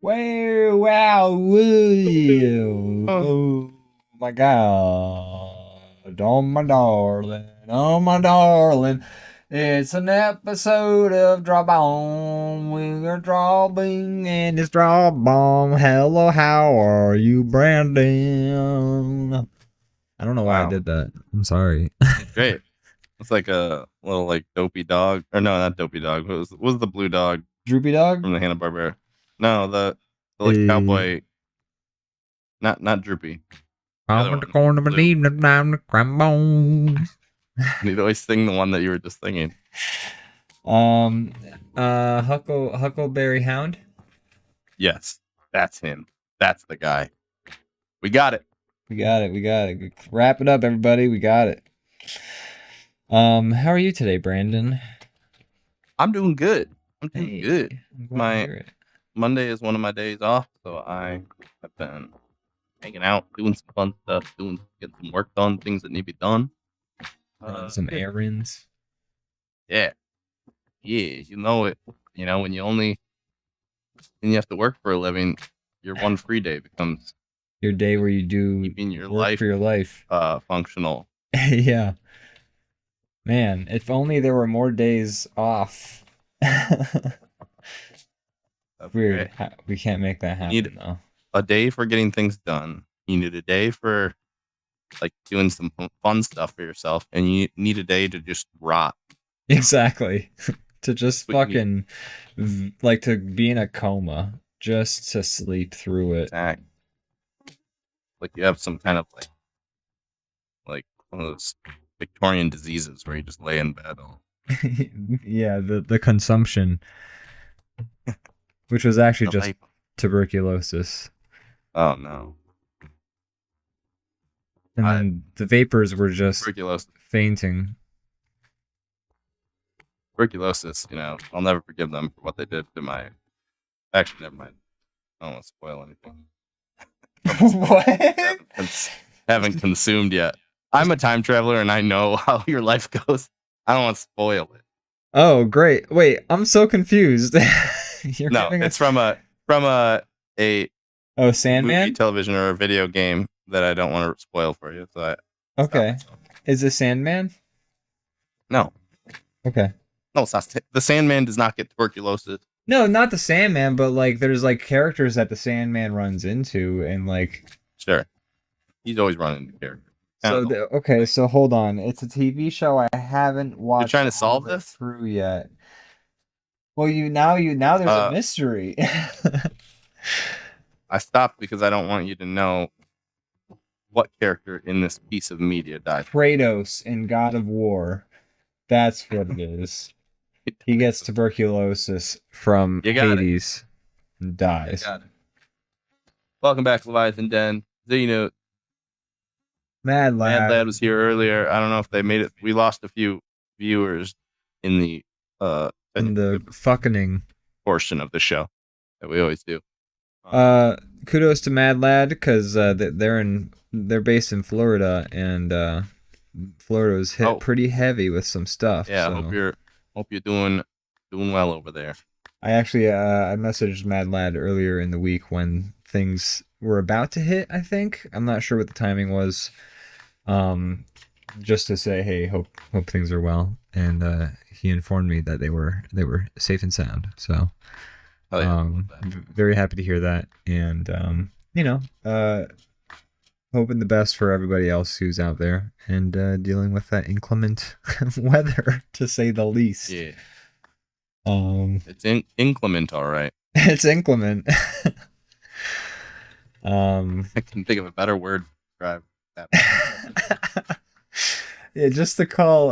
Wow, wow, woo. Oh my God. Oh my darling. Oh my darling. It's an episode of DrawBomb. We're drawing and it's DrawBomb. Hello, how are you, Brandon? I don't know why I Wow. did that. I'm sorry. Great. It's like a little like dopey dog. Or no, not dopey dog. What was the blue dog Droopy dog? from the Hanna-Barbera? No, the like Eh, cowboy. Not Droopy. The I'm other in the one. corner of my Blue. knee, I'm the crumb. You'd always sing the one that you were just singing. Um, Huckleberry Hound. Yes. That's him. That's the guy. We got it. We got it. We got it. Wrap it up, everybody. We got it. How are you today, Brandon? I'm doing good. I'm doing Hey, good. I'm glad to My hear it. Monday is one of my days off, so I have been hanging out, doing some fun stuff, getting some work done, things that need to be done. Some Yeah. errands. Yeah, you know it. You know when you have to work for a living, your one free day becomes Your day where you do keeping your work life for your life. functional. Yeah, man. If only there were more days off. That'd be Weird. great. We can't make that You need happen though. a day for getting things done. You need a day for like doing some fun stuff for yourself, and you need a day to just rot. Exactly. To just But you need fucking like to be in a coma just to sleep through it. act like you have some kind of like one of those Victorian diseases where you just lay in bed all Yeah, the consumption, which was actually the just life. tuberculosis. Oh no, And I then the vapors were just tuberculosis. fainting. Tuberculosis. You know, I'll never forgive them for what they did to my. Actually, never mind. I don't want to spoil anything. What? Haven't consumed yet. I'm a time traveler and I know how your life goes. I don't want to spoil it. Oh, great. Wait, I'm so confused. You're No, giving it's us from a Oh, movie, Sandman? television, or a video game that I don't want to spoil for you. So I stop Okay. myself. Is it Sandman? No, Okay. no, it's not. The Sandman does not get tuberculosis. No, not the Sandman, but like there's like characters that the Sandman runs into and like Sure, he's always running into characters. so okay, so hold on. It's a TV show I haven't You're watched trying to all the solve way this? through yet. Well, now there's a Uh, mystery. I stopped because I don't want you to know what character in this piece of media died. Kratos in God of War. That's what it is. He gets tuberculosis from You got it. Hades and dies. Got it. Welcome back, Leviathan Den. Xenote. Mad Mad Lad. Lad was here earlier. I don't know if they made it. We lost a few viewers in the In the fucking portion of the show that we always do. kudos to Mad Lad because they're based in Florida and Florida was hit pretty heavy with some stuff. Yeah, so. hope you're doing well over there. I actually I messaged Mad Lad earlier in the week when things were about to hit. I think I'm not sure what the timing was. Just to say, hey, hope things are well, and he informed me that they were safe and sound. So, very happy to hear that, and hoping the best for everybody else who's out there and dealing with that inclement weather, to say the least. Yeah. It's inclement, all right. It's inclement. I can think of a better word to describe that. Yeah, just to call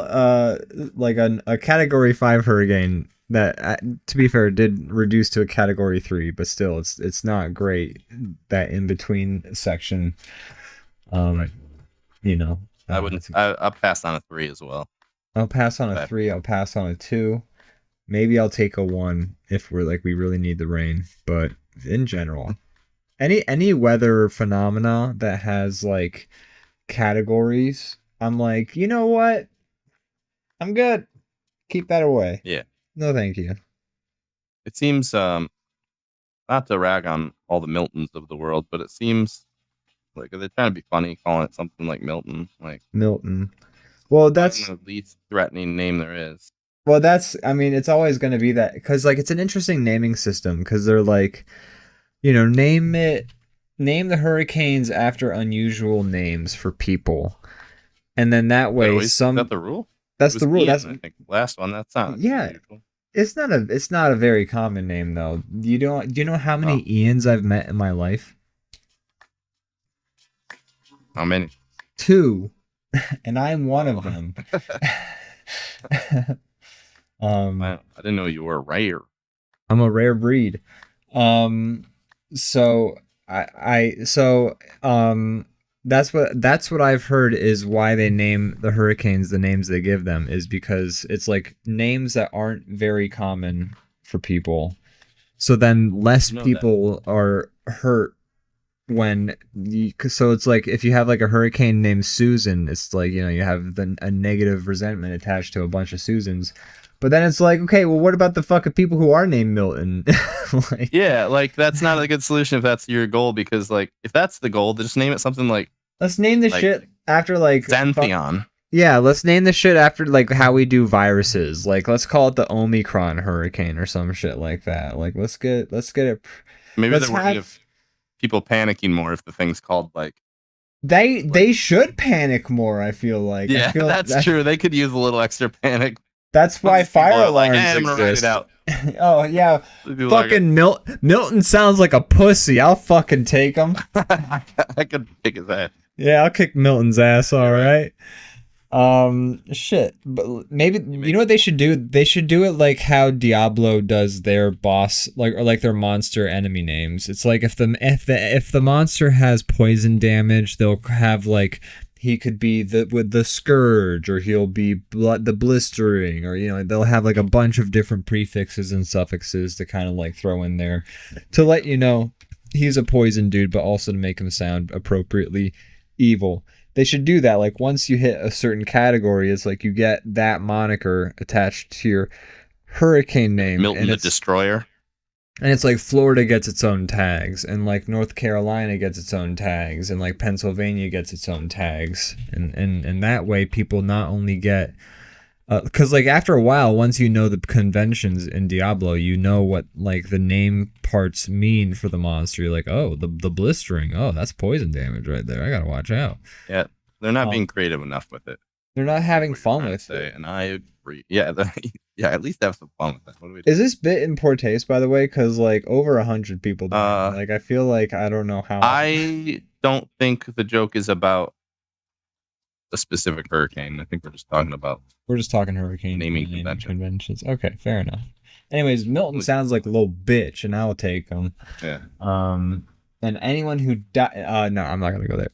like a category 5 hurricane that to be fair did reduce to a category 3, but still it's not great, that in between section. Right. You know, I wouldn't. I'll pass on a 3 as well. I'll pass on a 3. I'll pass on a 2. Maybe I'll take a 1 if we really need the rain, but in general. Any weather phenomena that has like categories, I'm like, you know what? I'm good. Keep that away. Yeah. No, thank you. It seems not to rag on all the Miltons of the world, but it seems like they're trying to be funny, calling it something like Milton. Like Milton. Well, that's the least threatening name there is. well, that's. I mean, it's always going to be that because like it's an interesting naming system because they're like, name the hurricanes after unusual names for people, and then that way Is that the rule? That's the rule. Ian, That's I think last one. That's not unusual. It's not a very common name though. Do you know how many Ians I've met in my life? How many? 2, and I'm one of them. I didn't know you were rare. I'm a rare breed. So that's what I've heard is why they name the hurricanes the names they give them is because it's like names that aren't very common for people. So then less people are hurt so it's like if you have like a hurricane named Susan, it's like, you have a negative resentment attached to a bunch of Susans. But then it's like, okay, well, what about the fucking people who are named Milton? That's not a good solution if that's your goal, because like if that's the goal, just name it something like. Let's name the shit after like Xanthion. Yeah, let's name the shit after like how we do viruses. Like let's call it the Omicron hurricane or some shit like that. Like let's get it. Maybe they're worried of people panicking more if the thing's called like. They should panic more. I feel like. Yeah, that's true. They could use a little extra panic. That's why fire alarms exist. Oh yeah, fucking Milton sounds like a pussy. I'll fucking take him. I could kick his ass. Yeah, I'll kick Milton's ass. All right. Shit. But maybe you know what they should do? They should do it like how Diablo does their boss, or like their monster enemy names. It's like if the monster has poison damage, they'll have like. He could be with the scourge, or he'll be the blistering, or they'll have like a bunch of different prefixes and suffixes to kind of like throw in there to let you know he's a poison dude, but also to make him sound appropriately evil. They should do that. Like once you hit a certain category, it's like you get that moniker attached to your hurricane name. Milton the Destroyer. And it's like Florida gets its own tags, and like North Carolina gets its own tags, and like Pennsylvania gets its own tags, and that way people not only get, because like after a while, once you know the conventions in Diablo, you know what like the name parts mean for the monster. You're like, oh, the blistering, oh, that's poison damage right there. I gotta watch out. Yeah, they're not being creative enough with it. They're not having fun with it, and I agree. Yeah, at least have some fun with that. What do we do? Is this bit in poor taste, by the way? Because like over 100 people died. Like I feel like I don't know how. I don't think the joke is about a specific hurricane. I think we're just talking hurricane naming conventions. Okay, fair enough. Anyways, Milton sounds like a little bitch, and I'll take him. Yeah. And anyone who died. No, I'm not gonna go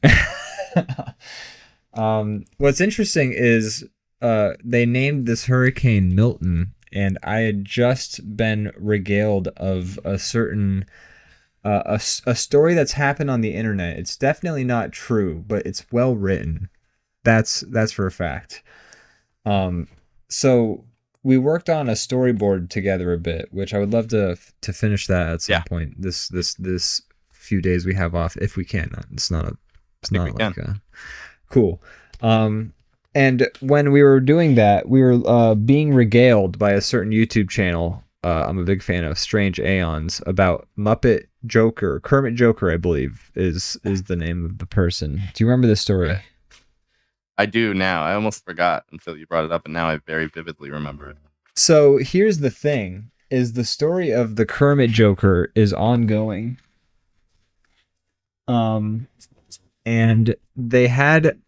there. What's interesting is they named this hurricane Milton, and I had just been regaled of a certain a story that's happened on the internet. It's definitely not true, but it's well written. That's for a fact. So we worked on a storyboard together a bit, which I would love to finish that at some point. This few days we have off, if we can. It's not like a cool. And when we were doing that, we were being regaled by a certain YouTube channel. I'm a big fan of Strange Aeons, about Muppet Joker, Kermit Joker, I believe is the name of the person. Do you remember this story? I do now. I almost forgot until you brought it up, and now I very vividly remember it. So here's the thing: is the story of the Kermit Joker is ongoing. And they had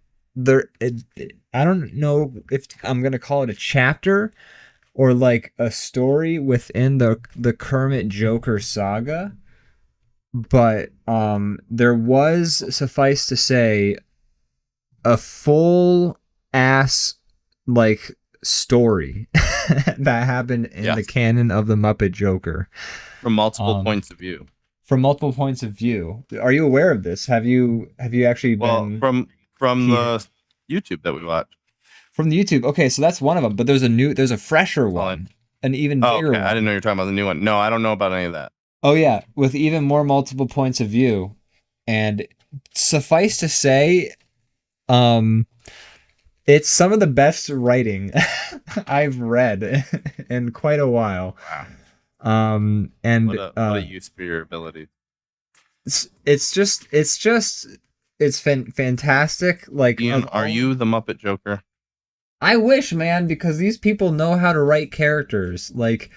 I don't know if I'm gonna call it a chapter or like a story within the Kermit Joker saga, but there was, suffice to say, a full ass like story that happened in the canon of the Muppet Joker from multiple points of view. from multiple points of view. Are you aware of this? Have you actually Well, been from keyed in? the YouTube that we watched. From the YouTube? Okay, so that's one of them, but there's a fresher That's all one, an even Oh, bigger okay. I didn't one. know you were talking about the new one. No, I don't know about any of that. Oh yeah, with even more multiple points of view. And suffice to say, um it's some of the best writing I've read in quite a while. Wow. And What a use for your ability. it's fantastic. Like, Ian, are you the Muppet Joker? I wish, man, because these people know how to write characters. Like,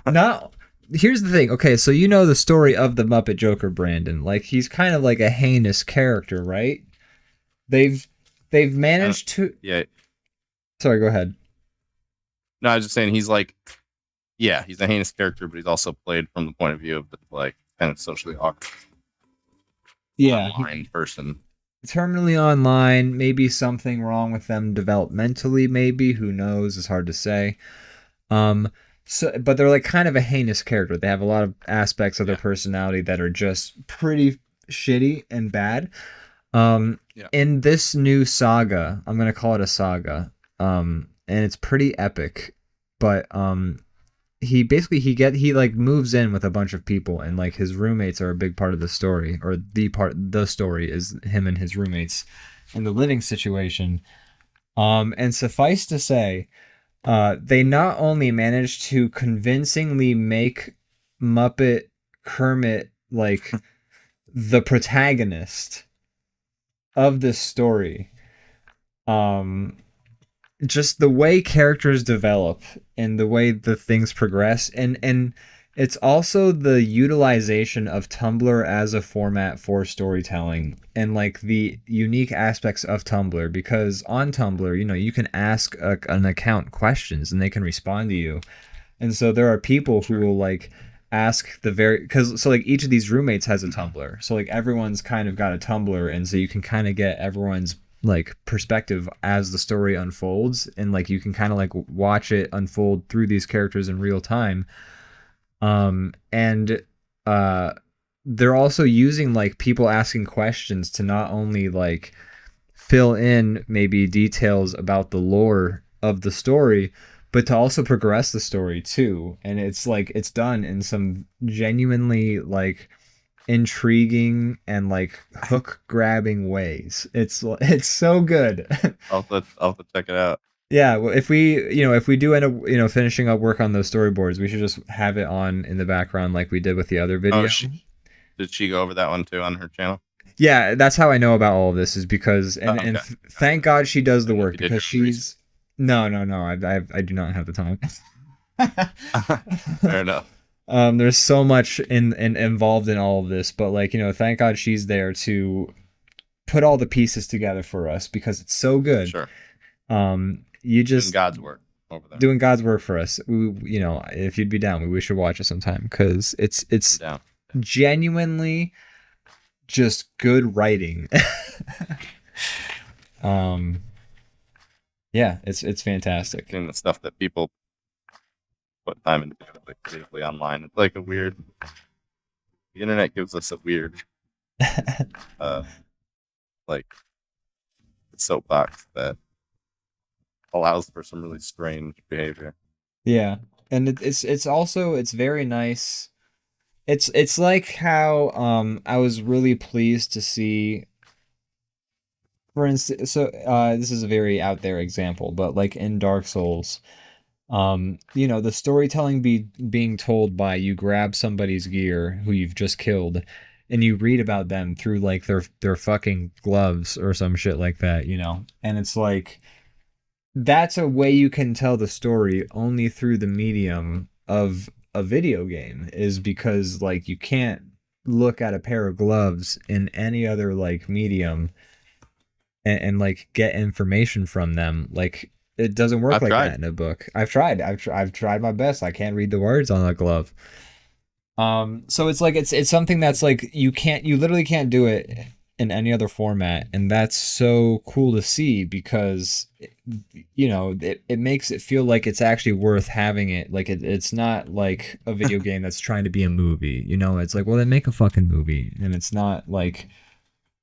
not. Here's the thing. Okay, so you know the story of the Muppet Joker, Brandon. Like, he's kind of like a heinous character, right? They've they've managed to. Yeah. Sorry, go ahead. No, I was just saying he's like, yeah, he's a heinous character, but he's also played from the point of view of the like kind of socially awkward Yeah, online person. terminally online. Maybe something wrong with them developmentally. Maybe, who knows? It's hard to say. Um, so, but they're like kind of a heinous character. They have a lot of aspects of their personality that are just pretty shitty and bad. In this new saga, I'm gonna call it a saga. And it's pretty epic. But he like moves in with a bunch of people, and like his roommates are a big part of the story, or the story is him and his roommates and the living situation. And suffice to say, they not only managed to convincingly make Muppet Kermit like the protagonist of this story. Just the way characters develop and the way the things progress, and it's also the utilization of Tumblr as a format for storytelling, and like the unique aspects of Tumblr, because on Tumblr, you can ask an account questions and they can respond to you. And so there are people who will like ask because so like each of these roommates has a Tumblr, so like everyone's kind of got a Tumblr, and so you can kind of get everyone's like perspective as the story unfolds, and like you can kind of like watch it unfold through these characters in real time. And they're also using like people asking questions to not only like fill in maybe details about the lore of the story, but to also progress the story too. And it's like it's done in some genuinely like intriguing and like hook grabbing ways. It's so good. I'll have to check it out. Yeah, well, if we do end up finishing up work on those storyboards, we should just have it on in the background like we did with the other video. Did she go over that one too on her channel? Yeah, that's how I know about all of this, is because and thank God she does the work, because she's no, I do not have the time. Fair enough. There's so much involved in all of this, but like thank God she's there to put all the pieces together for us, because it's so good. Sure. You just doing God's work over there. Doing God's work for us. If you'd be down, we should watch it sometime, because it's genuinely just good writing. Yeah, it's fantastic. Seeing the stuff that people put time into like creatively online. It's like the internet gives us a weird like soapbox that allows for some really strange behavior. Yeah, and it's also very nice. It's like how I was really pleased to see, for instance, so this is a very out there example, but like in Dark Souls, the storytelling being told by, you grab somebody's gear who you've just killed, and you read about them through like their fucking gloves or some shit like that, and it's like that's a way you can tell the story only through the medium of a video game, is because like you can't look at a pair of gloves in any other like medium and like get information from them. Like it doesn't work that in a book. I've tried my best. I can't read the words on a glove. So it's like it's something that's like you literally can't do it in any other format, and that's so cool to see because it makes it feel like it's actually worth having it. Like it's not like a video game that's trying to be a movie. It's like, well, then make a fucking movie, and it's not like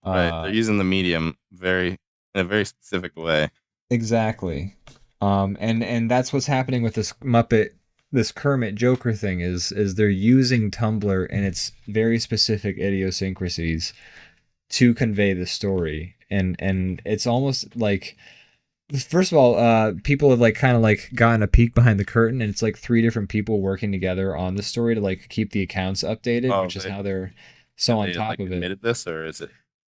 Right. They're using the medium in a very specific way. exactly. And that's what's happening with this Kermit Joker thing is they're using Tumblr and its very specific idiosyncrasies to convey the story, and it's almost like, first of all, people have like kind of like gotten a peek behind the curtain, and it's like three different people working together on the story to like keep the accounts updated, which is how they're so on top of it. Admitted this, or is it?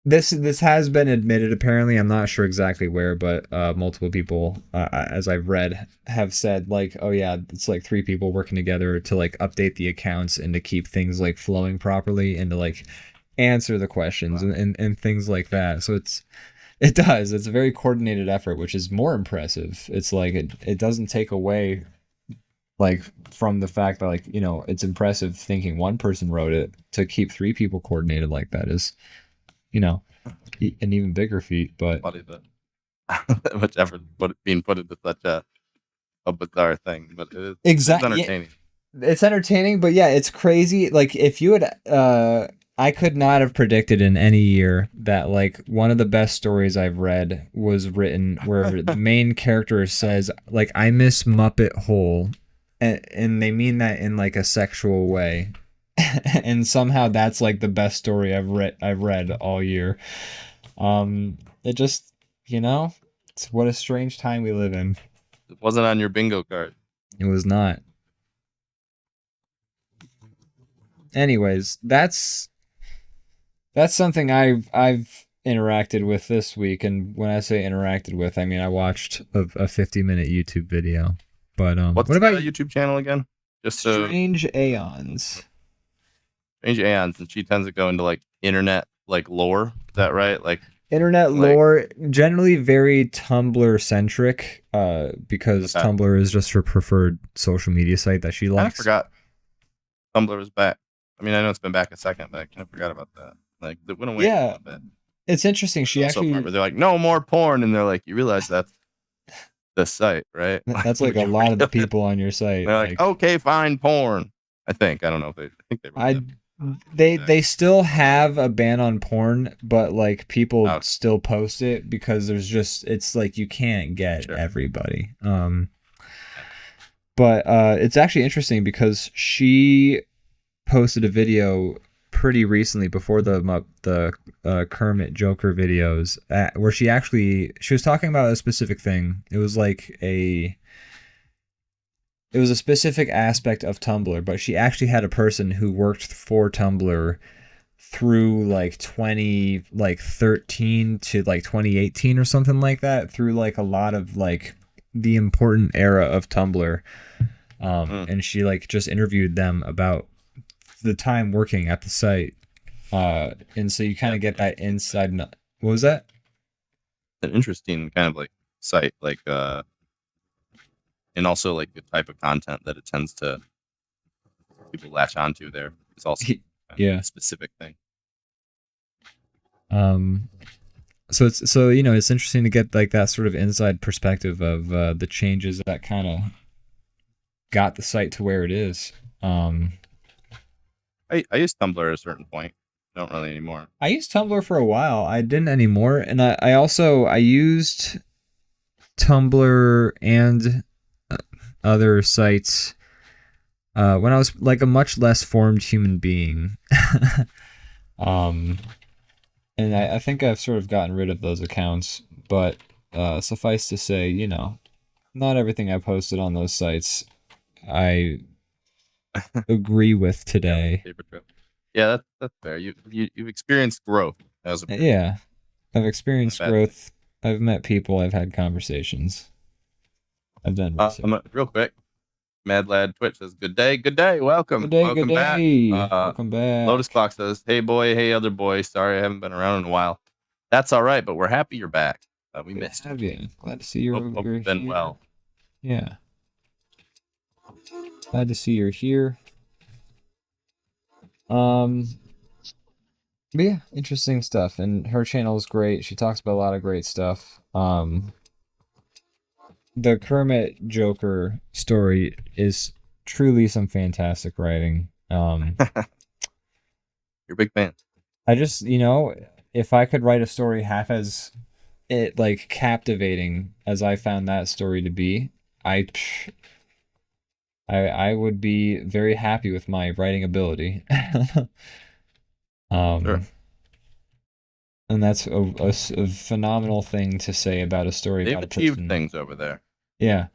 This has been admitted apparently. I'm not sure exactly where, but multiple people, as I've read, have said like, oh yeah, it's like three people working together to like update the accounts and to keep things like flowing properly and to like answer the questions and things like that. So it's a very coordinated effort, which is more impressive. It's like it doesn't take away like from the fact that like it's impressive thinking one person wrote it. To keep three people coordinated like that is an even bigger feat. But Funny that much effort being put into such a bizarre thing, but it's entertaining. It's entertaining, but yeah, it's crazy. Like if you had I could not have predicted in any year that like one of the best stories I've read was written where the main character says like, I miss Muppet Hole, and they mean that in like a sexual way. And somehow that's like the best story I've read all year. It just, it's what a strange time we live in. It wasn't on your bingo card. It was not. Anyways, that's something I've interacted with this week, and when I say interacted with, I mean I watched a 50-minute YouTube video. But what's what about the YouTube channel again? Just Strange Aeons. Strange Aeons, and she tends to go into like internet like lore. Is that right? Like internet lore, generally very Tumblr centric, because Tumblr is just her preferred social media site that she likes. I forgot Tumblr was back. I mean, I know it's been back a second, but I kind of forgot about that. Like, it went away a bit. It's interesting. She actually... They're like, no more porn, and they're like, you realize that's the site, right? That's like a lot of the people on your site. They're like, okay, fine, porn. I think. I don't know if they... I think they... They still have a ban on porn, but like people still post it because there's just, it's like you can't get everybody. But it's actually interesting because she posted a video pretty recently before the Kermit Joker videos, where she was talking about a specific thing. It was like a specific aspect of Tumblr, but she actually had a person who worked for Tumblr through like 2013 to like 2018 or something like that, through like a lot of like the important era of Tumblr. And she like just interviewed them about the time working at the site. And so you kind of get that inside. What was that? An interesting kind of like site, like and also like the type of content that it tends to people latch onto there is also a specific thing. So it's interesting to get like that sort of inside perspective of the changes that kind of got the site to where it is. I used Tumblr at a certain point. I don't really anymore. I used Tumblr for a while. I didn't anymore, and I used Tumblr and other sites when I was like a much less formed human being. And I think I've sort of gotten rid of those accounts, but suffice to say, not everything I posted on those sites I agree with today. Yeah, that's fair. You've experienced growth as a person. Yeah, I've experienced growth. I've met people. I've had conversations. I've done research. Real quick, Mad Lad Twitch says, "Good day, welcome, good day, welcome good back, welcome back." Lotus Clock says, "Hey boy, hey other boy, sorry I haven't been around in a while. That's all right, but we're happy you're back. We missed you. Glad to see you're hope you've been here. well. Yeah, glad to see you're here. But yeah, interesting stuff. And her channel is great. She talks about a lot of great stuff. The Kermit Joker story is truly some fantastic writing. You're a big fan. I just, if I could write a story half as it like captivating as I found that story to be, I I would be very happy with my writing ability. Sure. um and that's a phenomenal thing to say about a story They've about a achieved person. things over there. Yeah.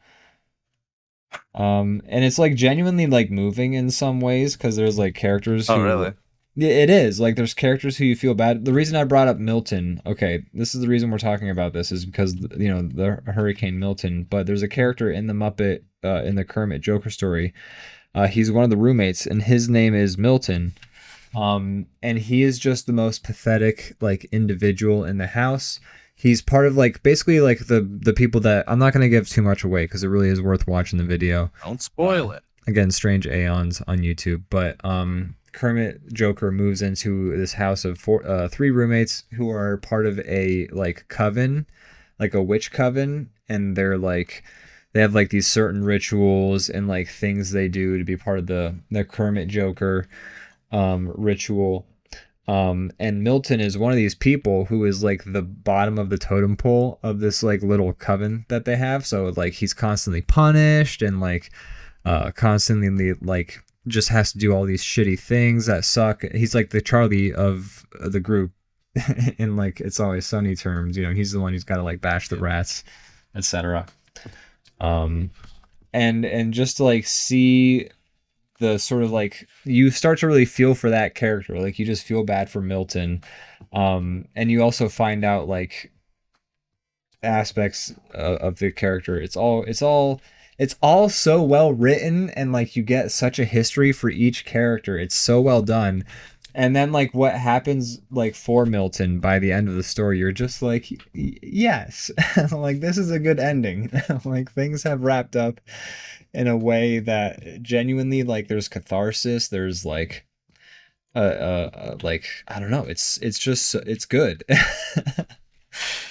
And it's like genuinely like moving in some ways because there's like characters Oh, who, really? yeah, it is like there's characters who you feel bad. The reason I brought up Milton, okay, this is the reason we're talking about this is because the Hurricane Milton, but there's a character in the Muppet, in the Kermit Joker story. He's one of the roommates, and his name is Milton. And he is just the most pathetic like individual in the house. He's part of like basically like the people that I'm not gonna give too much away because it really is worth watching the video. Don't spoil it. Again, Strange Aeons on YouTube, but Kermit Joker moves into this house of three roommates who are part of a like coven, like a witch coven, and they have like these certain rituals and like things they do to be part of the Kermit Joker ritual. And Milton is one of these people who is like the bottom of the totem pole of this like little coven that they have. So like he's constantly punished and like constantly like just has to do all these shitty things that suck. He's like the Charlie of the group in like It's Always Sunny terms. He's the one who's got to like bash the rats, etc. Um, and just to like see the sort of like you start to really feel for that character, like you just feel bad for Milton, and you also find out like aspects of the character. It's all so well written, and like you get such a history for each character. It's so well done. And then like what happens like for Milton by the end of the story, you're just like, yes, like this is a good ending. Like things have wrapped up in a way that genuinely like there's catharsis. There's like I don't know. It's good.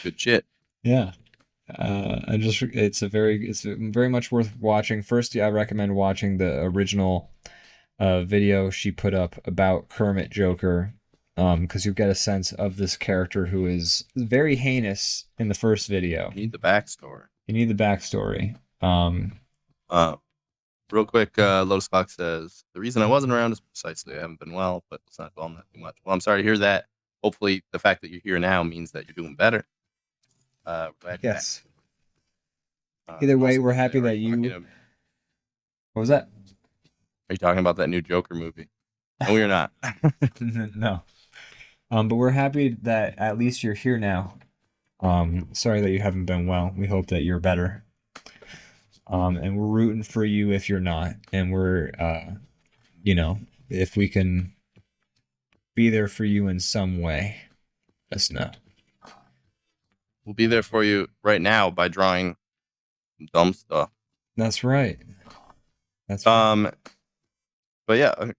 Good shit. Yeah. It's very much worth watching. First, yeah, I recommend watching the original video she put up about Kermit Joker, because you get a sense of this character who is very heinous in the first video. You need the backstory. You need the backstory. Uh, Real quick, Lotus Fox says, the reason I wasn't around is precisely I haven't been well, but it's not dwell on that too much. Well, I'm sorry to hear that. Hopefully, the fact that you're here now means that you're doing better. Glad you're Yes. back. Either way, Also, we're happy that you. What was that? Are you talking about that new Joker movie? No, we're not. No. But we're happy that at least you're here now. Sorry that you haven't been well. We hope that you're better. And we're rooting for you if you're not. And we're, if we can be there for you in some way, let us know. We'll be there for you right now by drawing some dumb stuff. That's right. That's right. But yeah,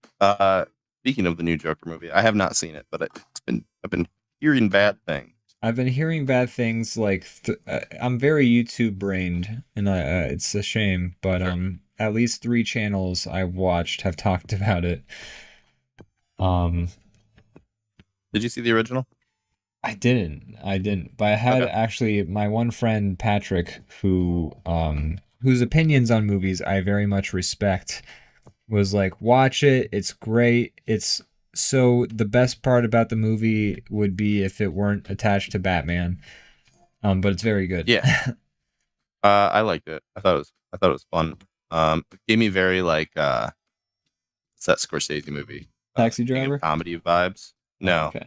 speaking of the new Joker movie, I have not seen it, but I've been hearing bad things. I've been hearing bad things. Like I'm very YouTube brained, and it's a shame, but Sure. at least 3 channels I've watched have talked about it. Did you see the original? I didn't, but I had Okay. actually my one friend Patrick, whose opinions on movies I very much respect, was like, watch it, it's great. The best part about the movie would be if it weren't attached to Batman. But it's very good. Yeah. I liked it. I thought it was fun. It gave me very like what's that Scorsese movie? Taxi King of Driver. Comedy vibes. No, Okay.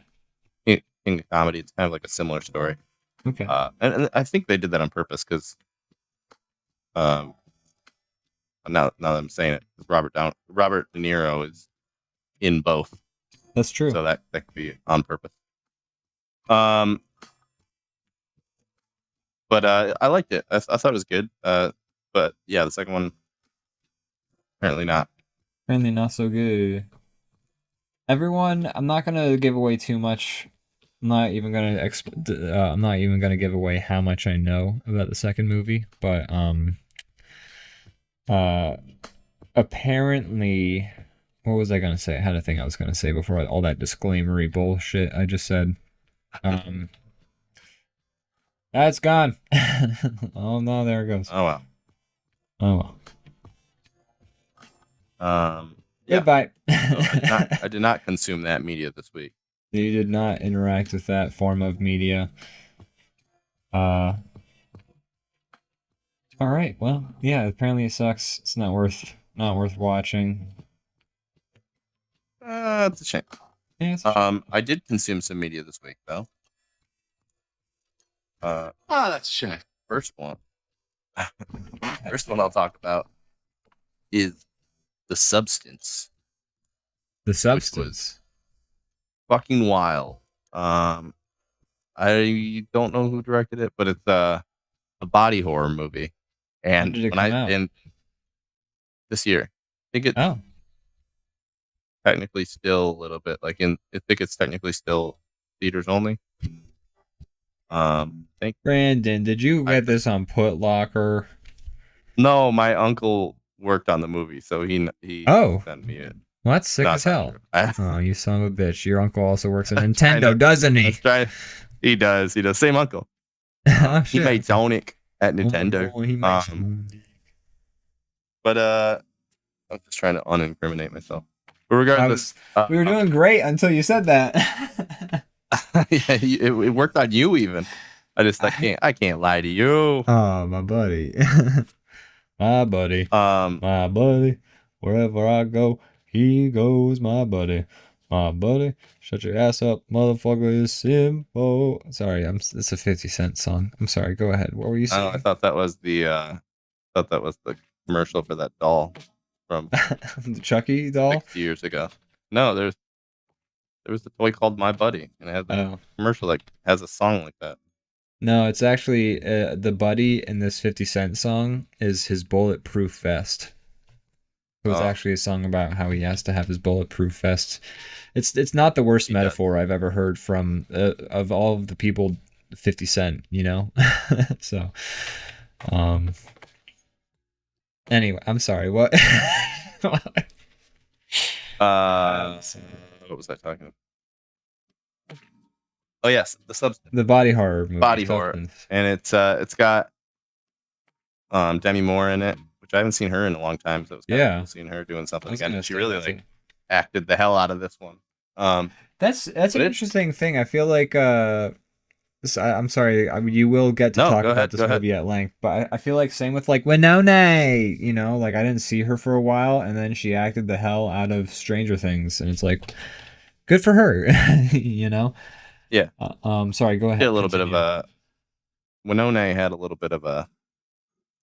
King of Comedy. It's kind of like a similar story. Okay. And I think they did that on purpose because um now that I'm saying it, Robert De Niro is in both, That's true. so that could be on purpose. Um, but I liked it. I thought it was good. But yeah, the second one apparently not. Apparently not so good. everyone, I'm not gonna give away too much. I'm not even gonna I'm not even gonna give away how much I know about the second movie, but uh, apparently, what was I gonna say? I had a thing I was gonna say before all that disclaimery bullshit I just said. Um, that's gone. Oh no, there it goes. Oh well. Oh well. Yeah. Goodbye. I did not consume that media this week. You did not interact with that form of media. All right. Well, yeah. Apparently, it sucks. It's not worth watching. It's a shame. Yeah. I did consume some media this week though. That's a shame. First one I'll talk about is The Substance. The Substance. Fucking wild. I don't know who directed it, but it's a body horror movie. And when did it come out? And this year, I think it's technically still a little bit I think it's technically still theaters only. Brandon, did you get this on Put Locker? No, my uncle worked on the movie, so he sent me it. Well, that's sick as hell. Oh, you son of a bitch! Your uncle also works at Nintendo, doesn't he? He does. Same uncle. Oh, he made Sonic at Nintendo. Oh, he made Sonic. But I'm just trying to unincriminate myself. But regardless, we were doing great until you said that. Yeah, it worked on you even. I can't lie to you. Oh, my buddy. My buddy. My buddy. Wherever I go, he goes, my buddy. My buddy. Shut your ass up, motherfucker, is simple. Sorry, it's a 50 Cent song. I'm sorry, go ahead. What were you saying? I thought that was the commercial for that doll from the Chucky doll? 6 years ago. No, there was the toy called My Buddy, and it had the commercial that has a song like that. No, it's actually the buddy in this 50 Cent song is his bulletproof vest. So it's actually a song about how he has to have his bulletproof vest. It's not the worst metaphor I've ever heard from of all of the people 50 Cent, you know? So anyway, I'm sorry. What what was I talking about? Oh yes, The Substance. The body horror movie. Body horror. And it's got Demi Moore in it, which I haven't seen her in a long time, so it was kind of cool seeing her doing something again. She really acted the hell out of this one. That's an interesting thing. I feel like I'm sorry, you will get to talk about this movie at length, but I feel like same with like Winona, you know, like I didn't see her for a while and then she acted the hell out of Stranger Things and it's like good for her, you know? Yeah. Sorry, go ahead. A little bit of a Winona had a little bit of a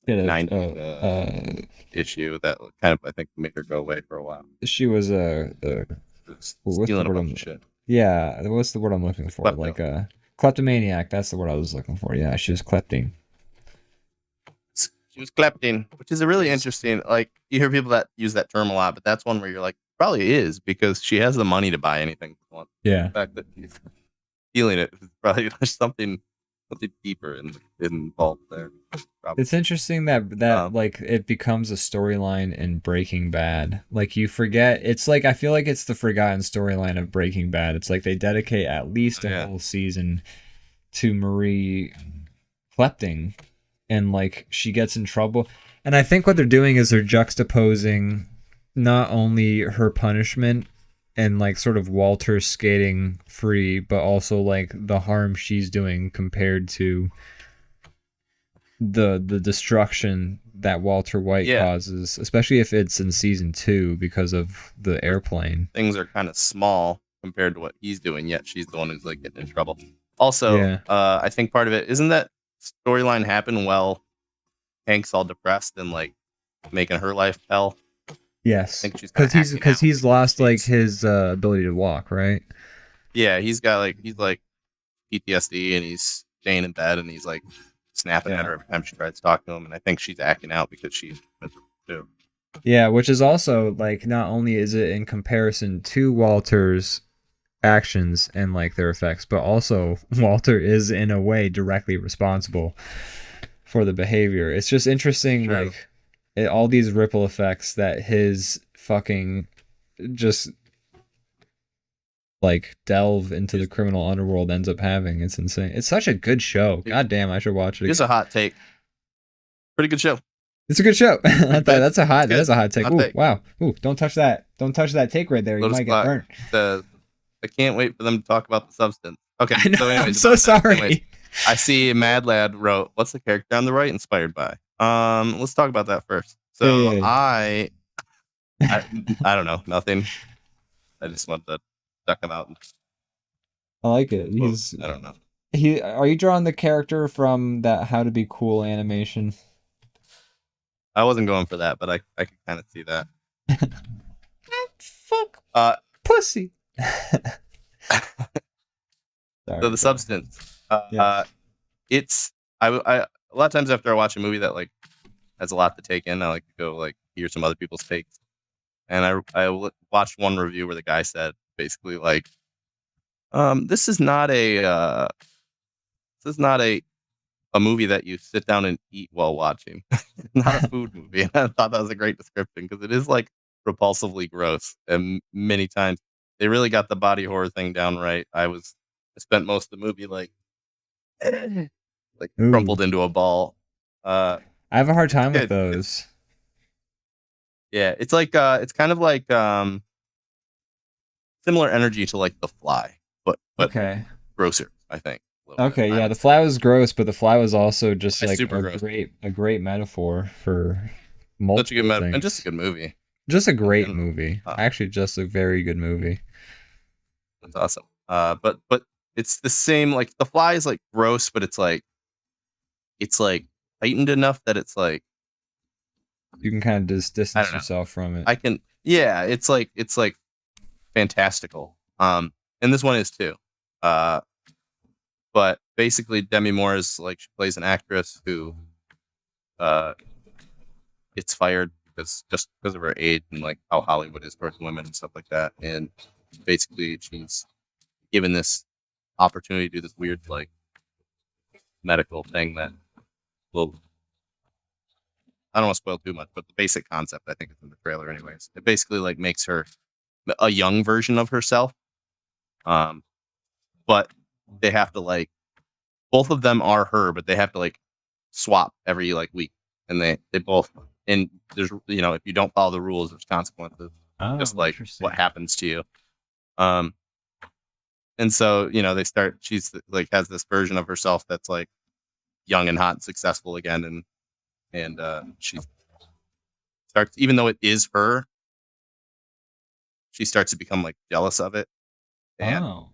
90s issue that kind of I think made her go away for a while. She was stealing a bunch of shit. Yeah, what's the word I'm looking for? Klepto. Like a kleptomaniac. That's the word I was looking for. Yeah, she was klepting. She was klepting, which is a really interesting. Like you hear people that use that term a lot, but that's one where you're like, probably is because she has the money to buy anything. Yeah. The fact that she's stealing it is probably something deeper involved there. Probably. It's interesting that like it becomes a storyline in Breaking Bad. Like you forget, it's like I feel like it's the forgotten storyline of Breaking Bad. It's like they dedicate at least a whole season to Marie klepting, and like she gets in trouble. And I think what they're doing is they're juxtaposing not only her punishment and like sort of Walter skating free, but also like the harm she's doing compared to the destruction that Walter White causes, especially if it's in season 2 because of the airplane. Things are kind of small compared to what he's doing, yet she's the one who's like getting in trouble. Also, I think part of it isn't that storyline happen while Hank's all depressed and like making her life hell. Yes, because he's lost like his ability to walk, right? Yeah, he's like PTSD and he's staying in bed and he's like snapping at her every time she tries to talk to him, and I think she's acting out because she's miserable too. Yeah, which is also like not only is it in comparison to Walter's actions and like their effects, but also Walter is in a way directly responsible for the behavior. It's just interesting, True. like all these ripple effects that his fucking just like delve into the Here's, criminal underworld ends up having. It's insane. It's such a good show. God damn, I should watch it here's again. a hot take. Pretty good show. It's a good show. Pretty bad. That's a It's hot. That good. is a hot take. Hot Ooh, take. wow. Ooh, don't touch that. Don't touch that take right there. You Lotus might get Black burnt. says, I can't wait for them to talk about the substance. Okay, I know. so I'm anyways, so about that. Anyways, sorry. I see Mad Lad wrote, "What's the character on the right inspired by?" Let's talk about that first. Yeah, So yeah. I, I don't know, nothing. I just want to check him out and I like it. quote. I don't know. He. Are you drawing the character from that How to Be Cool animation? I wasn't going for that, but I can kind of see that. Fuck Uh, pussy. so Sorry. the Go ahead. substance. Yeah. It's I a lot of times after I watch a movie that like has a lot to take in, I like to go like hear some other people's takes. And watched one review where the guy said basically like, this is not a movie that you sit down and eat while watching. Not a food movie. And I thought that was a great description because it is like repulsively gross. And many times they really got the body horror thing down right. I spent most of the movie like like Ooh. crumpled into a ball. Uh, I have a hard it's time with good. It's those. yeah. It's like it's kind of like similar energy to like The Fly, but Okay. grosser. I think a little bit. Okay, I yeah, would the say fly was gross, but the fly was also just it's like super gross. a great metaphor for Such a good multiple and just a things. good movie Just a in great general. movie. Uh, Actually, just a very good movie. it's awesome. But it's the same. Like The Fly is like gross, but it's like heightened enough that it's like You can kind of just I distance don't know. yourself from it. I can yeah. It's like fantastical. And this one is too. Uh, but basically Demi Moore is like she plays an actress who uh gets fired because of her age and like how Hollywood is towards women and stuff like that. And basically she's given this opportunity to do this weird like medical thing that will I don't want to spoil too much, but the basic concept I think is in the trailer anyways. It basically like makes her a young version of herself. Um but they have to like both of them are her, but they have to like swap every like week. And they both and there's if you don't follow the rules, there's consequences. Oh, Just like what interesting. happens to you. Um and so, she's like has this version of herself that's like young and hot and successful again and she starts even though it is her, she starts to become like jealous of it. And Oh.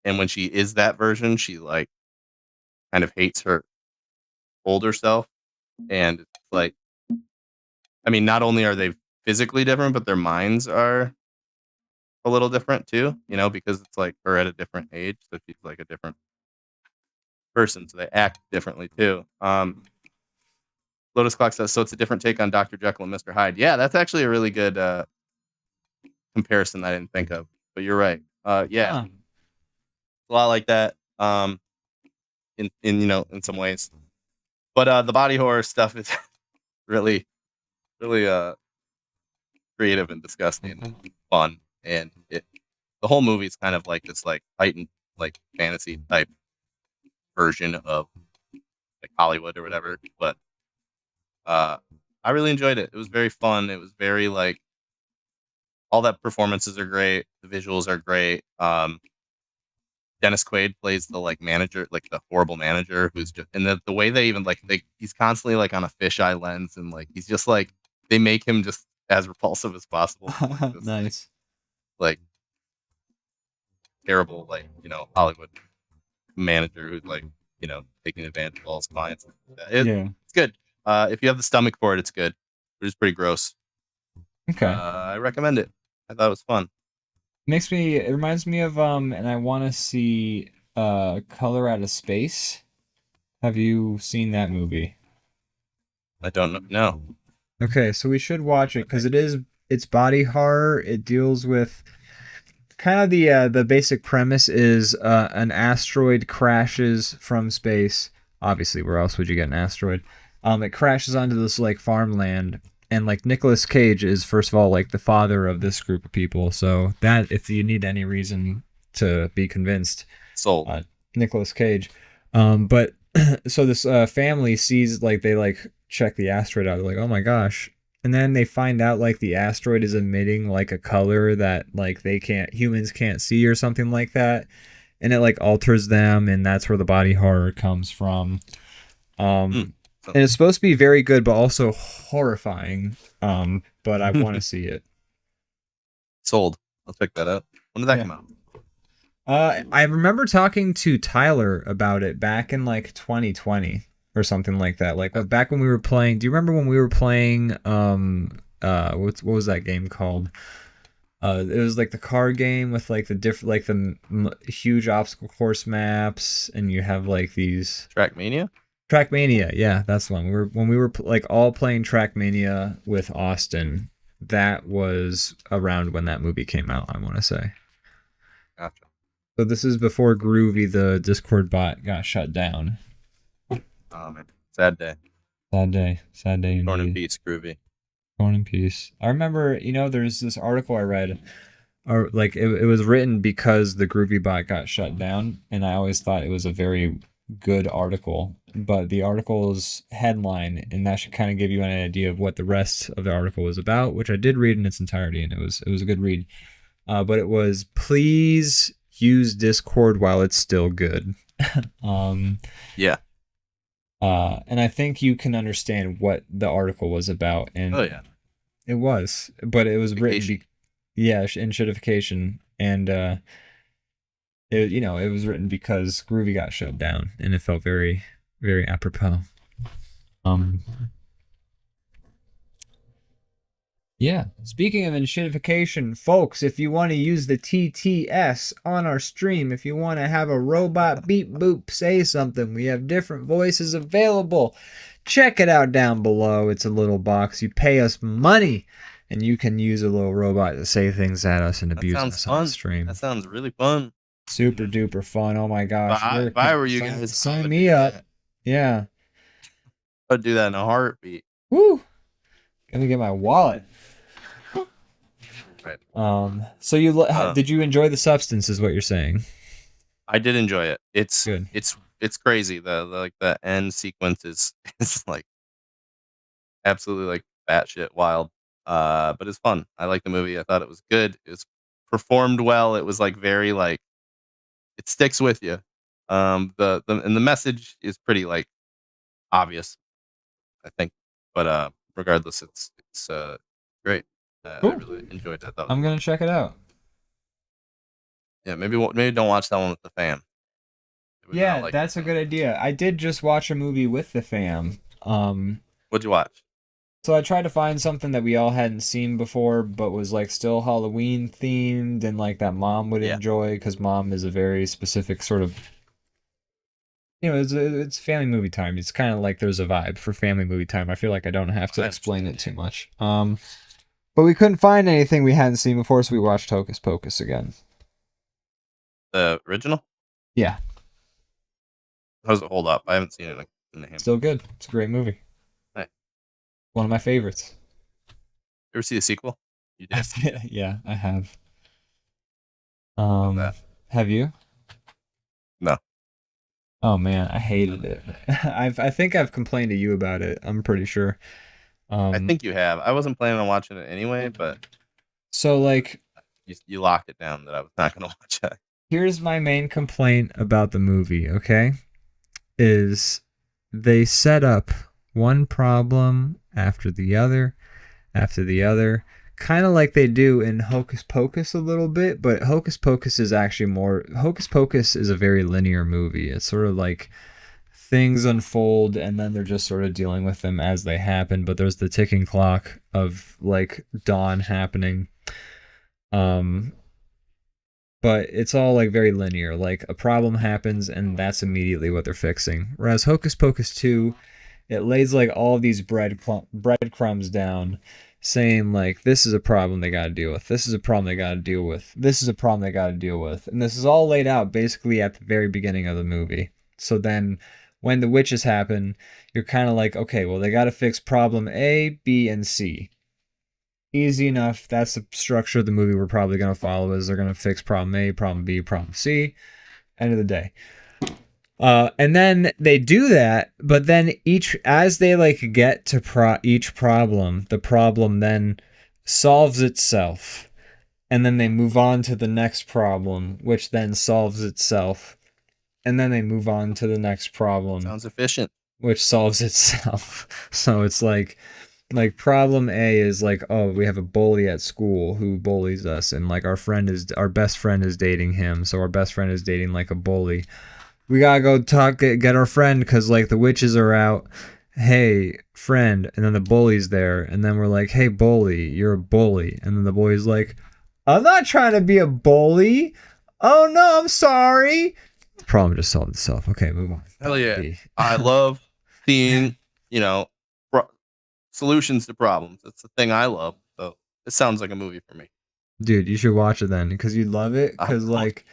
and when she is that version, she like kind of hates her older self. And it's like I mean, not only are they physically different, but their minds are a little different too, because it's like her at a different age. So she's like a different person. So they act differently too. Lotus Clock says, so it's a different take on Dr. Jekyll and Mr. Hyde. Yeah, that's actually a really good comparison I didn't think of. But you're right. Yeah, Huh. a lot like that. In some ways. But the body horror stuff is really, really creative and disgusting and fun. And the whole movie is kind of like this like heightened like fantasy type version of like Hollywood or whatever. But I really enjoyed it. It was very fun. It was very like all that performances are great. The visuals are great. Dennis Quaid plays the like manager, like the horrible manager who's just and the way they even like he's constantly like on a fisheye lens and like he's just like they make him just as repulsive as possible. Like this Nice. like terrible like Hollywood manager who's like taking advantage of all his clients. Yeah. It's good. If you have the stomach for it, it's good. It is pretty gross. Okay. I recommend it. I thought it was fun. It reminds me of and I want to see Color Out of Space. Have you seen that movie? I don't know. No. Okay, so we should watch it because it's body horror. It deals with kind of the basic premise is an asteroid crashes from space. Obviously, where else would you get an asteroid? It crashes onto this like farmland, and like Nicolas Cage is first of all like the father of this group of people. So that if you need any reason to be convinced, Sold. Nicolas Cage. But so this family sees like they like check the asteroid out. They're like, oh my gosh, and then they find out like the asteroid is emitting like a color that like humans can't see or something like that, and it like alters them, and that's where the body horror comes from. Mm. And it's supposed to be very good but also horrifying. But I want to see it. Sold. I'll check that out. When did that come out? I remember talking to Tyler about it back in like 2020 or something like that. Like back when we were playing. Do you remember when we were playing? What was that game called? It was like the card game with like the different, like the huge obstacle course maps, and you have like these Trackmania. Trackmania. Yeah, that's the one. When we were like all playing Trackmania with Austin. That was around when that movie came out. I want to say. Gotcha. So this is before Groovy, the Discord bot, got shut down. Oh man, sad day. Sad day indeed. Torn in peace, Groovy. Torn in peace. I remember, there's this article I read, or like it was written because the Groovy bot got shut down, and I always thought it was a very good article. But the article's headline, and that should kind of give you an idea of what the rest of the article was about, which I did read in its entirety, and it was a good read. But it was, please use Discord while it's still good. Yeah. And I think you can understand what the article was about. And Oh yeah. It was, but it was written, in shitification, and it was written because Groovy got shut down, and it felt very, very apropos. Yeah. Speaking of enshittification, folks, if you want to use the TTS on our stream, if you want to have a robot beep boop say something, we have different voices available. Check it out down below. It's a little box. You pay us money, and you can use a little robot to say things at us and abuse us on the stream. That sounds really fun. Super duper fun. Oh my gosh. If I were you guys, sign me up. Yeah. I'd do that in a heartbeat. Woo! Gonna get my wallet. Right. So did you enjoy the substance? Is what you're saying? I did enjoy it. It's good. It's crazy. The end sequence is like absolutely like batshit wild. But it's fun. I like the movie. I thought it was good. It was performed well. It was like very like it sticks with you. The message is pretty like obvious, I think. But regardless, it's great. Cool. I really enjoyed it. I'm gonna check it out. Yeah, maybe don't watch that one with the fam. Yeah, that's a good idea. I did just watch a movie with the fam. What'd you watch? So I tried to find something that we all hadn't seen before, but was like still Halloween themed and like that mom would enjoy, because mom is a very specific sort of. It's family movie time. It's kind of like there's a vibe for family movie time. I feel like I don't have to explain it too much. But we couldn't find anything we hadn't seen before, so we watched Hocus Pocus again. The original? Yeah. How does it hold up? I haven't seen it in the hand. Still good. It's a great movie. Hey. One of my favorites. You ever see the sequel? You did? Yeah, I have. Have you? No. Oh man, I hated it. I think I've complained to you about it. I'm pretty sure. I think you have. I wasn't planning on watching it anyway, but so like you locked it down that I was not going to watch it. Here's my main complaint about the movie, okay? Is they set up one problem after the other, kind of like they do in Hocus Pocus a little bit, but Hocus Pocus is a very linear movie. It's sort of like things unfold and then they're just sort of dealing with them as they happen, but there's the ticking clock of like dawn happening. But it's all like very linear. Like a problem happens and that's immediately what they're fixing. Whereas Hocus Pocus 2 it lays like all these breadcrumbs down, saying like this is a problem they got to deal with. This is a problem they got to deal with. This is a problem they got to deal with. And this is all laid out basically at the very beginning of the movie. So then when the witches happen, you're kind of like, okay, well, they got to fix problem A, B, and C. Easy enough. That's the structure of the movie we're probably going to follow is they're going to fix problem A, problem B, problem C. End of the day. And then they do that, but then as they like get to each problem, the problem then solves itself. And then they move on to the next problem, which then solves itself. And then they move on to the next problem, Sounds efficient. which solves itself. So it's like problem A is like, oh, we have a bully at school who bullies us, and like our best friend is dating him, so our best friend is dating like a bully. We gotta go get our friend because like the witches are out. Hey, friend, and then the bully's there, and then we're like, hey, bully, you're a bully, and then the bully's like, I'm not trying to be a bully. Oh no, I'm sorry. The problem just solved itself. Okay, move on. Hell yeah. I love seeing, solutions to problems. It's the thing I love. So it sounds like a movie for me. Dude, you should watch it then because you'd love it. Because like,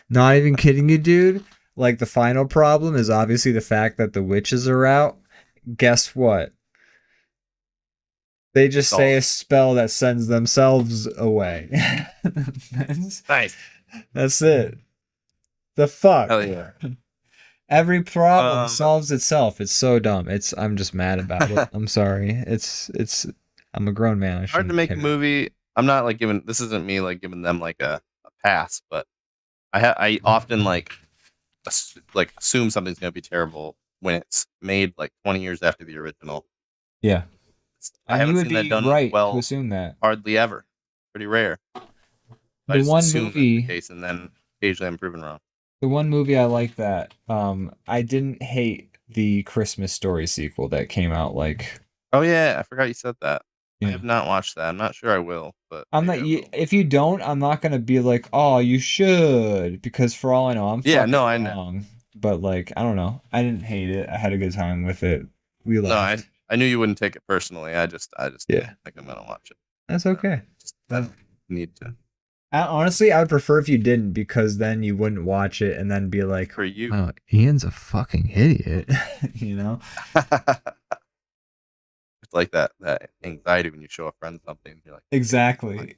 not even kidding you, dude. Like the final problem is obviously the fact that the witches are out. Guess what? They just say a spell that sends themselves away. Nice. That's it. The fuck. Hell yeah. Every problem solves itself. It's so dumb. I'm just mad about it. I'm sorry. I'm a grown man. Hard to make a movie. I'm not like this isn't me like giving them like a pass, but I often like assume something's gonna be terrible when it's made like 20 years after the original. Yeah. I haven't seen that done right well to assume that. hardly ever. Pretty rare. The one movie that's the case, and then occasionally I'm proven wrong. The one movie I like that I didn't hate the Christmas Story sequel that came out like. Oh yeah, I forgot you said that. Yeah. I have not watched that. I'm not sure I will, but I'm not. If you don't, I'm not gonna be like, oh, you should, because for all I know, I'm I know. wrong. But like, I don't know. I didn't hate it. I had a good time with it. We laughed. No, I knew you wouldn't take it personally. I just yeah. think I'm gonna watch it. That's okay. I need to. Honestly, I would prefer if you didn't, because then you wouldn't watch it and then be like, for you, oh, Ian's a fucking idiot. You know. It's like that anxiety when you show a friend something. You're like, exactly.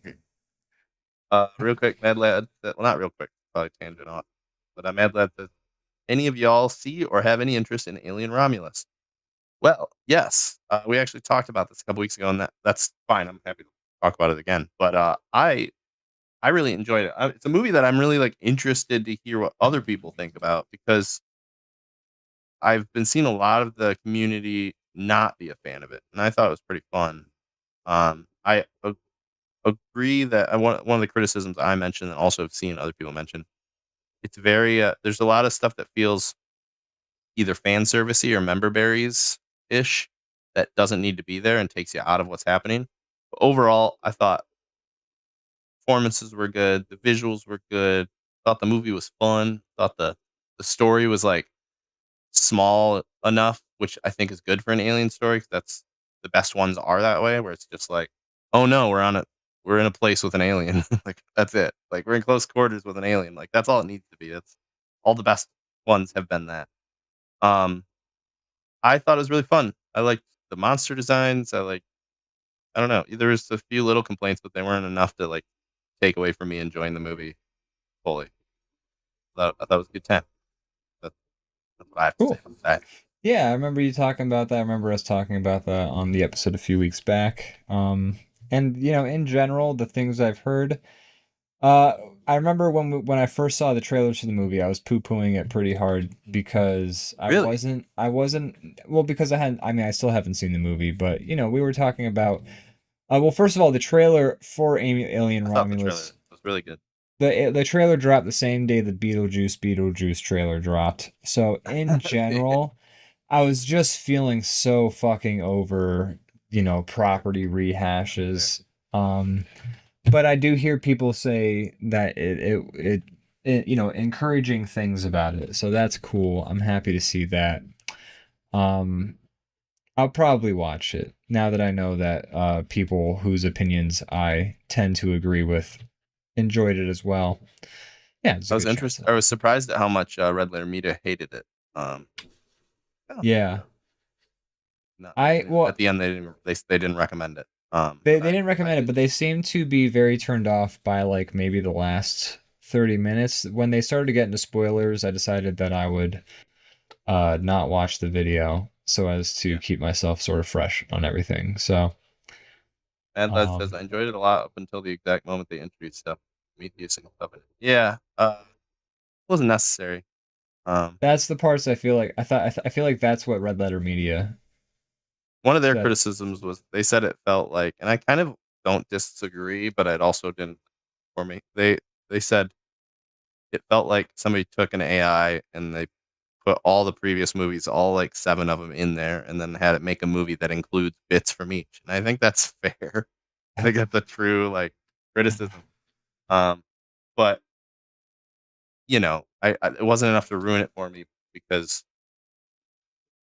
Real quick, Mad Lad. Well, not real quick. Probably tangent off. But Mad Lad says, any of y'all see or have any interest in Alien Romulus? Well, yes. We actually talked about this a couple weeks ago, and that's fine. I'm happy to talk about it again. But I really enjoyed it. It's a movie that I'm really like interested to hear what other people think about, because I've been seeing a lot of the community not be a fan of it, and I thought it was pretty fun. I agree that one of the criticisms I mentioned, and also have seen other people mention, it's very there's a lot of stuff that feels either fan servicey or member berries ish that doesn't need to be there and takes you out of what's happening. But overall, I thought performances were good, the visuals were good, thought the movie was fun, thought the story was like small enough, which I think is good for an alien story, because that's the best ones are that way, where it's just like, oh no, we're in a place with an alien. Like that's it. Like we're in close quarters with an alien. Like that's all it needs to be. That's all the best ones have been that. I thought it was really fun. I liked the monster designs. I don't know. There was a few little complaints, but they weren't enough to like take away from me enjoying the movie fully. I thought it was a good time. That's what I have to say about that. Yeah, I remember you talking about that. I remember us talking about that on the episode a few weeks back. And in general, the things I've heard, I remember when I first saw the trailers for the movie, I was poo-pooing it pretty hard because I wasn't well, because I still haven't seen the movie, but we were talking about well, first of all, the trailer for Alien Romulus was really good. The trailer dropped the same day the Beetlejuice trailer dropped. So in general, I was just feeling so fucking over, property rehashes. But I do hear people say that it encouraging things about it. So that's cool. I'm happy to see that. I'll probably watch it now that I know that people whose opinions I tend to agree with enjoyed it as well. Yeah, there's a I was good chance interested. of I that. was surprised at how much Red Letter Media hated it. Um, oh, Yeah. no, I at well the end they didn't recommend it. they But they didn't I recommend it, did. but they seemed to be very turned off by like maybe the last 30 minutes. When they started to get into spoilers, I decided that I would not watch the video so as to Yeah, keep myself sort of fresh on everything. So, and that says um I enjoyed it a lot up until the exact moment they introduced stuff, Prometheus and stuff. In it. Yeah, wasn't necessary. Um, that's the parts I feel like I feel like that's what Red Letter Media One of their said. criticisms was they said it felt like, and I kind of don't disagree, but it also didn't for me. They said it felt like somebody took an AI and they put all the previous movies, all like seven of them in there, and then had it make a movie that includes bits from each. And I think that's fair. I think that's a true like criticism. Um, but it wasn't enough to ruin it for me because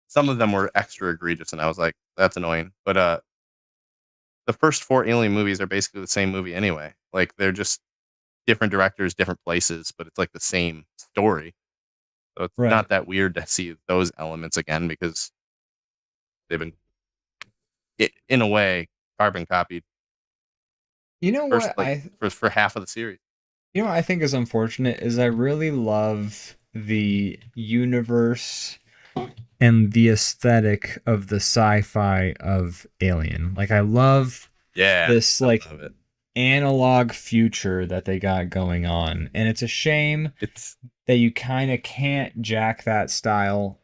some of them were extra egregious, and I was like, that's annoying. But the first four Alien movies are basically the same movie anyway. Like they're just different directors, different places, but it's like the same story. So it's Right. not that weird to see those elements again because they've been, in a way, carbon copied You know first what like for half of the series. you know what I think is unfortunate is I really love the universe and the aesthetic of the sci-fi of Alien. Like I love Yeah, this I like love it. analog future that they got going on. And it's a shame It's that you kind of can't jack that style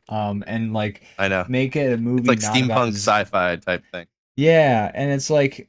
and like I know make it a it's movie like not about steampunk sci-fi type thing. yeah, and it's like,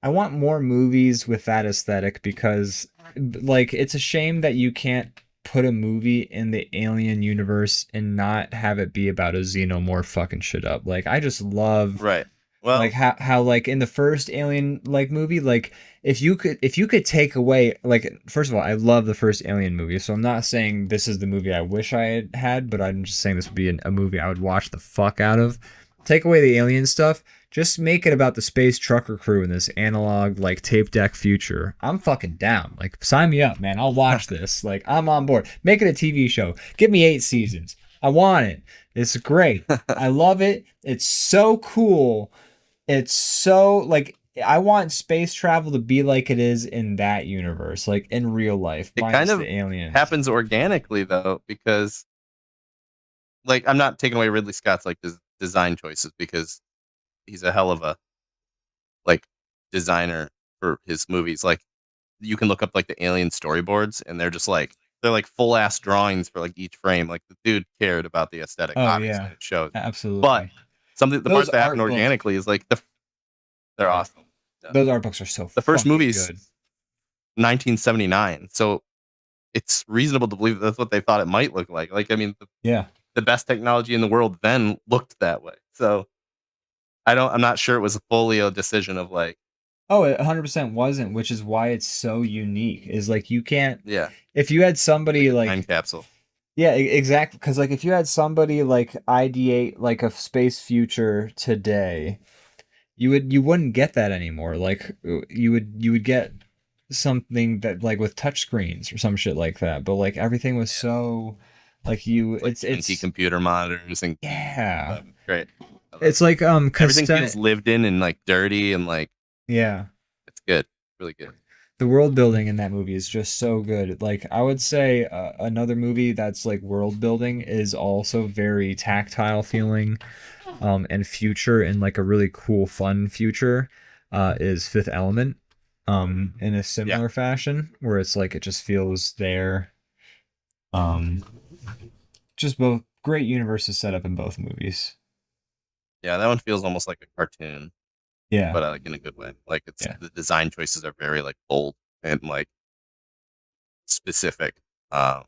I want more movies with that aesthetic because like it's a shame that you can't put a movie in the Alien universe and not have it be about a xenomorph fucking shit up. Like I just love Right. like Well, how like in the first Alien like movie, like if you could take away like first of all, I love the first Alien movie, so I'm not saying this is the movie I wish I had, but I'm just saying this would be a movie I would watch the fuck out of. Take away the alien stuff, just make it about the space trucker crew in this analog like tape deck future. I'm fucking down. Like sign me up, man. I'll watch this. Like I'm on board. Make it a TV show. Give me 8 seasons. I want it. It's great. I love it. It's so cool. It's so like I want space travel to be like it is in that universe, like in real life, it kind minus of the aliens. happens organically though because like I'm not taking away Ridley Scott's like design choices because he's a hell of a like designer for his movies. Like you can look up like the alien storyboards and they're like full ass drawings for like each frame. Like the dude cared about the aesthetic, Oh obviously, yeah, and it shows. But absolutely. something the Those parts that happen art books, organically is like they're right? awesome. Yeah. Those art books are so The first fucking movie's good. 1979, so it's reasonable to believe that's what they thought it might look like. Like I mean, Yeah. the best technology in the world then looked that way. So I'm not sure it was fully a decision of like, Oh, it 100% wasn't, which is why it's so unique. Is like you can't yeah, if you had like somebody a time like capsule. yeah, exactly. Because like if you had somebody like ideate like a space future today, you wouldn't get that anymore. Like you would get something that like with touch screens or some shit like that. But like everything was Yeah, so like you it's like anti it's computer monitors and yeah. great. I love It's it. like Everything feels cassette. lived in and like dirty and like Yeah. it's good, really good. The world building in that movie is just so good. Like I would say another movie that's like world building is also very tactile feeling and future in like a really cool fun future is Fifth Element in a Yeah, similar fashion where it's like it just feels there. Um just both great universes set up in both movies. yeah, that one feels almost like a cartoon, Yeah. but like in a good way. Like it's Yeah. the design choices are very like bold and like specific. Um,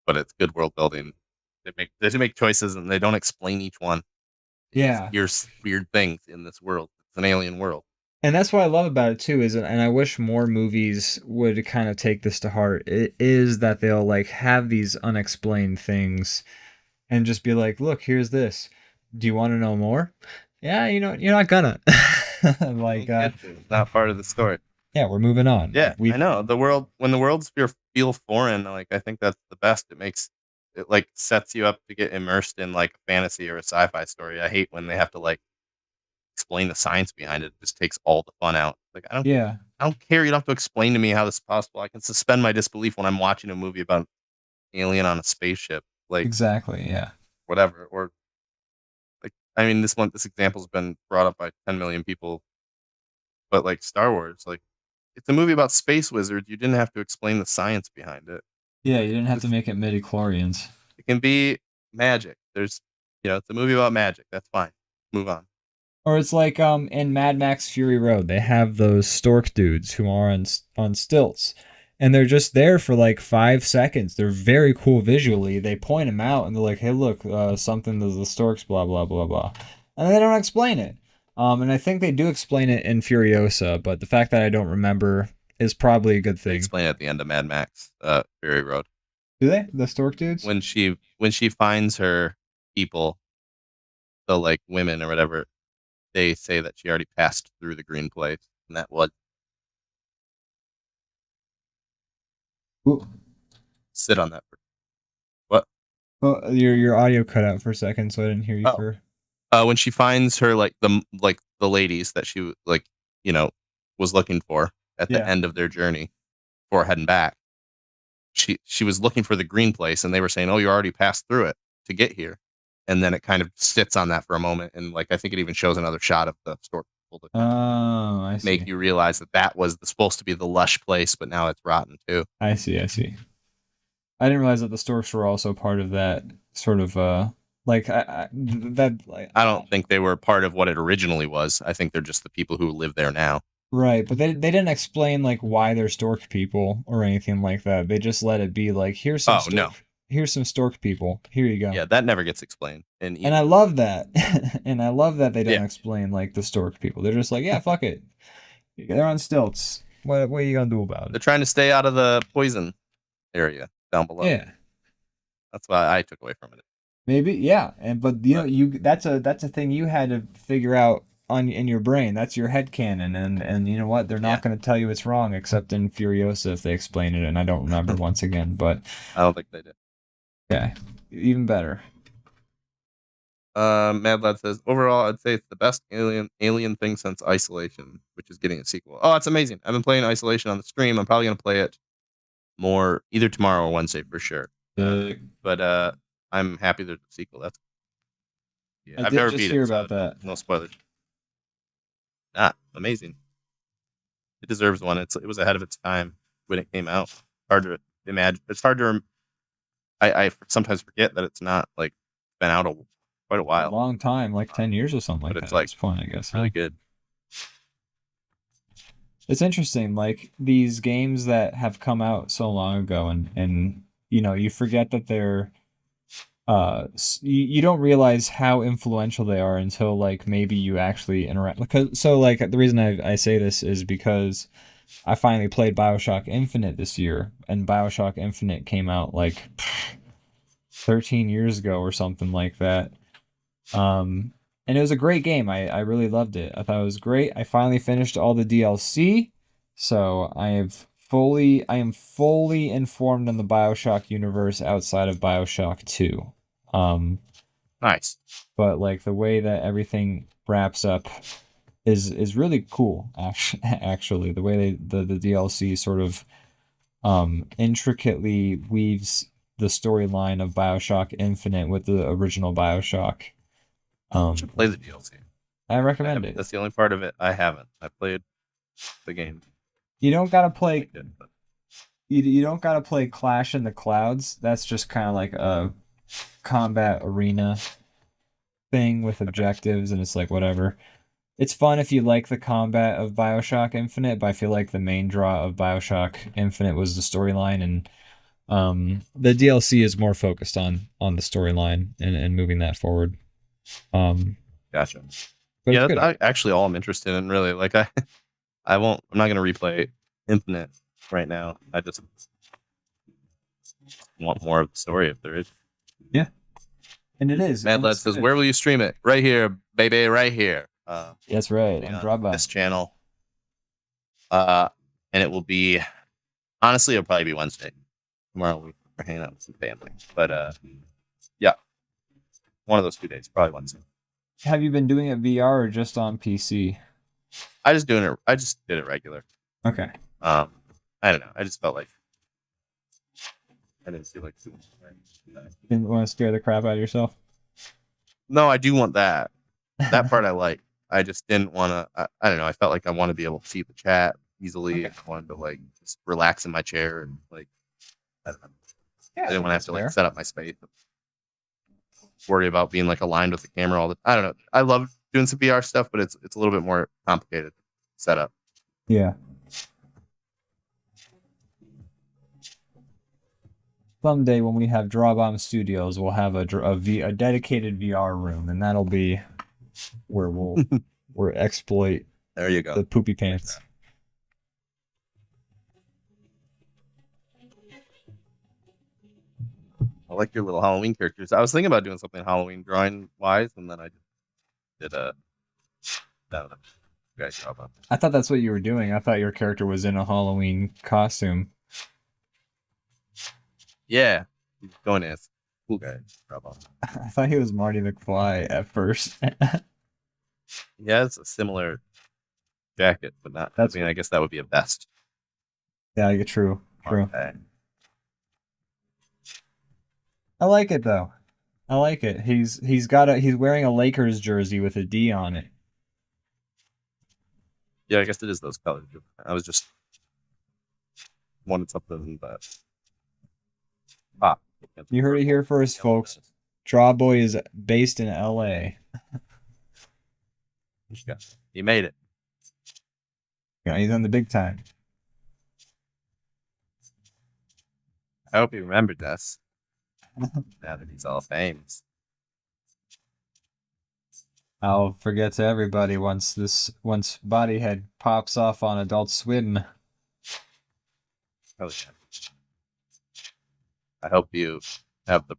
but it's good world building. They make choices and they don't explain each one. They just Yeah. here's weird things in this world. It's an alien world. And that's what I love about it too is and I wish more movies would kind of take this to heart. It is that they'll like have these unexplained things and just be like, look, here's this. Do you want to know more? Yeah, you're not gonna. Like, It's not part of the story. yeah, we're moving on. Yeah, Like, I know. When the worlds feel foreign, like I think that's the best. It like sets you up to get immersed in like a fantasy or a sci-fi story. I hate when they have to like explain the science behind it. It just takes all the fun out. Like yeah, I don't care. You don't have to explain to me how this is possible. I can suspend my disbelief when I'm watching a movie about an alien on a spaceship, like exactly. Yeah. whatever. Or like, I mean, this example's been brought up by 10 million people, but like Star Wars, like it's a movie about space wizards. You didn't have to explain the science behind it. Yeah, you Like, didn't have to make it midi-chlorians. it can be magic. It's a movie about magic. That's fine. Move on. Or it's like in Mad Max Fury Road, they have those stork dudes who are on stilts, and they're just there for like 5 seconds. They're very cool visually. They point them out, and they're like, "Hey, look, something to the storks, blah blah blah blah," and they don't explain it. And I think they do explain it in Furiosa, but the fact that I don't remember is probably a good They thing. explain it at the end of Mad Max, Fury Road. Do they? The stork dudes? When she finds her people, the like women or whatever, they say that she already passed through the green place, and that was Ooh. sit on that. What? Oh, your audio cut out for a second, so I didn't hear you Oh, for. when she finds her the ladies that she you know was looking for at the Yeah. end of their journey before heading back. She was looking for the green place, and they were saying, "Oh, you already passed through it to get here." And then it kind of sits on that for a moment, and like I think it even shows another shot of the store to kind of Oh, I make see. you realize that was supposed to be the lush place, but now it's rotten too. I see. I see. I didn't realize that the storks were also part of that sort of like that like I don't think they were part of what it originally was. I think they're just the people who live there now. right, but they didn't explain like why they're stork people or anything like that. They just let it be like Oh no, here's some stork people. Here you go. yeah, that never gets explained in And I either. love that. And I love that they don't Yeah, explain like the stork people. They're just like, yeah, fuck it. They're on stilts. What are you gonna do about it? they're trying to stay out of the poison area down below. Yeah. That's why I took away from it. Maybe, yeah, and but But you that's a thing you had to figure out on in your brain. That's your head canon, and you know what? They're yeah, not going to tell you it's wrong, except in Furiosa if they explain it, and I don't remember once again. But I don't think they did. yeah, even better. Mad Lad says overall, I'd say it's the best alien thing since Isolation, which is getting a sequel. Oh, it's amazing! I've been playing Isolation on the stream. I'm probably gonna play it more either tomorrow or Wednesday for sure. But I'm happy there's a sequel. That's I I've did never just beat hear it, so about that. no spoilers. Amazing. It deserves one. It was ahead of its time when it came out. Hard to imagine. It's hard to. I sometimes forget that it's not like been out quite a A while, long time, like 10 years or something but like it's that at like this point, I guess. really Huh? good. It's interesting, like these games that have come out so long ago, and you forget that they're you don't realize how influential they are until like maybe you actually interact because so like the reason I say this is because I finally played BioShock Infinite this year, and BioShock Infinite came out like 13 years ago or something like that. um and it was a great game. I really loved it. I thought it was great. I finally finished all the DLC, so I am fully informed on the BioShock universe outside of BioShock 2. um Nice. but like the way that everything wraps up is really cool. Actually, the way the DLC sort of intricately weaves the storyline of BioShock Infinite with the original BioShock. You should play the DLC. I recommend it. That's the only part of it I haven't. I played the game. You don't gotta play. Liked it, but You don't gotta play Clash in the Clouds. That's just kind of like a combat arena thing with objectives, and it's like whatever. It's fun if you like the combat of BioShock Infinite, but I feel like the main draw of BioShock Infinite was the storyline, and the DLC is more focused on the storyline and moving that forward. gotcha. But Yeah, it's good. that's actually all I'm interested in. Really, like I won't. I'm not gonna replay Infinite right now. I just want more of the story if there is. Yeah. And it is. Mad And Lad it's says, good. "Where will you stream it? Right here, baby, right here." That's right. Be On on this DrawBomb. channel. And it will be honestly, it'll probably be Wednesday. Tomorrow we're hanging out with some family, but yeah, one of those 2 days, probably Wednesday. Have you been doing it VR or just on PC? I just did it regular. Okay. I don't know. I just felt like I didn't feel like doing it. Didn't want to scare the crap out of yourself. No, I do want that. That part I like. I just didn't want to. I don't know. I felt like I want to be able to see the chat easily. Okay. I wanted to like just relax in my chair and like I don't know. Yeah, I didn't want to have to like fair. set up my space. Worry about being like aligned with the camera all the. I don't know. I love doing some VR stuff, but it's a little bit more complicated setup. Yeah. Someday when we have DrawBomb Studios, we'll have a dedicated VR room, and that'll be where we'll exploit There you go. the poopy pants. I like your little Halloween characters. I was thinking about doing something Halloween drawing wise, and then I did a. Guys, how about I thought that's what you were doing. I thought your character was in a Halloween costume. Yeah, he's going as cool guy. Bravo. I thought he was Marty McFly at first. He has a similar jacket, but not. That's I mean, I guess that would be a vest. Yeah, true. Okay. I like it though. I like it. He's wearing a Lakers jersey with a D on it. Yeah, I guess it is those colors. I was just wanted something that. You heard it here first, folks. DrawBoy is based in LA. He made it. Yeah, he's on the big time. I hope he remembered this. Now that he's all famous. I'll forget to everybody once Bodyhead pops off on Adult Swim. Oh, yeah. I hope you have the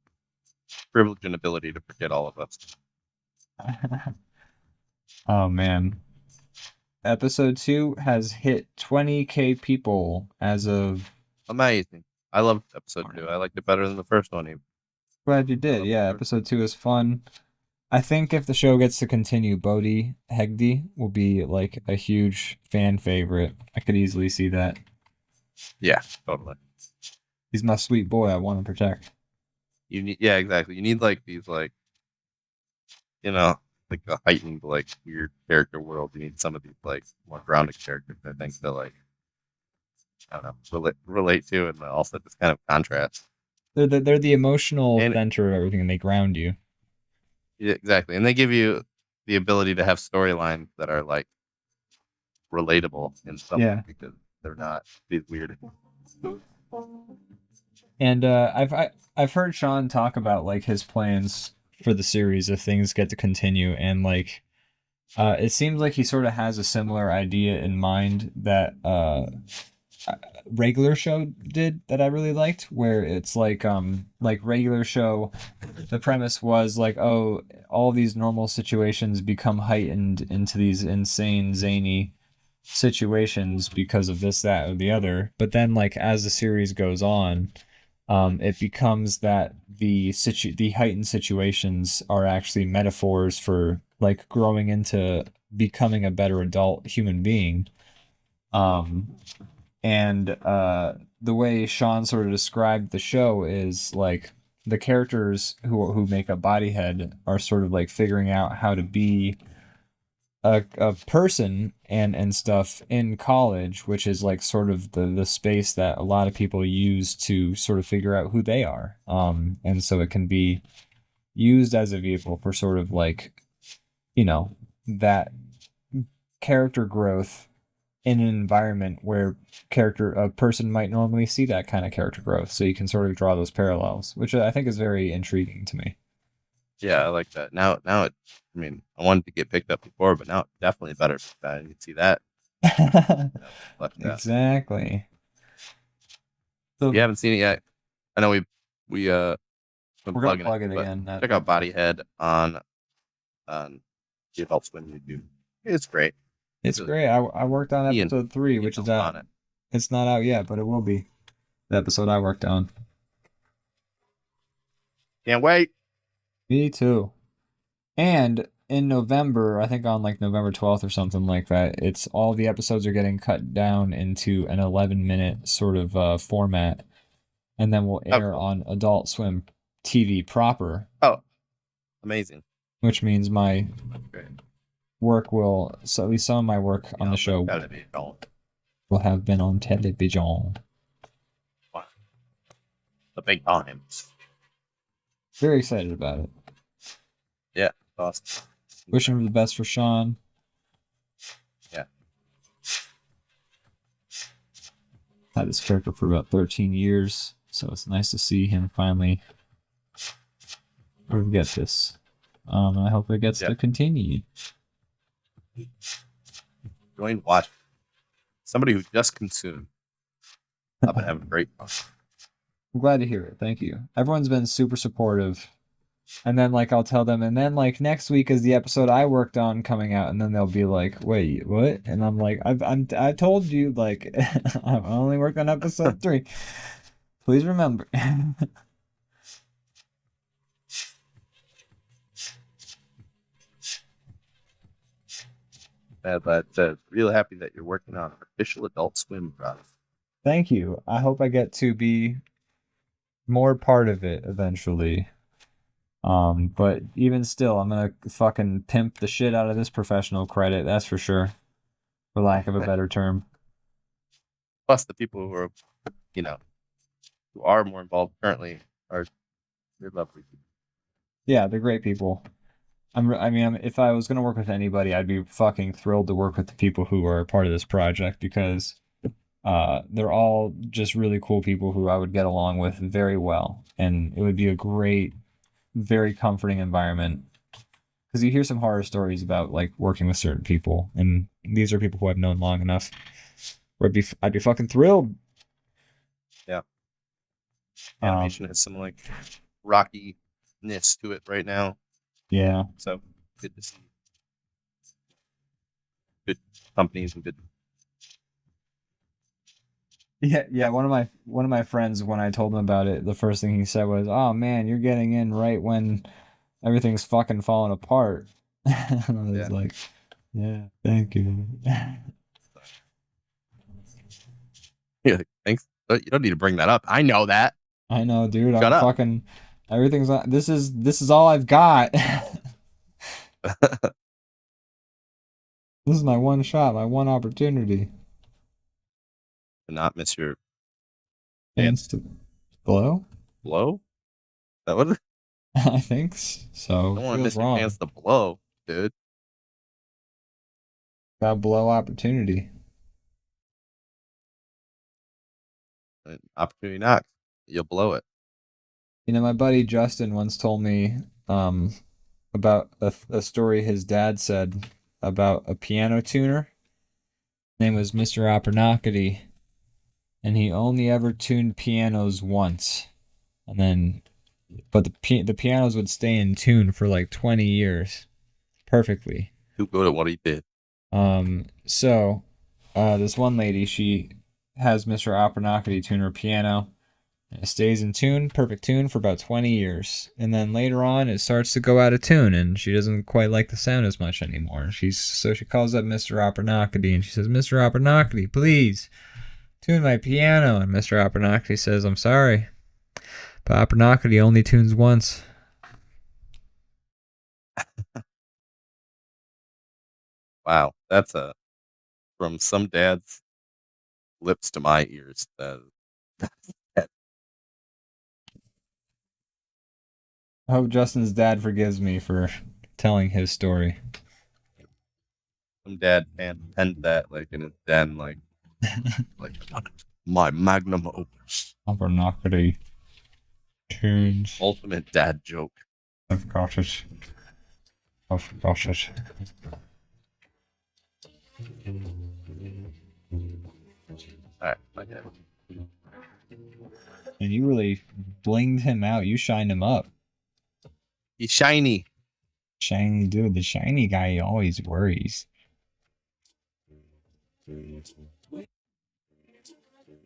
privilege and ability to forget all of us. Oh man. Episode 2 has hit 20K people as of... Amazing. I loved episode 2. I liked it better than the first one even. Glad you did. Yeah, episode 2 is fun. I think if the show gets to continue, Bodhi Hegde will be like a huge fan favorite. I could easily see that. Yeah, totally. He's my sweet boy I want to protect. Yeah, exactly. You need like these like like a heightened like weird character world. You need some of these like more grounded characters, I think, to like I don't know, relate to, and also this kind of contrast. They're the emotional center of everything, and they ground you. Yeah, exactly, and they give you the ability to have storylines that are like relatable in some way because they're not these weird. And I've heard Sean talk about like his plans for the series if things get to continue, and like it seems like he sort of has a similar idea in mind that Regular Show did that I really liked, where it's like Regular Show, the premise was like, oh, all these normal situations become heightened into these insane zany situations because of this, that, or the other. But then like as the series goes on, it becomes that the heightened situations are actually metaphors for like growing into becoming a better adult human being. And the way Sean sort of described the show is like the characters who make a Bodyhead are sort of like figuring out how to be a person and stuff in college, which is like sort of the space that a lot of people use to sort of figure out who they are. And so it can be used as a vehicle for sort of like, that character growth in an environment where a person might normally see that kind of character growth. So you can sort of draw those parallels, which I think is very intriguing to me. Yeah, I like that. Now I wanted to get picked up before, but now it's definitely better. I can see that. Exactly. So, you haven't seen it yet. I know we been We're gonna plugging plug it but again. check out Bodyhead on the Adult Swim YouTube. It's great. It's great. I worked on Ian- episode 3, Ian which is was out. on it. It's not out yet, but it will be. The episode I worked on. Can't wait. Me too. And in November, I think on like November 12th or something like that, it's all the episodes are getting cut down into an 11-minute sort of format, and then will air cool. on Adult Swim TV proper, Oh, amazing. which means my Great. work will, so at least some of my work on the show will have been on television. Wow. The big times. Very excited about it. Yeah, awesome. Wishing the best for Sean. Yeah. Had this character for about 13 years, so it's nice to see him finally get this. I hope it gets to continue. Going to watch somebody who just consumed. I've been having a great fun. I'm glad to hear it. Thank you. Everyone's been super supportive. And then like I'll tell them, and then like next week is the episode I worked on coming out, and then they'll be like, "Wait, what?" And I'm like, I told you, like I've only worked on episode 3. Please remember. But real happy that you're working on an official Adult Swim product. Thank you. I hope I get to be more part of it eventually. But even still, I'm gonna fucking pimp the shit out of this professional credit, that's for sure. For lack of a better term. Plus, the people who are, who are more involved currently they're lovely people. Yeah, they're great people. If I was gonna work with anybody, I'd be fucking thrilled to work with the people who are part of this project because they're all just really cool people who I would get along with very well, and it would be a great, very comforting environment. Because you hear some horror stories about like working with certain people, and these are people who I've known long enough where I'd be fucking thrilled. Yeah. Animation has some like rockiness to it right now. Yeah. So good to see good companies and good. Yeah. One of my friends, when I told him about it, the first thing he said was, "Oh man, you're getting in right when everything's fucking falling apart." And I was like, "Yeah, thank you." Yeah, thanks. You don't need to bring that up. I know that. I know, dude. Shut up. Fucking everything's on. This is all I've got. This is my one shot, my one opportunity. To not miss your Chance to blow? blow. That what? I think so. I don't want to miss your chance to blow, dude. Got blow opportunity. An opportunity knocks. You'll blow it. You know, my buddy Justin once told me about a story his dad said about a piano tuner. His name was Mr. Abernathy, and he only ever tuned pianos once, and then, but the pianos would stay in tune for like 20 years, perfectly. Too good at what he did. So, this one lady, she has Mr. Abernathy tune her piano. It stays in tune, perfect tune, for about 20 years. And then later on, it starts to go out of tune, and she doesn't quite like the sound as much anymore. So she calls up Mr. Abernathy, and she says, "Mr. Abernathy, please, tune my piano." And Mr. Abernathy says, "I'm sorry, but Abernathy only tunes once." Wow, that's from some dad's lips to my ears. I hope Justin's dad forgives me for telling his story. Some dad penned that like in his den, like my magnum opus. Abernathy tunes. Ultimate dad joke. I've got it. I've got it. Alright, okay. And you really blinged him out. You shined him up. He's shiny. Shiny dude, the shiny guy always worries.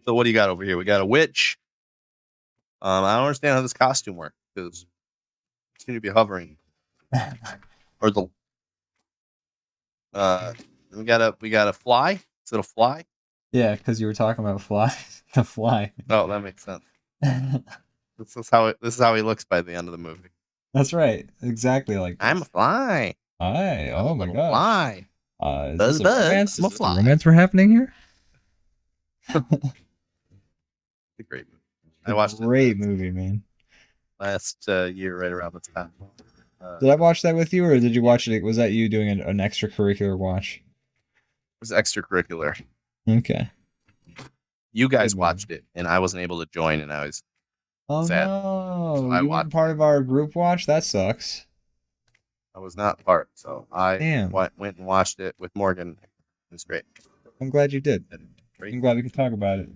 So what do you got over here? We got a witch. I don't understand how this costume works because you seem to be hovering. Or the we got a fly. Is it a fly? Yeah, because you were talking about fly, the fly. Oh, that makes sense. This is how he looks by the end of the movie. That's right, exactly like I'm a this. fly. Hi, I'm a oh my little gosh. fly. Is Buzz this a buzz. romance? I'm a Is this a fly. romance we're happening here? It's a great movie. I watched Great it movie, man. last year, right around this time. Did I watch that with you, or did you watch it? Was that you doing an extracurricular watch? It was extracurricular. Okay. You guys Good movie. watched it, and I wasn't able to join, and I was Oh sad. no, So I you weren't watched part of our group watch? That sucks. I was not part, so I Damn. went and watched it with Morgan. It was great. I'm glad you did. Great. I'm glad we could talk about it.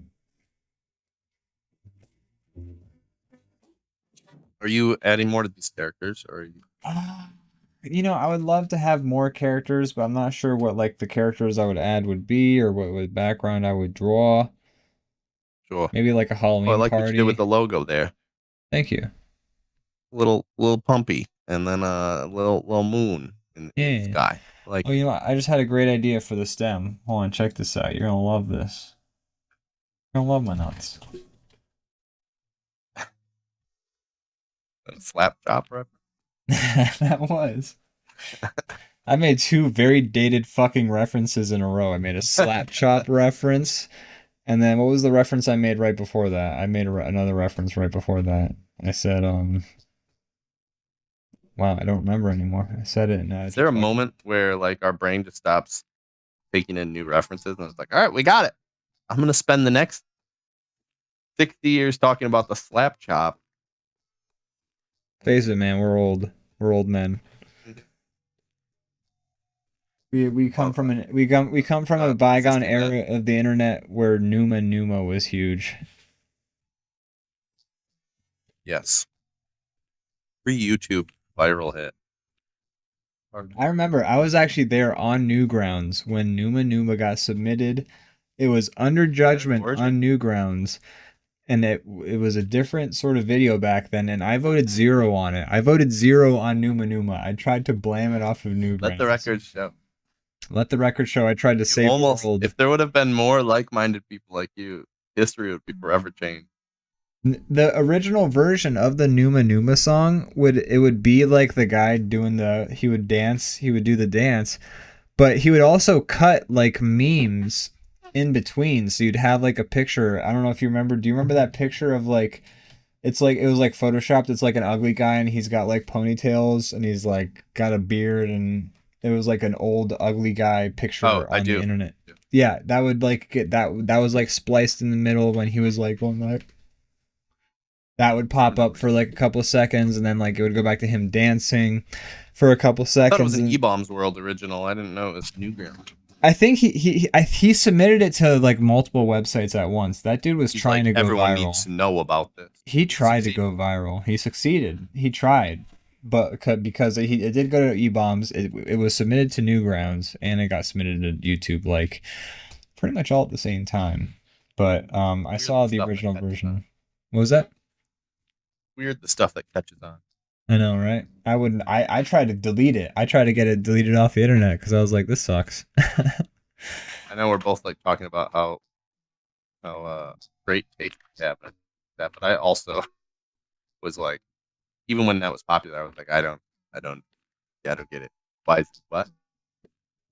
Are you adding more to these characters, or are you... I would love to have more characters, but I'm not sure what like the characters I would add would be or what background I would draw. Sure. Maybe like a Well, I Halloween like what you did with party. the logo there. Thank you. Little pumpy, and then a little moon in the Yeah. sky. Like, Oh, I just had a great idea for the stem. Hold on, check this out. You're gonna love this. You're gonna love my nuts. a slap chop reference. That was. I made two very dated fucking references in a row. I made a slap chop reference, and then what was the reference I made right before that? I made another reference right before that. I said, wow, I don't remember anymore. I said it, and Is there a moment where like our brain just stops taking in new references, and it's like, all right, we got it. I'm gonna spend the next 60 years talking about the slap chop. Face it, man. We're old. We're old men. We come from a bygone era of the internet where Numa was huge. Yes. Free YouTube viral hit. I remember I was actually there on Newgrounds when Numa got submitted. It was under judgment on Newgrounds, and it was a different sort of video back then, and I voted 0 on it. I voted 0 on Numa. I tried to blame it off of Newgrounds. Let the record show. Let the record show. I tried to save the world. If there would have been more like-minded people like you, history would be forever changed. The original version of the Numa song would be like the guy doing he would do the dance, but he would also cut like memes in between. So you'd have like a picture. I don't know if you remember. Do you remember that picture of like it was like photoshopped. It's like an ugly guy and he's got like ponytails and he's like got a beard and it was like an old ugly guy picture on the internet. Yeah, that would like get that was like spliced in the middle when he was like going like that would pop up for like a couple of seconds and then like it would go back to him dancing for a couple seconds. I thought it was an E-Bombs World original. I didn't know it was Newgrounds. I think he submitted it to like multiple websites at once. That dude was trying to go viral. Everyone needs to know about this. He tried to go viral. He succeeded. He tried, but because it did go to E-Bombs, it was submitted to Newgrounds and it got submitted to YouTube like pretty much all at the same time. But I saw the original version. What was that? Weird the stuff that catches on. I know, right? I tried to delete it. I tried to get it deleted off the internet because I was like, this sucks. I know we're both like talking about how great taste we have in that, but I also was like, even when that was popular, I was like, I don't get it. Why is what?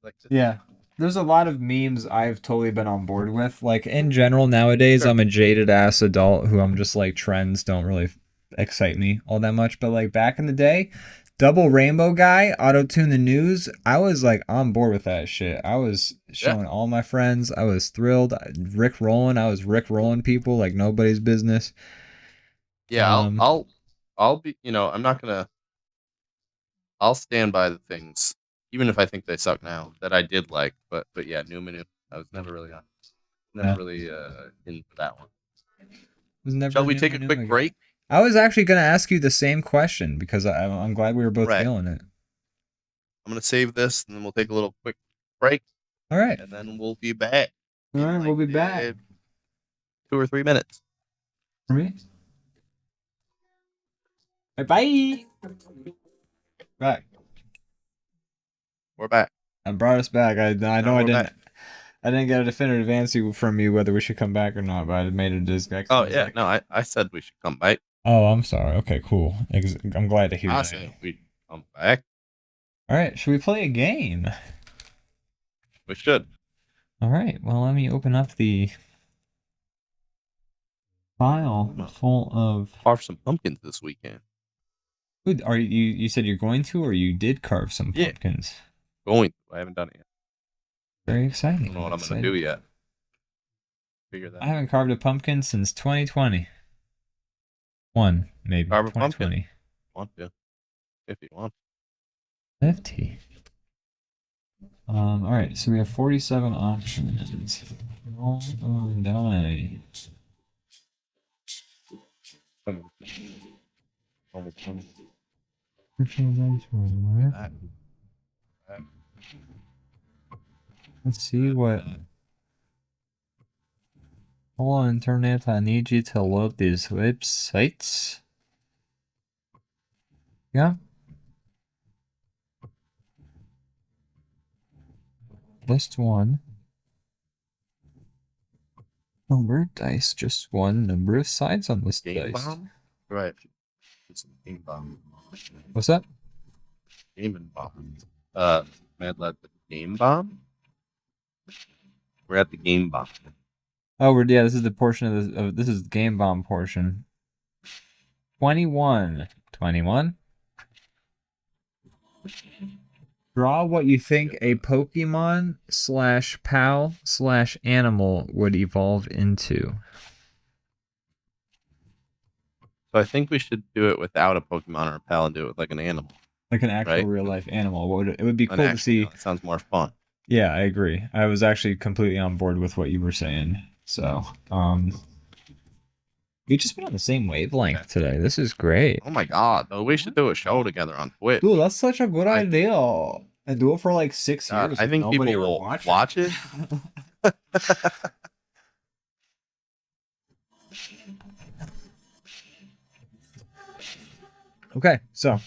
Like yeah. There's a lot of memes I've totally been on board with. Like in general nowadays, I'm a jaded ass adult who I'm just like trends don't really excite me all that much. But like back in the day, double rainbow guy, auto-tune the news, I was like on board with that shit. I was showing all my friends. I was thrilled. I was Rick rolling people like nobody's business. Yeah, I'll be, I'm not gonna, I'll stand by the things, even if I think they suck now, that I did like. But yeah, Newman, I was never really into that one. Shall we take a quick break? I was actually going to ask you the same question because I'm glad we were both Right. feeling it. I'm gonna save this, and then we'll take a little quick break, All right. and then we'll be back. All right, we'll be back. 2 or 3 minutes. For me? Bye. Back. We're back. I brought us back. I know I we're didn't. back. I didn't get a definitive answer from you whether we should come back or not, but I made it as Oh yeah, no, I said we should come back. Oh, I'm sorry. Okay, cool. I'm glad to hear I that. said we come back. All right, should we play a game? We should. All right. Well, let me open up the file full of. Carve some pumpkins this weekend. Good. Are you said you're going to, or you did carve some pumpkins? Going to. I haven't done it yet. Very exciting. I don't know what I'm gonna do yet. Figure that. I haven't carved a pumpkin since 2020. Maybe. Carve a 2020. pumpkin. Want to? If you want. 50. All right. So we have 47 options. Roll or die. Let's see what. Hold on, internet. I need you to load these websites. Yeah. List 1. Number of dice, just 1. Number of sides on list Game dice. bomb? Right. It's a game bomb. What's that? Game and bomb. Mad Lad, the game bomb? We're at the game bomb. Oh, yeah, this is the portion of this is the game bomb portion. 21. 21? Draw what you think a Pokemon / pal / animal would evolve into. So I think we should do it without a Pokemon or a pal and do it with like an animal. Like an actual real life animal. It would be cool to see. It sounds more fun. Yeah, I agree. I was actually completely on board with what you were saying. So, we've just been on the same wavelength today. This is great. Oh my god, though, we should do a show together on Twitch. Dude, that's such a good idea. And do it for like 6 years. I think people will watch it. Okay, so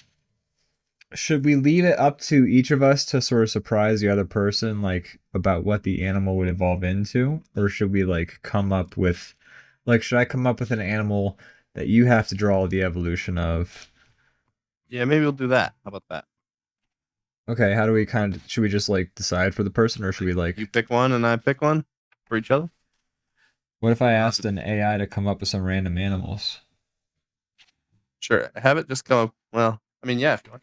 should we leave it up to each of us to sort of surprise the other person, like about what the animal would evolve into, or should we like come up with, like, should I come up with an animal that you have to draw the evolution of? Yeah, maybe we'll do that. How about that? Okay, how do we should we just like decide for the person, or should we like you pick one and I pick one for each other? What if I asked an AI to come up with some random animals? Sure, have it just come up. Well, I mean, yeah. If you want.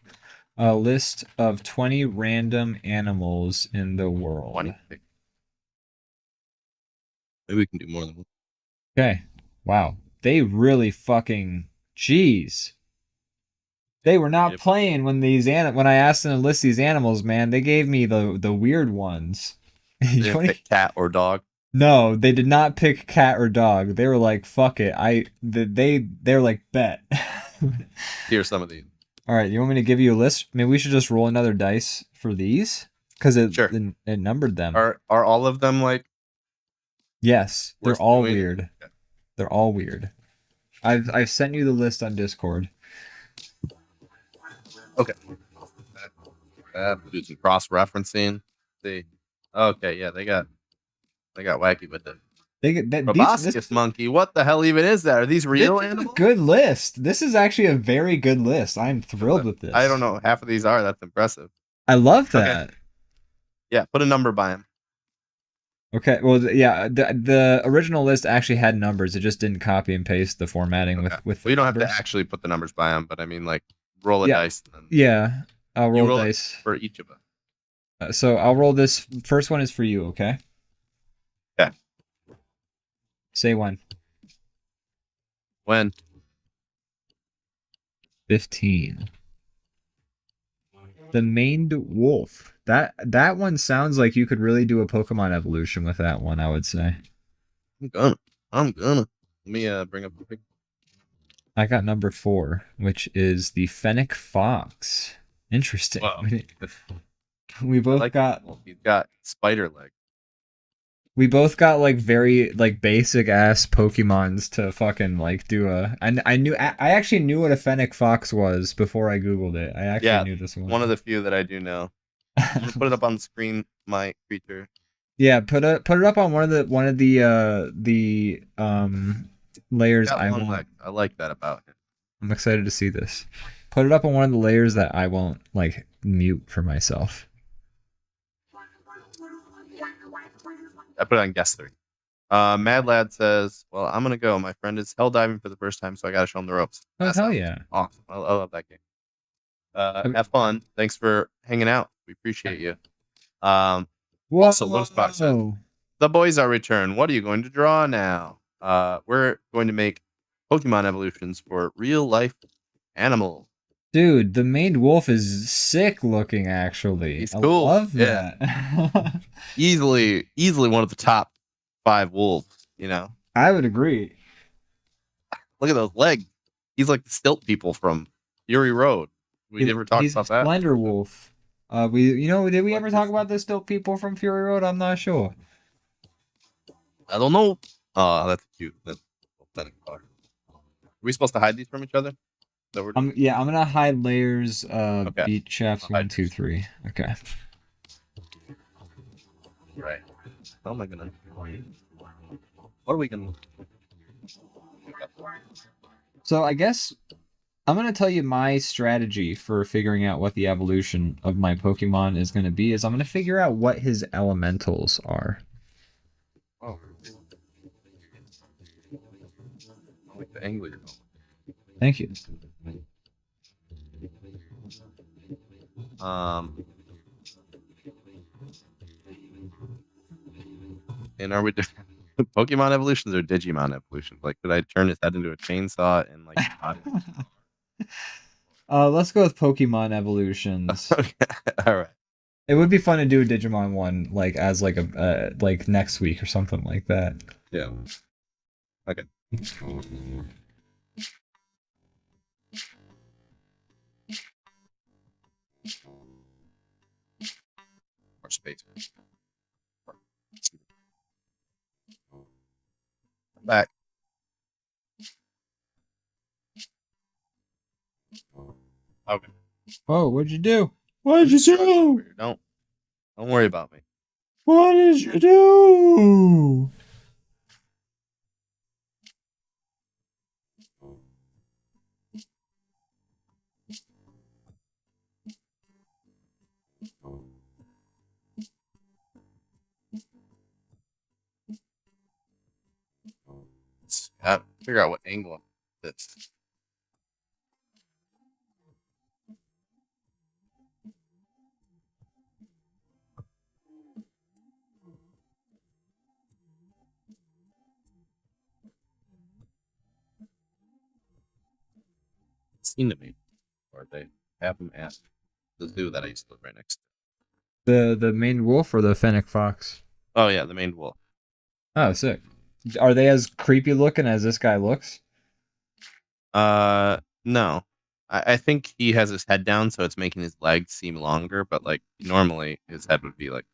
A list of 20 random animals in the world. 20. Maybe we can do more than one. Okay. Wow. They really fucking. Jeez. They were not playing when I asked them to list these animals, man. They gave me the weird ones. They didn't pick cat or dog. No, they did not pick cat or dog. They were like, "Fuck it." They're like, "Bet." Here's some of these. All right, you want me to give you a list? Maybe we should just roll another dice for these because it numbered them. Are all of them like? Yes, they're all weird. Okay. They're all weird. I've sent you the list on Discord. Okay. Do some cross-referencing. See. Okay, yeah, they got wacky with it. They get that proboscis monkey. What the hell even is that? Are these real animals? Good list. This is actually a very good list. I'm thrilled with this. I don't know. Half of these are. That's impressive. I love that. Okay. Yeah, put a number by him. Okay. Well, yeah. The original list actually had numbers. It just didn't copy and paste the formatting with. We don't have to actually put the numbers by him, but I mean, like, roll a dice. And yeah, I'll roll dice for each of us. So I'll roll this. First one is for you. Okay. Yeah. Say when. When? 15. The maned wolf. That one sounds like you could really do a Pokemon evolution with that one, I would say. I'm gonna. Let me bring up the picture. I got number 4, which is the fennec fox. Interesting. Wow. We both got He's got spider leg. like very like basic ass Pokemons to fucking like do a. I actually knew what a fennec fox was before I googled it. I actually knew this one. One of the few that I do know. I'm gonna put it up on the screen, my creature. Yeah, put it up on one of the layers I Long want. leg. I like that about him. I'm excited to see this. Put it up on one of the layers that I won't like mute for myself. I put it on guest 3. Mad Lad says, "Well, I'm gonna go. My friend is hell diving for the first time, so I gotta show him the ropes." Oh hell yeah! Awesome. I love that game. Have fun. Thanks for hanging out. We appreciate you. Also, Little Spot says, "The boys are returned. What are you going to draw now?" We're going to make Pokemon evolutions for real life animals. Dude, the maned wolf is sick looking. Actually, he's cool. I love that. easily one of the top 5 wolves. You know, I would agree. Look at those legs. He's like the stilt people from Fury Road. We never talked about that. Splendor Wolf. Did we ever talk about the stilt people from Fury Road? I'm not sure. I don't know. Oh, that's cute. That's pathetic. Are we supposed to hide these from each other? I'm gonna hide layers. Okay. Beat chaps 1, 2, 3. Okay. Right. How am I gonna? What are we gonna? So I guess I'm gonna tell you my strategy for figuring out what the evolution of my Pokemon is gonna be. Is I'm gonna figure out what his elementals are. Oh. I like the angle you're going. Thank you. And are we Pokemon evolutions or Digimon evolutions? Like, did I turn his head into a chainsaw and like? Let's go with Pokemon evolutions. Okay. All right. It would be fun to do a Digimon one, like as like a like next week or something like that. Yeah. Okay. More space. Back. Okay. Whoa, what'd you do? What did you do? Don't worry about me. What did you do? Figure out what angle this. It seemed to me, or they have them at the zoo that I used to live right next to. The main wolf or the fennec fox? Oh yeah, the main wolf. Oh, sick. Are they as creepy looking as this guy looks? No. I think he has his head down, so it's making his legs seem longer. But like normally, his head would be like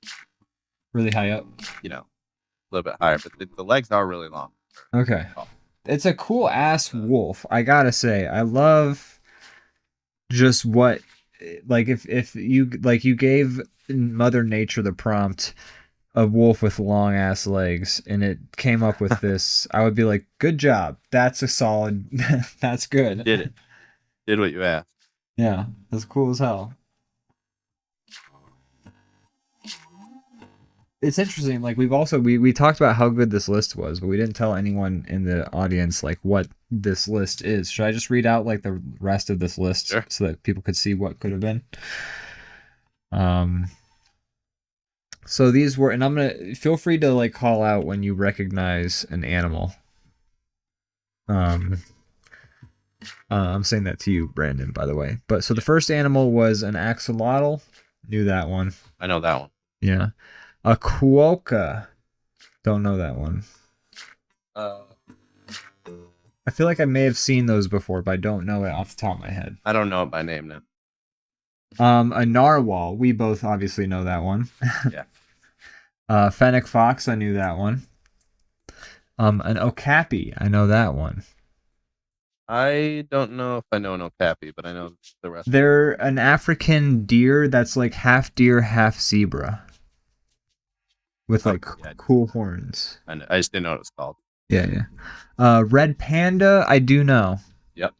really high up. You know, a little bit higher. But the legs are really long. Okay. It's a cool ass wolf. I gotta say, I love just what, like if you gave Mother Nature the prompt, a wolf with long ass legs, and it came up with this, I would be like, good job. That's a solid. That's good. Did it? Did what you asked. Yeah, that's cool as hell. It's interesting. Like we talked about how good this list was, but we didn't tell anyone in the audience like what this list is. Should I just read out like the rest of this list so that people could see what could have been? So these were, and I'm gonna feel free to like call out when you recognize an animal. I'm saying that to you, Brandon, by the way. But so the first animal was an axolotl. Knew that one. I know that one. Yeah. A quokka. Don't know that one. I feel like I may have seen those before, but I don't know it off the top of my head. I don't know it by name now. A narwhal. We both obviously know that one. Yeah. Fennec fox. I knew that one. An okapi. I know that one. I don't know if I know an okapi, but I know the rest. They're an African deer that's like half deer, half zebra, with like cool horns. I just didn't know what it was called. Yeah. Red panda. I do know. Yep.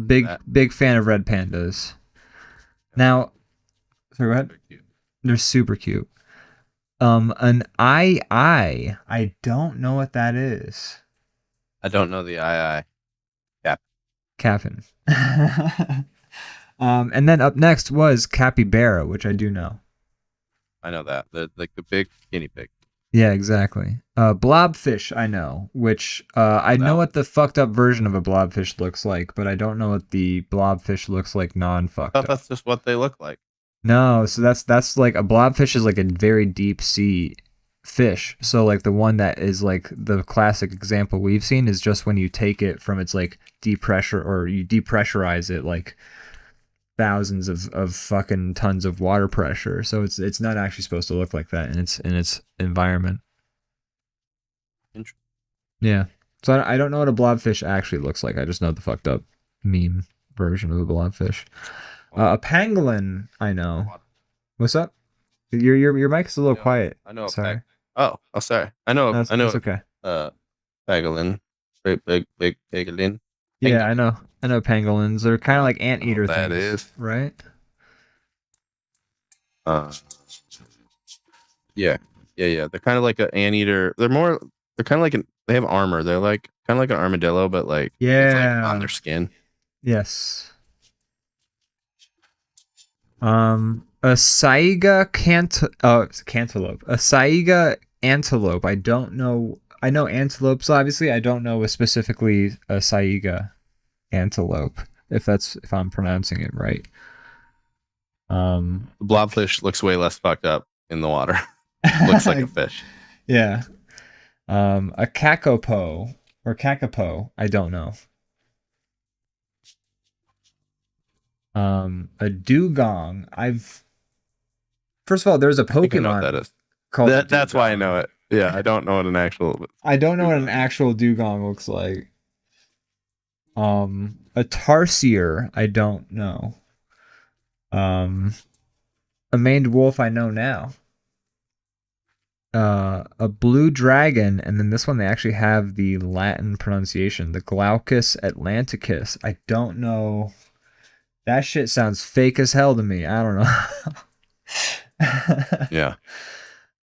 Big fan of red pandas. Now, sorry, go ahead. They're super cute. An I don't know what that is. I don't know the I. Captain. And then up next was capybara, which I do know. I know that. The big guinea pig. Yeah, exactly. Blobfish, I know, which I know what the fucked up version of a blobfish looks like, but I don't know what the blobfish looks like non-fucked up. That's just what they look like. No, so that's like a blobfish is like a very deep sea fish. So like the one that is like the classic example we've seen is just when you take it from its like deep pressure or you depressurize it like thousands of fucking tons of water pressure. So it's not actually supposed to look like that in its environment. Interesting. Yeah. So I don't know what a blobfish actually looks like. I just know the fucked up meme version of a blobfish. A pangolin, I know. What's up? Your mic's a little quiet. I know. Sorry. Sorry. I know. That's okay. Pangolin. Big pangolin. Yeah, I know pangolins. They're kind of like anteater things. That is right. Yeah. They're kind of like an anteater. They're kind of like they have armor. They're like kind of like an armadillo, but like it's like on their skin. Yes. A saiga cantaloupe. A saiga antelope. I don't know. I know antelopes, obviously. I don't know specifically a saiga antelope, if I'm pronouncing it right. The blobfish looks way less fucked up in the water. Looks like a fish. Yeah. A kakapo or kakapo. I don't know. A dugong. First of all, there's a Pokemon. I know what that is. Called that's why I know it. Yeah, I don't know what an actual. I don't know what an actual dugong looks like. A tarsier. I don't know. A maned wolf. I know now. A blue dragon, and then this one they actually have the Latin pronunciation, the Glaucus atlanticus. I don't know. That shit sounds fake as hell to me. I don't know. Yeah.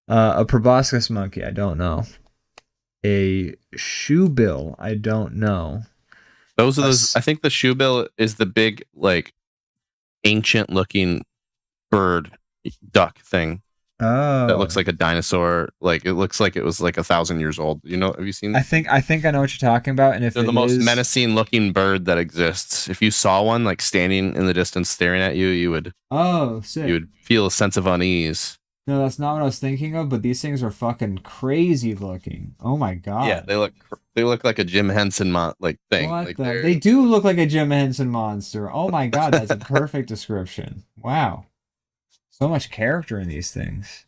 A proboscis monkey. I don't know. A shoebill. I don't know. Those are those. I think the shoebill is the big, like, ancient-looking bird duck thing. Oh. That looks like a dinosaur. Like it looks like it was like 1,000 years old. You know? Have you seen? I think I know what you're talking about. And if they're the most menacing looking bird that exists. If you saw one like standing in the distance staring at you, you would. Oh, sick. You would feel a sense of unease. No, that's not what I was thinking of. But these things are fucking crazy looking. Oh my god. Yeah, they look like a Jim Henson thing. What they do look like a Jim Henson monster. Oh my god, that's a perfect description. Wow. So much character in these things.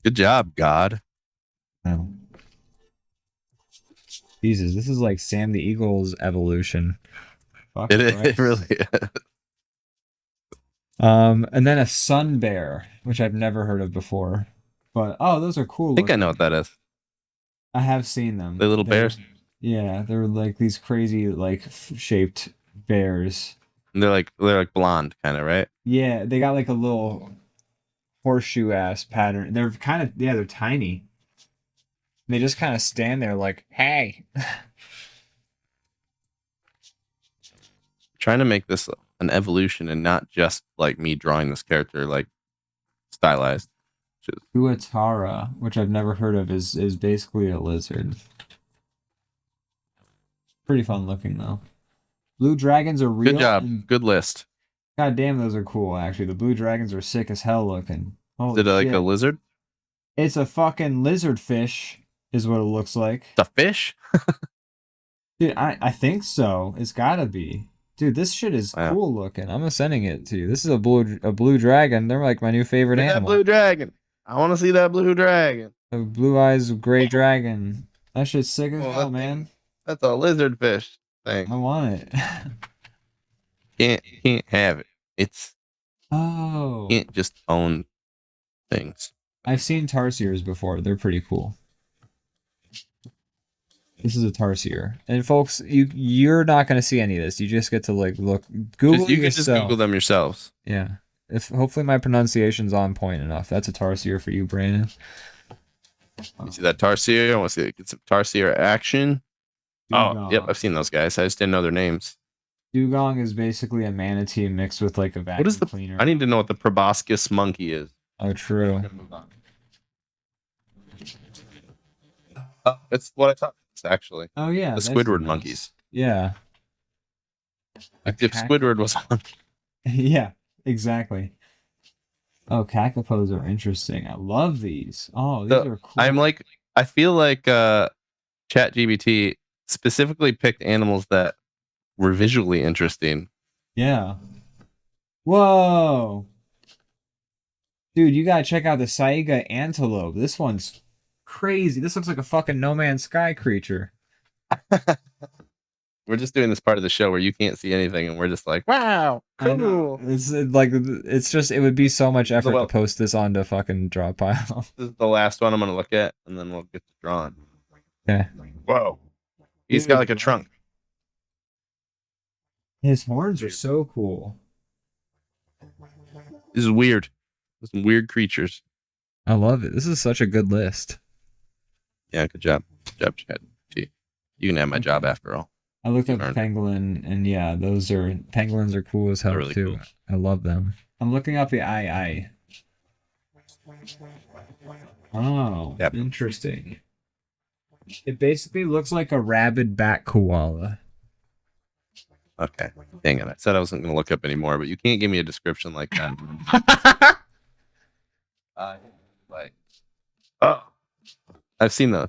Good job, God. Oh. Jesus, this is like Sam the Eagle's evolution. Fuck it really is. And then a sun bear, which I've never heard of before. But those are cool. I think I know what that is. I have seen them. The little bears? Yeah, they're like these crazy like shaped bears. And they're like blonde, kind of, right? Yeah, they got like a little horseshoe ass pattern. They're they're tiny. They just kind of stand there like, hey. Trying to make this an evolution and not just like me drawing this character like stylized. Uatara, which I've never heard of, is basically a lizard. Pretty fun looking though. Blue dragons are real. Good job. Good list. God damn, those are cool, actually. The blue dragons are sick as hell looking. Holy Is it like shit. A lizard? It's a fucking lizard fish, is what it looks like. It's a fish? Dude, I think so. It's gotta be. Dude, this shit is Wow. cool looking. I'm sending it to you. This is a blue dragon. They're like my new favorite Look at that animal. blue dragon. I want to see that blue dragon. A blue eyes gray dragon. That shit's sick as Oh, hell, that man. thing. That's a lizard fish thing. I want it. Can't have it. It's Oh. can't just own things. I've seen tarsiers before. They're pretty cool. This is a tarsier. And folks, you're not gonna see any of this. You just get to like look Google You can just yourself. Google them yourselves. Yeah. If hopefully my pronunciation's on point enough. That's a tarsier for you, Brandon. You see that tarsier? I want to see get some tarsier action. Oh, yep, I've seen those guys. I just didn't know their names. Dugong is basically a manatee mixed with like a vacuum What is the cleaner. I need to know what the proboscis monkey is. Oh, true. It's what I thought. It's actually Oh yeah, the that's Squidward nice. monkeys. Yeah. Like if Squidward was a monkey. Yeah, exactly. Oh, Kakapos are interesting. I love these. Oh, these are cool. I feel like ChatGPT specifically picked animals that were visually interesting. Yeah. Whoa. Dude, you gotta check out the Saiga antelope. This one's crazy. This looks like a fucking No Man's Sky creature. We're just doing this part of the show where you can't see anything, and we're just like, wow, cool. It's just it would be so much effort to post this onto fucking DrawPile. This is the last one I'm gonna look at, and then we'll get to drawing. Okay. Whoa. He's got like a trunk. His horns are so cool. This is weird. There's some weird creatures. I love it. This is such a good list. Yeah, good job. Good job, Chad. Gee, you can have my job after all. I looked up pangolin, and yeah, pangolins are cool as hell really too. Cool. I love them. I'm looking up the eye. Oh, yep. Interesting. It basically looks like a rabid bat koala. Okay. Dang it. I said I wasn't going to look up anymore, but you can't give me a description like that. I've seen those.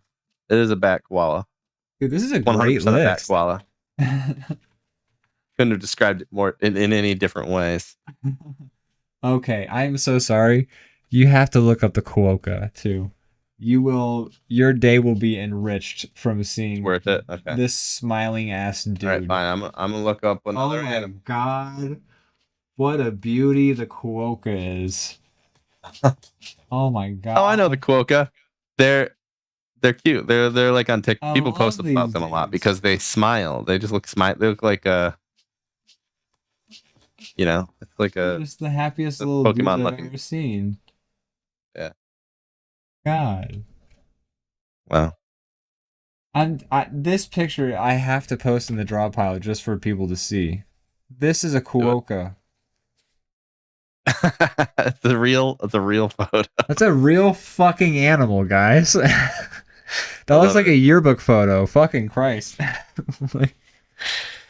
It is a bat koala. Dude, this is a great list. Bat koala. Couldn't have described it more in any different ways. Okay, I'm so sorry. You have to look up the quokka too. Your day will be enriched from seeing worth it. Okay. This smiling ass dude. All right, fine. I'm gonna look up another. Oh my god, what a beauty the quokka is! Oh my god. Oh, I know the quokka. They're cute. They're like on TikTok. People post about them a lot because they smile. They just look smile. They look like it's like just the happiest little Pokemon dude I've ever seen. Yeah. God. Wow. This picture I have to post in the draw pile just for people to see. This is a quokka. the real photo. That's a real fucking animal, guys. That looks like a yearbook photo. Fucking Christ. It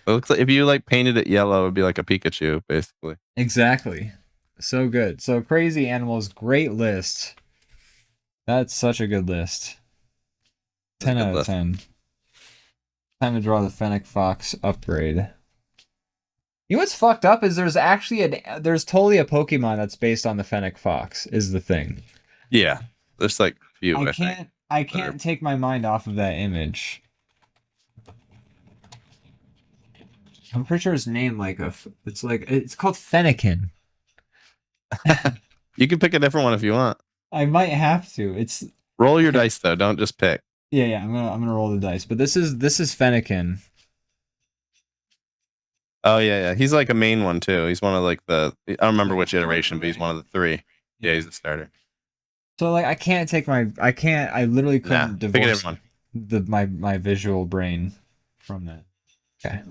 looks like if you like painted it yellow, it'd be like a Pikachu, basically. Exactly. So good. So crazy animals, great list. That's such a good list. 10 out of 10. Time to draw the Fennec Fox upgrade. You know what's fucked up is there's totally a Pokemon that's based on the Fennec Fox is the thing. Yeah. There's like a few. I can't take my mind off of that image. I'm pretty sure his name it's called Fennekin. You can pick a different one if you want. I might have to. Roll your dice though. Don't just pick. Yeah. I'm gonna roll the dice. But this is Fennekin. Oh yeah. He's like a main one too. He's one of like I don't remember which iteration, but he's one of the 3. Yeah, he's a starter. So like I literally couldn't divorce my visual brain from that. Okay.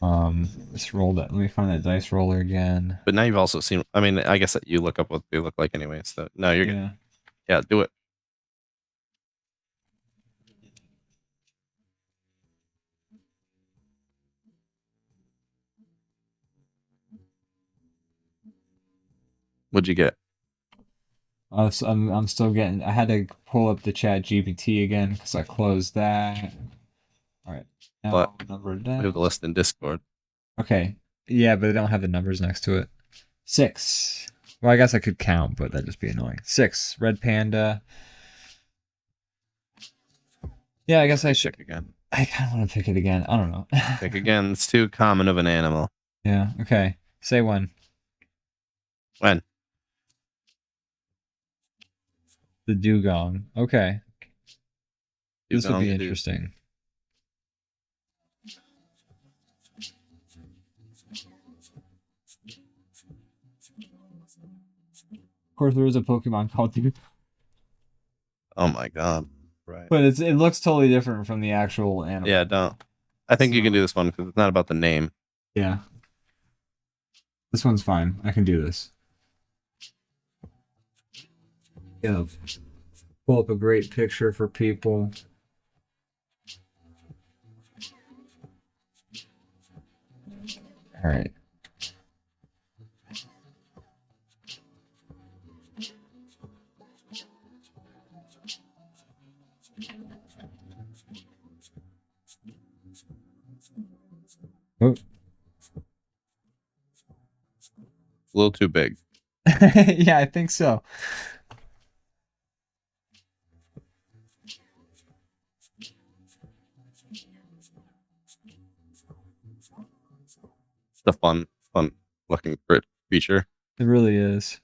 Let's roll that. Let me find that dice roller again. But now you've also seen. I mean, I guess that you look up what they look like anyway. So no, you're good. Yeah, do it. What'd you get? I'm still getting. I had to pull up the Chat GPT again because I closed that. All right. But Now number it we have the down. list in Discord. Okay. Yeah, but they don't have the numbers next to it. 6. Well, I guess I could count, but that'd just be annoying. 6. Red panda. Yeah, I guess I should. Pick again. I kind of want to pick it again. I don't know. Pick again. It's too common of an animal. Yeah. Okay. Say when. When? The dugong. Okay. This will Dugong be it is. interesting. Of course, there is a Pokemon called Dugong, Oh my god. Right. but it looks totally different from the actual animal. Yeah, don't. I think you can do this one because it's not about the name. Yeah. This one's fine. I can do this. Yeah. Pull up a great picture for people. All right. Oh. A little too big. Yeah, I think so. It's a fun looking creature. It really is.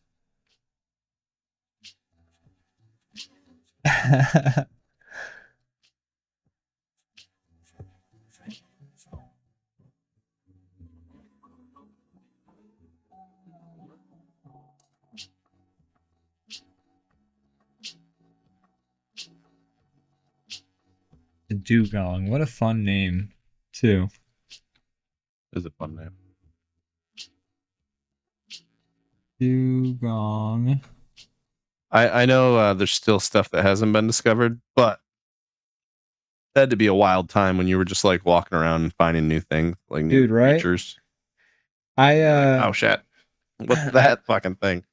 The dugong. What a fun name, too. It's a fun name. Dugong. I know there's still stuff that hasn't been discovered, but that had to be a wild time when you were just like walking around and finding new things, like new Dude, right? creatures. I Like, oh shit. What's that fucking thing?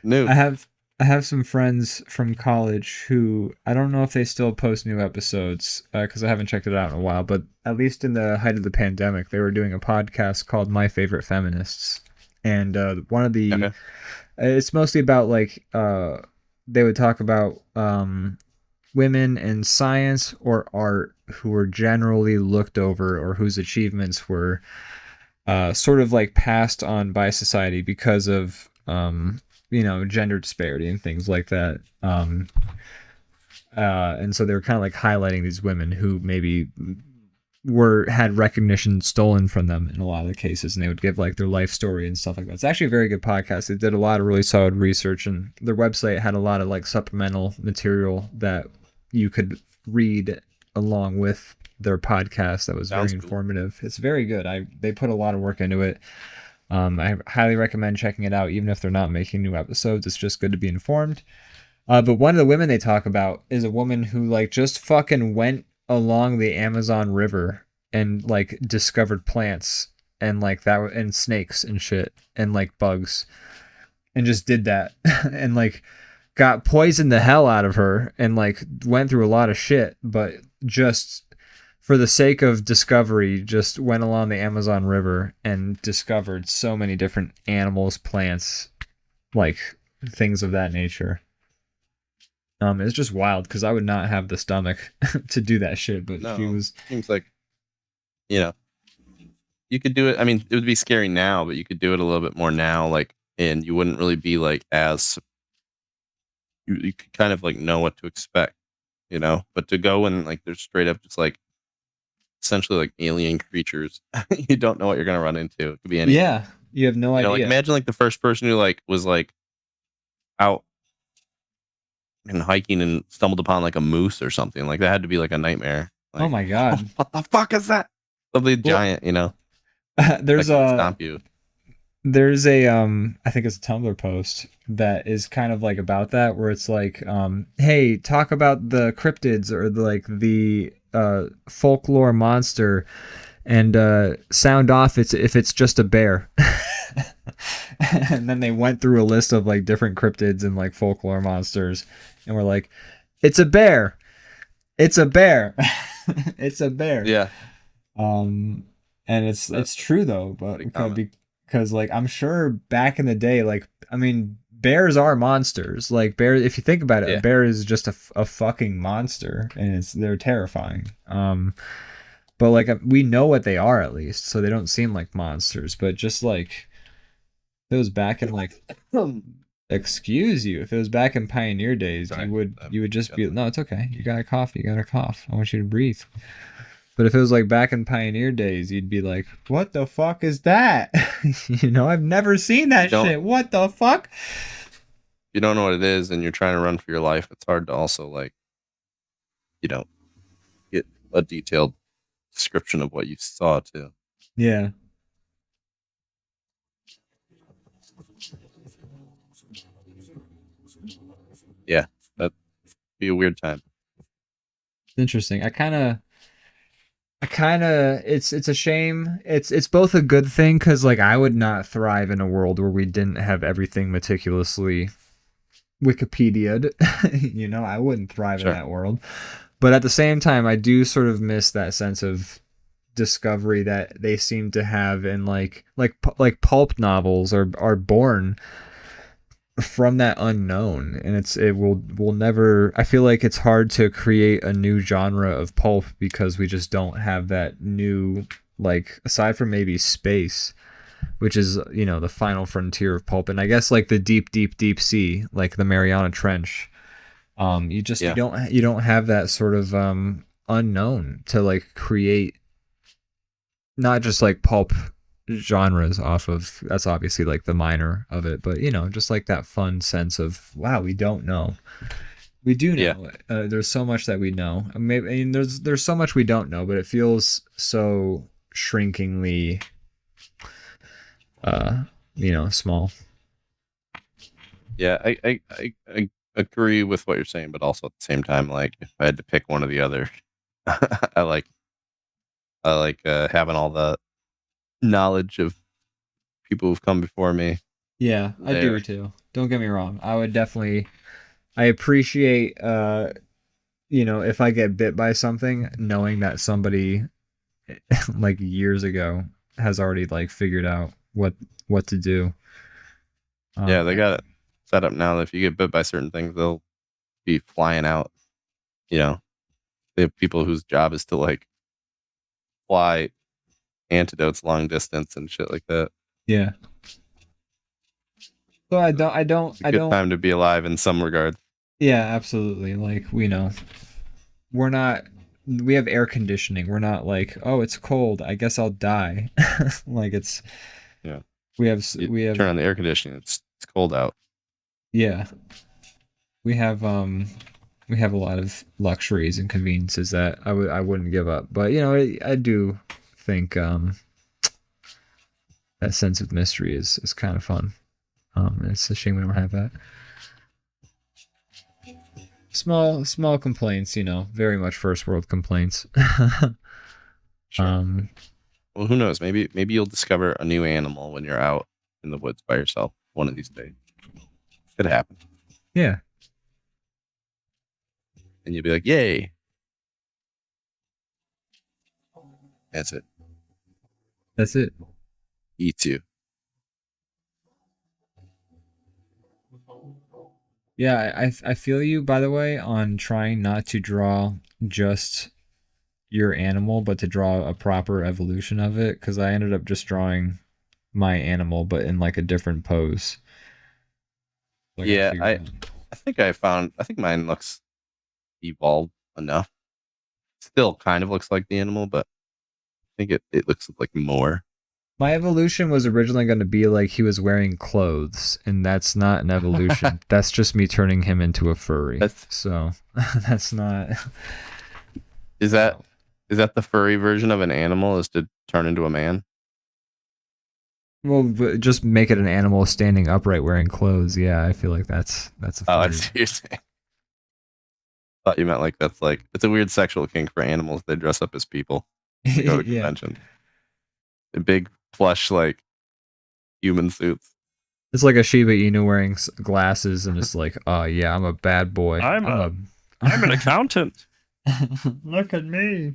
New. I have some friends from college who I don't know if they still post new episodes because I haven't checked it out in a while, but at least in the height of the pandemic, they were doing a podcast called My Favorite Feminists. And one of the it's mostly about like they would talk about women in science or art who were generally looked over or whose achievements were sort of like passed on by society because of gender disparity and things like that. And so they were kind of like highlighting these women who maybe had recognition stolen from them in a lot of the cases, and they would give like their life story and stuff like that. It's actually a very good podcast. They did a lot of really solid research, and their website had a lot of like supplemental material that you could read along with their podcast that was very informative. It's very good. They put a lot of work into it. I highly recommend checking it out, even if they're not making new episodes. It's just good to be informed. But one of the women they talk about is a woman who like just fucking went along the Amazon River and like discovered plants and like that and snakes and shit and like bugs and just did that and like got poisoned the hell out of her and like went through a lot of shit, but just for the sake of discovery just went along the Amazon River and discovered so many different animals, plants, like things of that nature. It's just wild because I would not have the stomach to do that shit, but No, she was. Seems like, you could do it. I mean, it would be scary now, but you could do it a little bit more now, like, and you wouldn't really be like as. You could kind of like know what to expect, But to go and like there's straight up just like essentially like alien creatures, you don't know what you're gonna run into. It could be anything. Yeah, you have no idea. Like imagine like the first person who like was like out and hiking and stumbled upon like a moose or something. Like that had to be like a nightmare. Like, oh my god, what the fuck is that? Something giant, There's stomp you. There's a I think it's a Tumblr post that is kind of like about that, where it's like hey, talk about the cryptids or the folklore monster and sound off if it's just a bear. And then they went through a list of like different cryptids and like folklore monsters and we're like, it's a bear. It's a bear. Yeah. Um, and it's true though, but Pretty common. because like I'm sure back in the day, like I mean, bears are monsters. Like bear, if you think about it, a Yeah. bear is just a fucking monster, and they're terrifying. But like we know what they are at least, so they don't seem like monsters. But just like if it was back in like, excuse you, if it was back in pioneer days, Sorry. you would just be no, it's okay. You got a cough. You got a cough. I want you to breathe. But if it was like back in pioneer days, you'd be like, what the fuck is that? You know, I've never seen that shit. What the fuck? You don't know what it is and you're trying to run for your life. It's hard to also like, get a detailed description of what you saw too. Yeah. Yeah. That'd be a weird time. Interesting. I kind of it's a shame. It's both a good thing cuz like I would not thrive in a world where we didn't have everything meticulously Wikipedia'd. You know, I wouldn't thrive in that world. But at the same time, I do sort of miss that sense of discovery that they seem to have in like pulp novels are born from that unknown, and it will never. I feel like it's hard to create a new genre of pulp because we just don't have that new, like, aside from maybe space, which is, you know, the final frontier of pulp, and I guess like the deep sea, like the Mariana Trench. You just you don't have that sort of unknown to like create not just like pulp genres off of. That's obviously like the minor of it, but you know, just like that fun sense of wow, we don't know. We do know. There's so much that we know. I mean, there's so much we don't know, but it feels so shrinkingly, you know, small. Yeah, I agree with what you're saying, but also at the same time, like if I had to pick one or the other, I like having all the knowledge of people who've come before me. Yeah, I do too. Don't get me wrong. I would definitely. I appreciate, you know, if I get bit by something, knowing that somebody like years ago has already like figured out what to do. Yeah, they got it set up now that if you get bit by certain things, they'll be flying out. You know, they have people whose job is to like fly antidotes long distance and shit like that. Yeah. So I don't. It's a good time to be alive in some regard. Yeah, absolutely. Like, we know, we have air conditioning. We're not like, oh, it's cold, I guess I'll die. Like it's. Yeah. We have turn on the air conditioning. It's cold out. Yeah. We have a lot of luxuries and conveniences that I wouldn't give up. But you know, I do think that sense of mystery is kind of fun. It's a shame we don't have that. Small complaints, you know, very much first world complaints. Sure. Well, who knows? Maybe you'll discover a new animal when you're out in the woods by yourself one of these days. Could happen. Yeah. And you'll be like, "Yay!" That's it. That's it. Eats you. Yeah, I feel you, by the way, on trying not to draw just your animal, but to draw a proper evolution of it, because I ended up just drawing my animal, but in like a different pose. Like I think mine looks evolved enough. Still kind of looks like the animal, but I think it looks like more. My evolution was originally going to be like he was wearing clothes, and that's not an evolution. That's just me turning him into a furry. So that's not. Is that the furry version of an animal? Is to turn into a man? Well, just make it an animal standing upright wearing clothes. Yeah, I feel like that's a furry. Oh, I see what you're saying. I thought you meant like that's like it's a weird sexual kink for animals. They dress up as people. They go to convention. In big plush like human suits. It's like a Shiba Inu wearing glasses and it's like, oh yeah, I'm a bad boy. I'm an accountant. Look at me.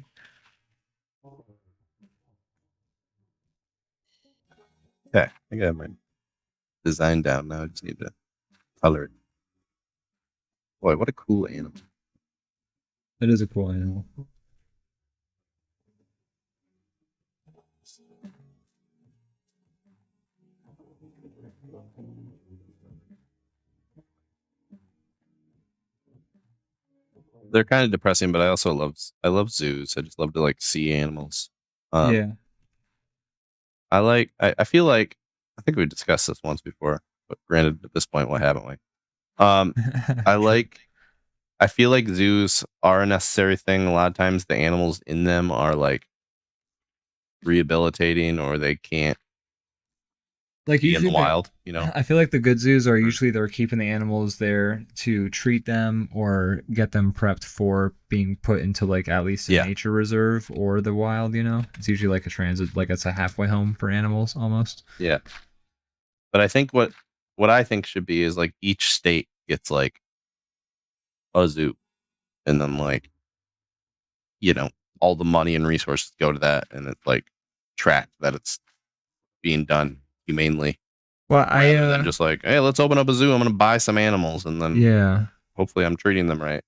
Okay, I think I have my design down now. I just need to color it. Boy, what a cool animal. It is a cool animal. They're kind of depressing, but I love zoos. I just love to like see animals. Yeah. I feel like I think we discussed this once before, but granted at this point, what haven't we? I True. like I feel like zoos are a necessary thing. A lot of times the animals in them are like rehabilitating or they can't Like be in the usually the wild, you know? I feel like the good zoos are Or- usually they're keeping the animals there to treat them or get them prepped for being put into like at least a Yeah, nature reserve or the wild, you know? It's usually like a transit like it's a halfway home for animals almost. yeah. But I think what I think should be is like each state gets like a zoo and then like, you know, all the money and resources go to that and it's like tracked that it's being done humanely Well, rather than just like, hey, let's open up a zoo. I'm going to buy some animals and then yeah. hopefully I'm treating them right.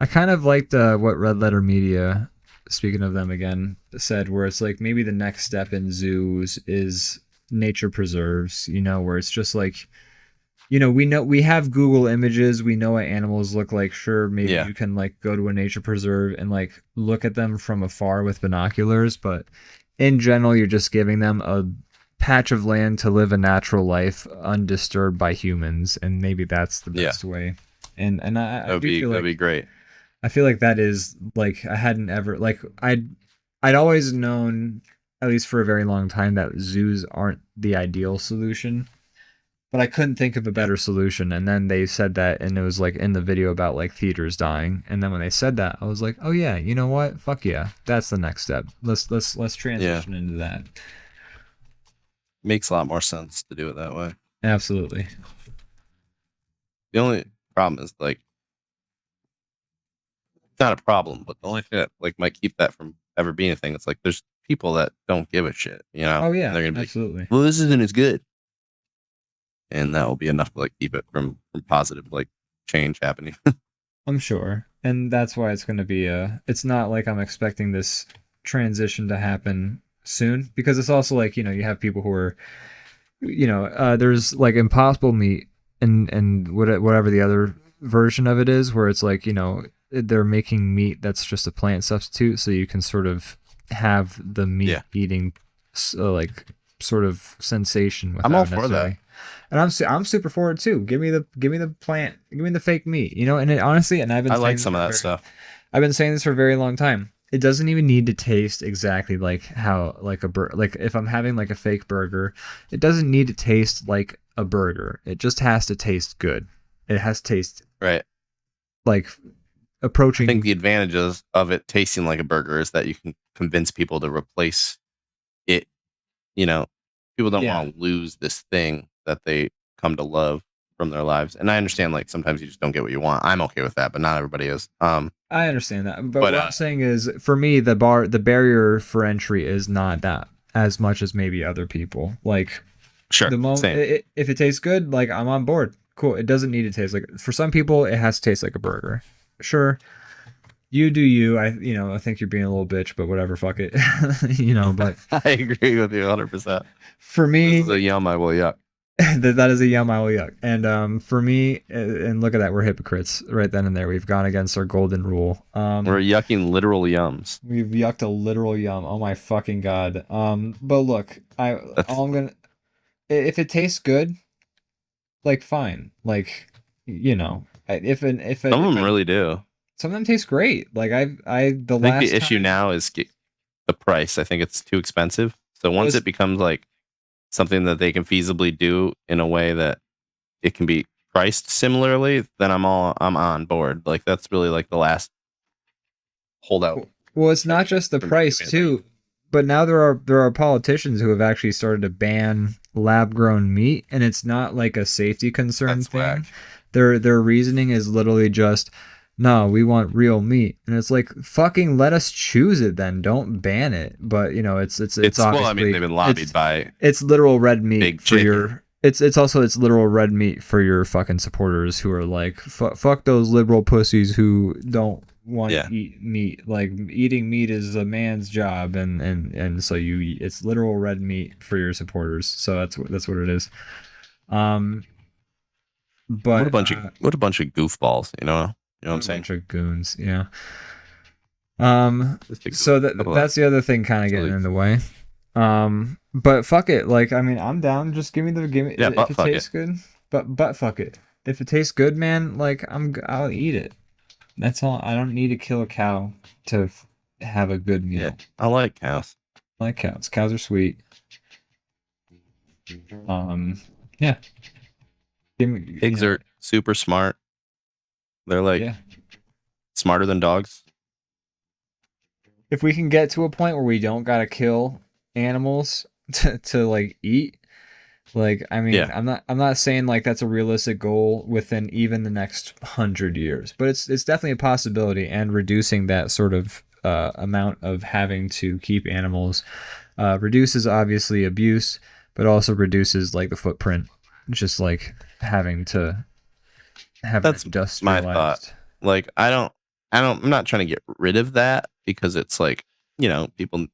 I kind of liked what Red Letter Media, speaking of them again, said, where it's like maybe the next step in zoos is nature preserves, you know, where it's just like, you know we have Google images, we know what animals look like. Sure, maybe Yeah. you can like go to a nature preserve and like look at them from afar with binoculars, but in general, you're just giving them a patch of land to live a natural life undisturbed by humans, and maybe that's the Yeah. best way. And I do feel That'd like be great. that is like I hadn't ever like I'd always known, at least for a very long time, that zoos aren't the ideal solution, but I couldn't think of a Yeah. better solution. And then they said that, and it was like in the video about like theaters dying. And then when they said that, I was like, oh yeah, you know what? Fuck yeah, that's the next step. Let's Yeah. transition into that. Makes a lot more sense to do it that way. Absolutely. The only problem is like it's not a problem, but the only thing that like might keep that from ever being a thing, it's like there's people that don't give a shit, you know? Oh And yeah, they're gonna be like, absolutely. well, this isn't as good. And that will be enough to like keep it from positive like change happening. I'm sure. And that's why it's going to be it's not like I'm expecting this transition to happen soon, because it's also like, you know, you have people who are, you know, there's like Impossible Meat and whatever the other version of it is, where it's like, you know, they're making meat that's just a plant substitute, so you can sort of have the meat Yeah. eating like sort of sensation without I'm all for necessarily. that. And I'm super for it too. Give me the plant, give me the fake meat, you know. And it, honestly, and I like some of that stuff. I've been saying this for a very long time. It doesn't even need to taste exactly like how like a burger. Like if I'm having like a fake burger, it doesn't need to taste like a burger. It just has to taste good. It has to taste Right. like I approaching. think the advantages of it tasting like a burger is that you can convince people to replace it. You know, people don't Yeah. want to lose this thing that they come to love from their lives. And I understand like sometimes you just don't get what you want. I'm okay with that, but not everybody is. I understand that, but But what I'm saying is, for me, the barrier for entry is not that as much as maybe other people. Like sure, the moment same. if it tastes good, like I'm on board. Cool. It doesn't need to taste like, for some people it has to taste like a burger. Sure, you do you. I think you're being a little bitch, but whatever. Fuck it. But I agree with you 100%. for This me, is a yum I will yuck. that is a yum I will yuck. And for me, and look at that, we're hypocrites right then and there. We've gone against our golden rule. We're yucking literal yums. We've yucked a literal yum. Oh my fucking god. But look, all I'm gonna, if it tastes good, like fine, like, Some of them really do. some of them taste great. Like the I think the last issue time, now is the price. I think it's too expensive. So once was it becomes like something that they can feasibly do in a way that it can be priced similarly, then I'm on board. Like that's really like the last holdout. well, it's not just the For me price doing too, but now there are politicians who have actually started to ban lab grown meat, and it's not like a safety concern That's thing. whack. Their reasoning is literally just, no, we want real meat. And it's like, fucking let us choose it then. Don't ban it. But you know, it's Well, I mean, they've obviously been lobbied by it's literal red meat Big for Chicken. your it's also it's literal red meat for your fucking supporters who are like, fuck those liberal pussies who don't want to Yeah, eat meat. Like, eating meat is a man's job, and so it's literal red meat for your supporters. So that's what it is. Um, but what a bunch of goofballs, you know? You know what what I'm a saying? bunch of goons, yeah. Just a So couple of that's the other thing kind of getting silly. in the way. But fuck it. Like, I mean, I'm down. Just give me Yeah, if butt it fuck it. tastes good. But fuck it. If it tastes good, man, like, I'll eat it. That's all. I don't need to kill a cow to have a good Yeah, meal. I like cows. I like cows. Cows are sweet. Um, yeah. Give me, Pigs are super smart. They're like yeah. smarter than dogs. If we can get to a point where we don't gotta kill animals to like eat, like, I mean, Yeah, I'm not saying like that's a realistic goal within even the next 100 years, but it's definitely a possibility. And reducing that sort of amount of having to keep animals reduces obviously abuse, but also reduces like the footprint, just like having to have it that's my thought. industrialized. Like, I'm not trying to get rid of that because it's like, people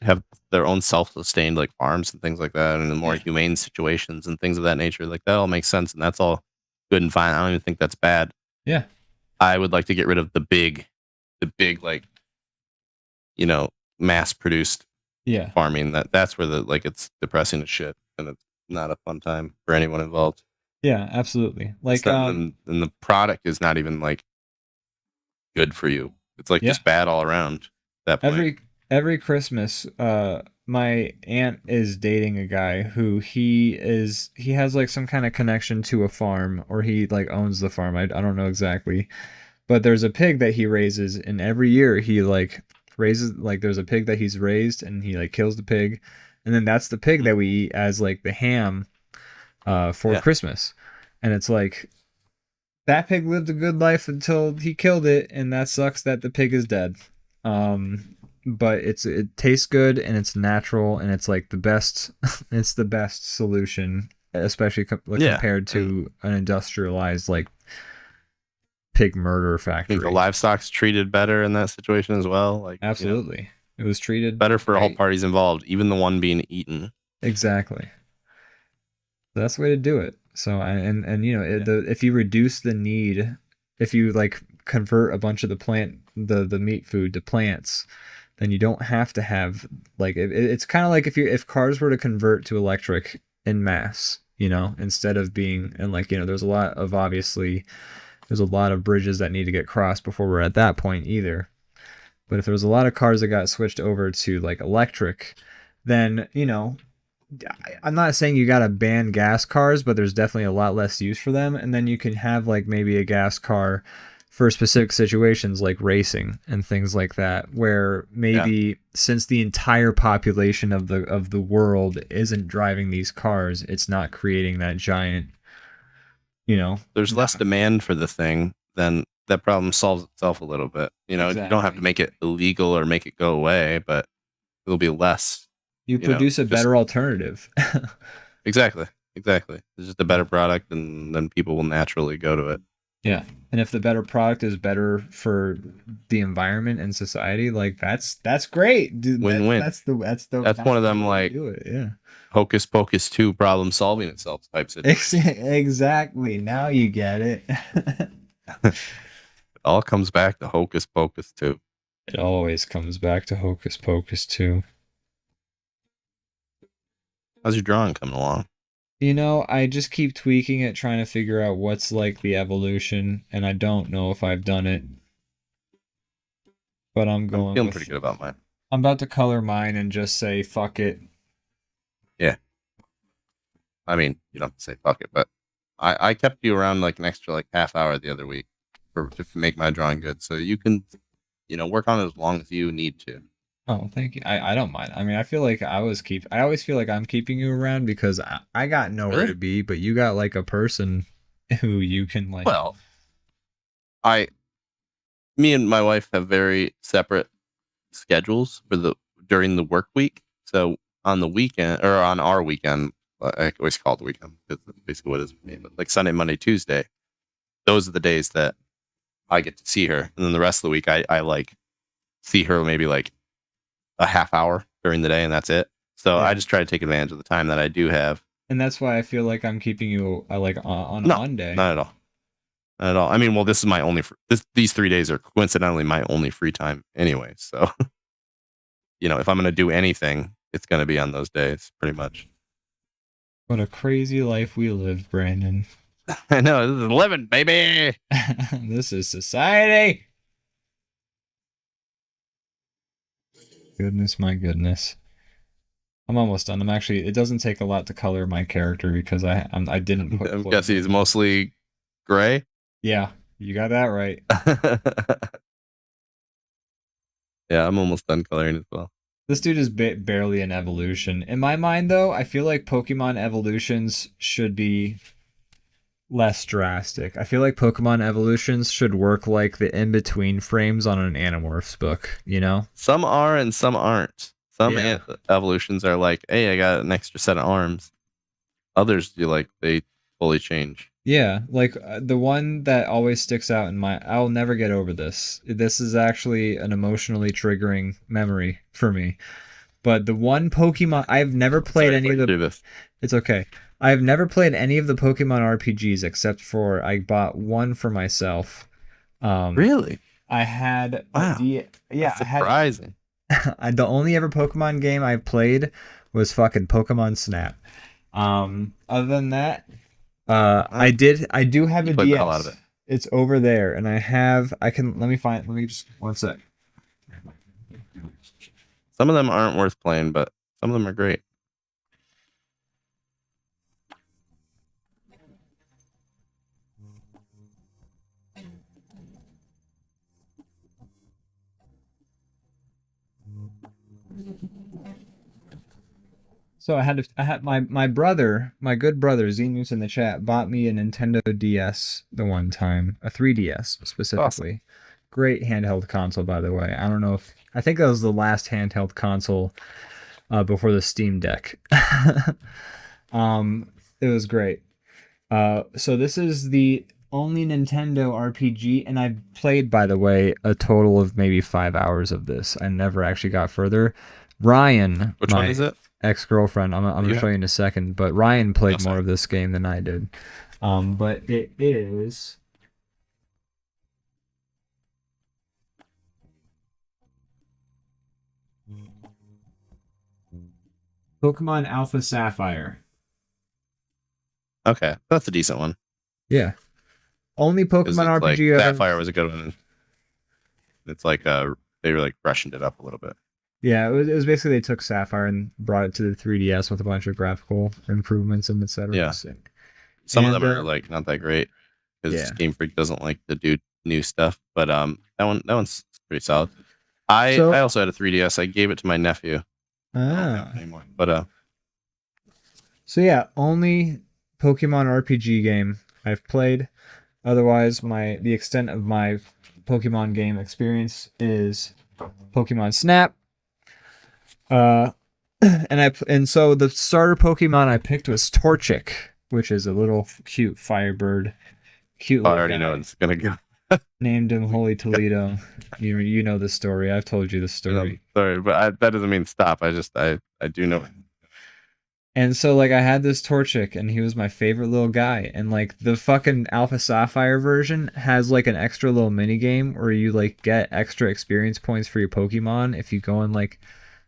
have their own self-sustained like farms and things like that, and in more Yeah. humane situations and things of that nature. Like, that all makes sense, and that's all good and fine. I don't even think that's bad. Yeah. I would like to get rid of the big like, mass produced Yeah. farming. That's where it's depressing as shit, and it's not a fun time for anyone involved. Yeah. Absolutely. It's Like, not, and the product is not even like good for you. It's like yeah. just bad all around at that point. Every Christmas, my aunt is dating a guy who he has like some kind of connection to a farm, or he like owns the farm. I don't know exactly, but there's a pig that he raises, and every year he like raises, like, there's a pig that he's raised, and he like kills the pig, and then that's the pig Mhm. that we eat as like the ham for Yeah, Christmas. And it's like, that pig lived a good life until he killed it, and that sucks that the pig is dead. But it tastes good, and it's natural, and it's like the best. It's the best solution, especially yeah. compared And to an industrialized like pig murder I think the factory. livestock's treated better in that situation as well. Like, Absolutely, it was treated better for all great. parties involved, even the one being eaten. Exactly. That's the way to do it. So, and you know, Yeah, if you reduce the need, if you like convert a bunch of the meat food to plants, then you don't have to have like it's kind of like if cars were to convert to electric in mass, you know, instead of being, and like, you know, there's a lot of bridges that need to get crossed before we're at that point either. But if there was a lot of cars that got switched over to like electric, then, you know, I'm not saying you gotta ban gas cars, but there's definitely a lot less use for them. And then you can have like maybe a gas car for specific situations like racing and things like that, where yeah. maybe since the entire population of the world isn't driving these cars, it's not creating that giant, you know. There's No. less demand for the thing, then that problem solves itself a little bit. You don't have to Exactly. make it illegal or make it go away, but it'll be less. You produce a Just better alternative. exactly, exactly. It's just a better product, and then people will naturally go to it. Yeah. And if the better product is better for the environment and society, like, that's great. Dude, Win-win. That's that's one of the them way to like do it. Yeah. hocus pocus 2 problem solving itself type situation. Exactly. Now you get it. It all comes back to hocus pocus 2. It always comes back to hocus pocus too. How's your drawing coming along? You know, I just keep tweaking it, trying to figure out what's like the evolution, and I don't know if I've done it, but I'm feeling pretty good about mine. I'm about to color mine and just say fuck it. Yeah. I mean, you don't have to say fuck it, but I kept you around like an extra like half hour the other week to make my drawing good. So you can, work on it as long as you need to. Oh, thank you. I don't mind. I mean, I always feel like I'm keeping you around because I got nowhere to Really? be, but you got like a person who you can like. Well, Me and my wife have very separate schedules for during the work week. So on the weekend or on our weekend, I always call it the weekend because that's basically what it is for me. But like Sunday, Monday, Tuesday, those are the days that I get to see her, and then the rest of the week I like see her maybe like a half hour during the day, and that's it. So Yeah. I just try to take advantage of the time that I do have. And that's why I feel like I'm keeping you like on a No, Monday. not at all. Not at all. I mean, well, this is my only. These 3 days are coincidentally my only free time anyway. So, if I'm going to do anything, it's going to be on those days, pretty much. What a crazy life we live, Brandon. I know, this is living, baby. This is society. Goodness, my goodness. I'm almost done. It doesn't take a lot to color my character because I didn't put. I'm guessing he's mostly gray. Yeah, you got that right. Yeah, I'm almost done coloring as well. This dude is barely an evolution. In my mind, though, I feel like Pokemon evolutions should be less drastic. I feel like Pokemon evolutions should work like the in-between frames on an Animorphs book, Some are and some aren't. Some Yeah. evolutions are like, hey, I got an extra set of arms. Others, they fully change. Yeah, like the one that always sticks out I'll never get over this. This is actually an emotionally triggering memory for me. But the one Pokemon, I've never played any of the. It's okay. I've never played any of the Pokemon RPGs except for I bought one for myself. Really? I had. Wow. That's surprising. The only ever Pokemon game I played was fucking Pokemon Snap. Other than that, I do have a DS. Out of it. It's over there, and let me just one sec. Some of them aren't worth playing, but some of them are great. So I had my brother, my good brother Xenius in the chat, bought me a Nintendo DS the one time, a 3DS specifically. Awesome. Great handheld console, by the way. I think that was the last handheld console before the Steam Deck. It was great. So this is the only Nintendo RPG, and I've played, by the way, a total of maybe 5 hours of this. I never actually got further. Ryan, which one is it? Ex-girlfriend. I'm gonna show you in a second, but Ryan played more of this game than I did. But it is Pokemon Alpha Sapphire. Okay, that's a decent one. Yeah. Only Pokemon RPG. Sapphire was a good one. It's like they were like freshened it up a little bit. Yeah, it was basically they took Sapphire and brought it to the 3DS with a bunch of graphical improvements and etc. Yeah. Some of them are like not that great because Game Freak doesn't like to do new stuff. But that one's pretty solid. I also had a 3DS. I gave it to my nephew. I don't have it anymore. But So yeah, only Pokemon RPG game I've played. Otherwise, the extent of my Pokemon game experience is Pokemon Snap. And so the starter Pokemon I picked was Torchic, which is a little cute firebird. Cute. I already know it's gonna go. Named him Holy Toledo. You know the story. I've told you the story. Sorry, but that doesn't mean stop. I do know. And so like I had this Torchic, and he was my favorite little guy. And like the fucking Alpha Sapphire version has like an extra little mini game where you like get extra experience points for your Pokemon if you go in like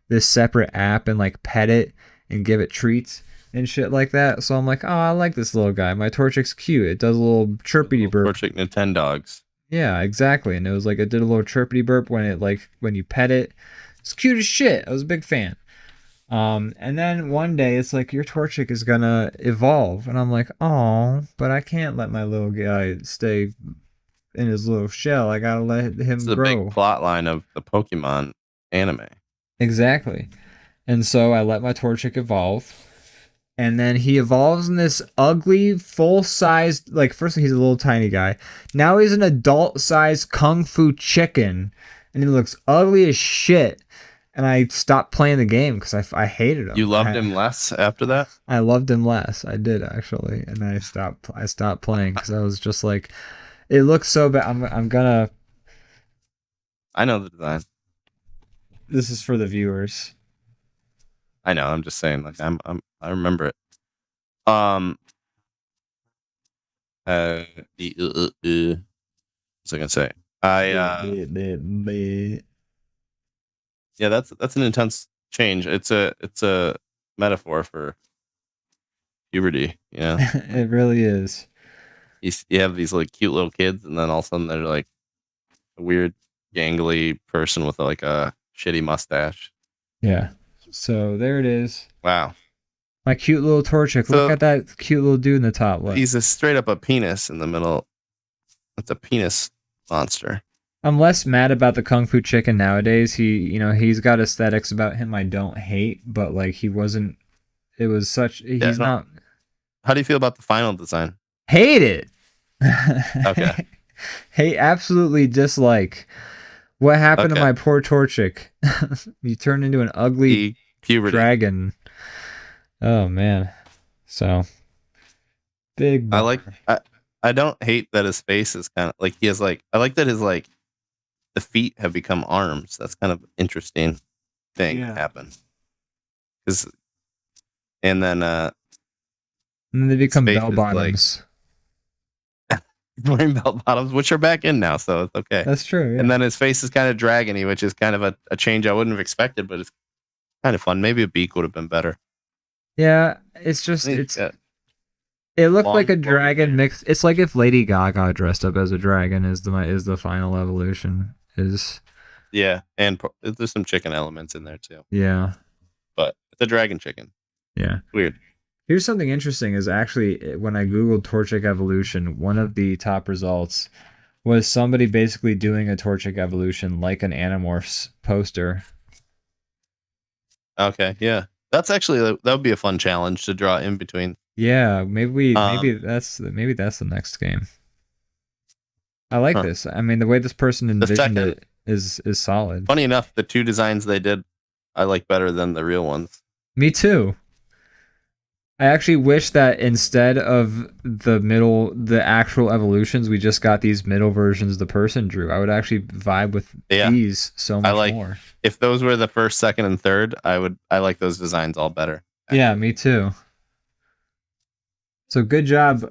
this separate app and like pet it and give it treats and shit like that. So I'm like, oh, I like this little guy. My Torchic's cute. It does a little chirpity burp. Torchic Nintendogs. Yeah, exactly. And it was like it did a little chirpity burp when you pet it. It's cute as shit. I was a big fan. And then one day it's like your Torchic is gonna evolve, and I'm like, oh, but I can't let my little guy stay in his little shell. I gotta let him grow. It's the big plot line of the Pokemon anime. Exactly. And so I let my Torchic evolve, And then he evolves in this ugly, full-sized, like, first he's a little tiny guy. Now he's an adult-sized kung fu chicken. And he looks ugly as shit. And I stopped playing the game because I hated him. You loved him less after that? I loved him less. I did, actually. And I stopped playing because I was just like, it looks so bad. I'm gonna... I know the design. This is for the viewers. I know. I'm just saying. Like I remember it. What's I gonna say? Yeah, that's an intense change. It's a metaphor for puberty. You know, It really is. you have these like cute little kids, and then all of a sudden they're like a weird, gangly person with like a shitty mustache. Yeah. So there it is. Wow. My cute little Torchic. Look at that cute little dude in the top left. He's a straight up a penis in the middle. It's a penis monster. I'm less mad about the Kung Fu Chicken nowadays. He's got aesthetics about him I don't hate, but like he wasn't. It was such. He's not. How do you feel about the final design? Hate it. Okay. Hey, absolutely dislike. What happened to my poor Torchic? You turned into an ugly dragon. Oh man. So big. I don't hate that his face is kind of like he has like. I like that his like the feet have become arms. That's kind of an interesting thing happen. And then they become bell bottoms. Like, wearing bell bottoms, which are back in now, so it's okay. That's true. Yeah. And then his face is kind of dragony, which is kind of a change I wouldn't have expected, but it's kind of fun. Maybe a beak would have been better. Yeah, it's just it looked like a dragon mix. It's like if Lady Gaga dressed up as a dragon is the final evolution. Yeah, and there's some chicken elements in there too. Yeah, but it's a dragon chicken. Yeah, weird. Here's something interesting: is actually when I googled Torchic evolution, one of the top results was somebody basically doing a Torchic evolution like an Animorphs poster. Okay, yeah. That's actually that would be a fun challenge to draw in between. Yeah, maybe that's the next game. I like this. I mean, the way this person envisioned it is solid. Funny enough, the two designs they did, I like better than the real ones. Me too. I actually wish that instead of the actual evolutions, we just got these middle versions the person drew. I would actually vibe with these so much more. If those were the first, second, and third, I like those designs all better. Actually. Yeah, me too. So good job,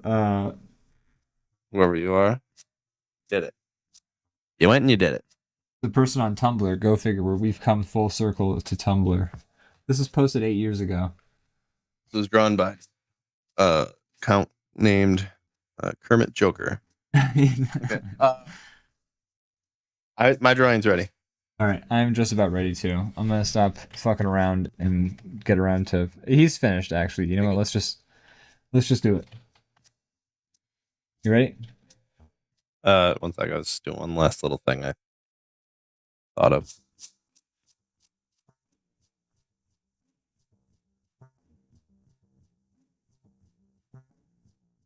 whoever you are. Did it. You went and you did it. The person on Tumblr, go figure, where we've come full circle to Tumblr. This was posted 8 years ago. This was drawn by account named Kermit Joker. Okay. My drawing's ready. All right, I'm just about ready to. I'm gonna stop fucking around and get around to. He's finished, actually. You know what? Let's just do it. You ready? 1 second. I was doing one last little thing I thought of.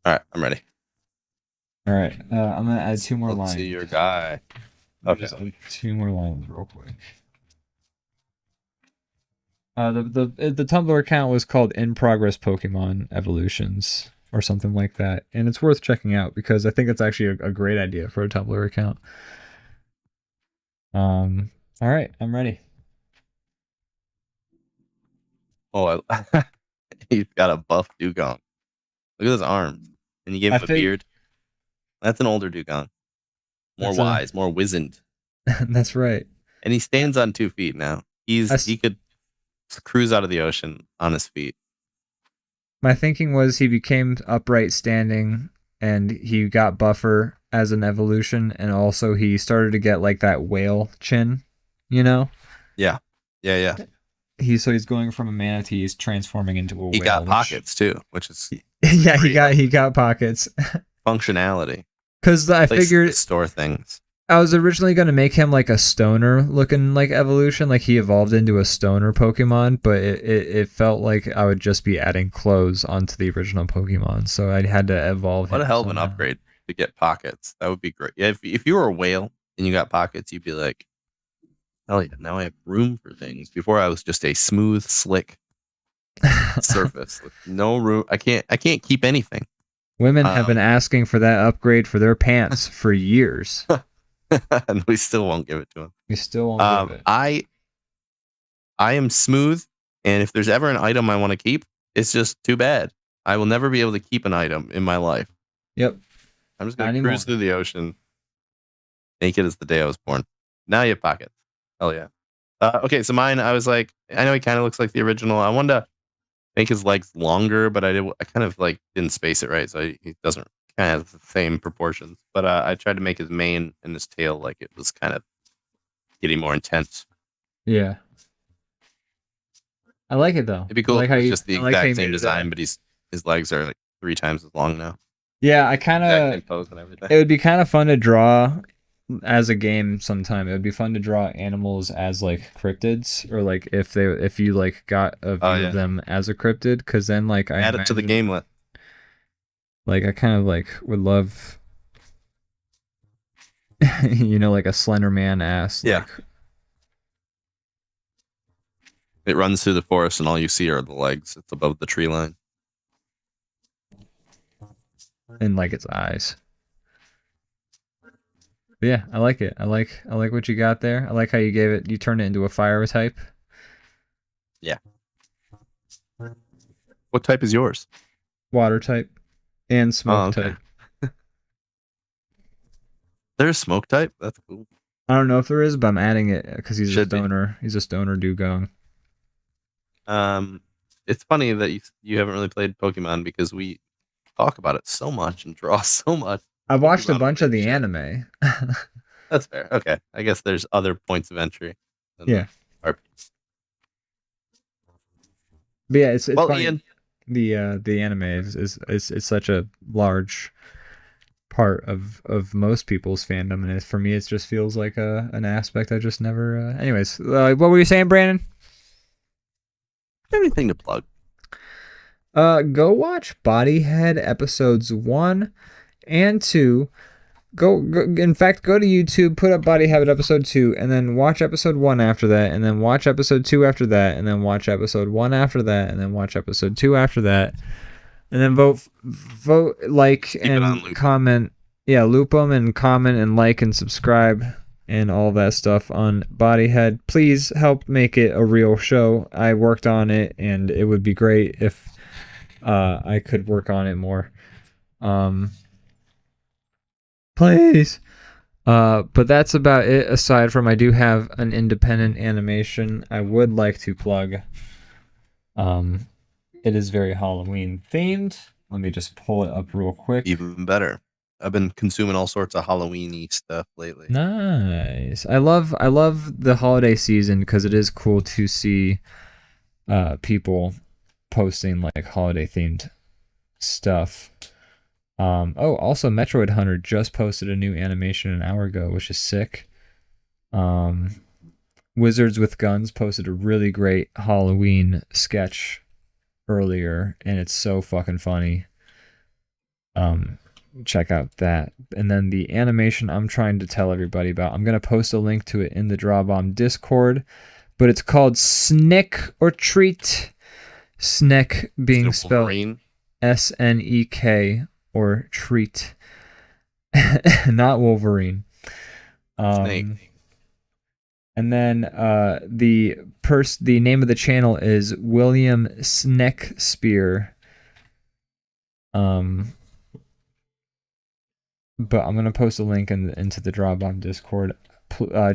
All right, I'm ready. All right, I'm gonna add 2 more lines. Let's see your guy. Okay. Just 2 more lines real quick. The Tumblr account was called In Progress Pokemon Evolutions or something like that, and it's worth checking out because I think it's actually a great idea for a Tumblr account. All right, I'm ready. Oh, he's got a buff dugong. Look at his arms, and you gave him a beard. That's an older dugong. More wise, more wizened. That's right. And he stands on 2 feet now. He could cruise out of the ocean on his feet. My thinking was he became upright standing, and he got buffer as an evolution, and also he started to get like that whale chin, you know? Yeah. He's going from a manatee, he's transforming into a whale. He got pockets too, which is yeah, he got pockets. Functionality. Because I figured to store things. I was originally going to make him like a stoner looking like evolution, like he evolved into a stoner Pokemon, but it felt like I would just be adding clothes onto the original Pokemon, so I had to evolve him. What a hell of an somehow. upgrade to get pockets. That would be great. Yeah, if you were a whale and you got pockets, you'd be like, hell yeah, now I have room for things. Before I was just a smooth, slick surface with no room. I can't keep anything. Women have been asking for that upgrade for their pants for years. And we still won't give it to them. We still won't give it. I am smooth, and if there's ever an item I want to keep, it's just too bad. I will never be able to keep an item in my life. Yep. I'm just going to cruise through the ocean, naked as the day I was born. Now you have pockets. Hell yeah. Okay, so mine, I was like, I know he kind of looks like the original. I wanted to make his legs longer, but I kind of like didn't space it right, so he doesn't kind of have the same proportions. But I tried to make his mane and his tail like it was kind of getting more intense. Yeah. I like it though. It'd be cool if it's just the exact same design, but his legs are like 3 times as long now. Yeah, I kind of. It would be kind of fun to draw as a game sometime. It would be fun to draw animals as like cryptids, or like if you like got a view of them as a cryptid, because then like I add it to the game list. Like I kind of like would love, like a Slender Man ass. Yeah. Like, it runs through the forest, and all you see are the legs. It's above the tree line. And like its eyes. But yeah, I like it. I like what you got there. I like how you turned it into a fire type. Yeah. What type is yours? Water type and smoke type. There's smoke type? That's cool. I don't know if there is, but I'm adding it because he's a stoner. He's a stoner dugong. It's funny that you haven't really played Pokemon because we talk about it so much and draw so much. I've watched a bunch of the anime. That's fair. Okay, I guess there's other points of entry. Yeah. But yeah, it's funny. Ian, the anime is such a large part of most people's fandom, and for me, it just feels like an aspect I just never. Anyways, what were you saying, Brandon? Anything to plug? Go watch Bodyhead episodes 1 and 2. Go in fact, go to YouTube, put up Body Habit episode 2, and then watch episode 1 after that, and then watch episode 2 after that, and then watch episode 1 after that, and then watch episode 2 after that, and then vote, like, and comment. Yeah, loop them and comment and like and subscribe and all that stuff on Bodyhead. Please help make it a real show. I worked on it, and it would be great if I could work on it more. Please. But that's about it. Aside from, I do have an independent animation I would like to plug. It is very Halloween themed. Let me just pull it up real quick. Even better. I've been consuming all sorts of Halloween-y stuff lately. Nice. I love the holiday season because it is cool to see people posting like holiday themed stuff. Also Metroid Hunter just posted a new animation an hour ago, which is sick. Wizards with Guns posted a really great Halloween sketch earlier, and it's so fucking funny. Check out that. And then the animation I'm trying to tell everybody about, I'm going to post a link to it in the DrawBomb Discord, but it's called Snick or Treat. Sneck being spelled SNEK or treat. Not Wolverine. Snake. And then the name of the channel is William Sneckspear. But I'm gonna post a link into the DrawBomb Discord.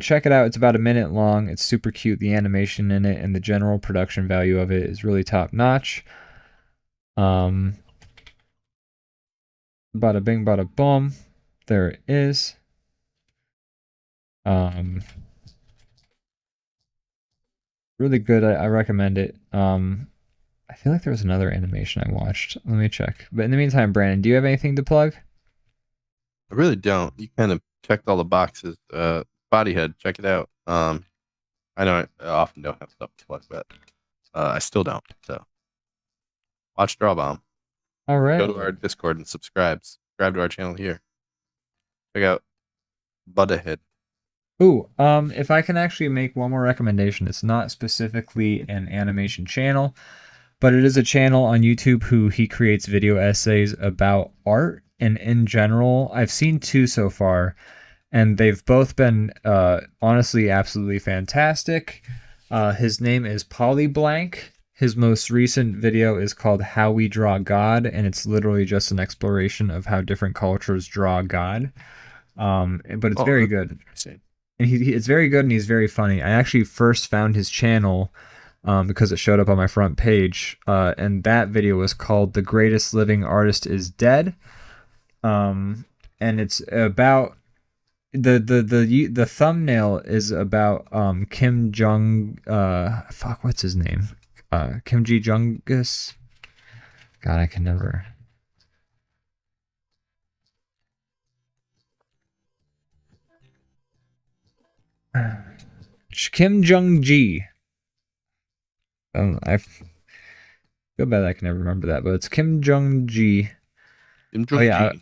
Check it out. It's about a minute long. It's super cute. The animation in it and the general production value of it is really top notch. Bada bing, bada boom. There it is. Really good. I recommend it. I feel like there was another animation I watched. Let me check. But in the meantime, Brandon, do you have anything to plug? I really don't. You kind of checked all the boxes. Bodyhead, check it out. I know I often don't have stuff to plug, but I still don't. So watch DrawBomb. All right. Go to our Discord and subscribe. Subscribe to our channel here. Check out Bodyhead. Ooh, if I can actually make one more recommendation, it's not specifically an animation channel, but it is a channel on YouTube who he creates video essays about art. And in general, I've seen 2 so far, and they've both been honestly absolutely fantastic. His name is Polyblank. His most recent video is called How We Draw God, and it's literally just an exploration of how different cultures draw God. But it's very good. Interesting. And it's very good, and he's very funny. I actually first found his channel because it showed up on my front page, and that video was called "The Greatest Living Artist Is Dead," and it's about the thumbnail is about Kim Jong what's his name, Kim Ji Jungus. God, I can never. Kim Jong Ji. I feel bad I can never remember that, but it's Kim Jong Ji. Oh yeah,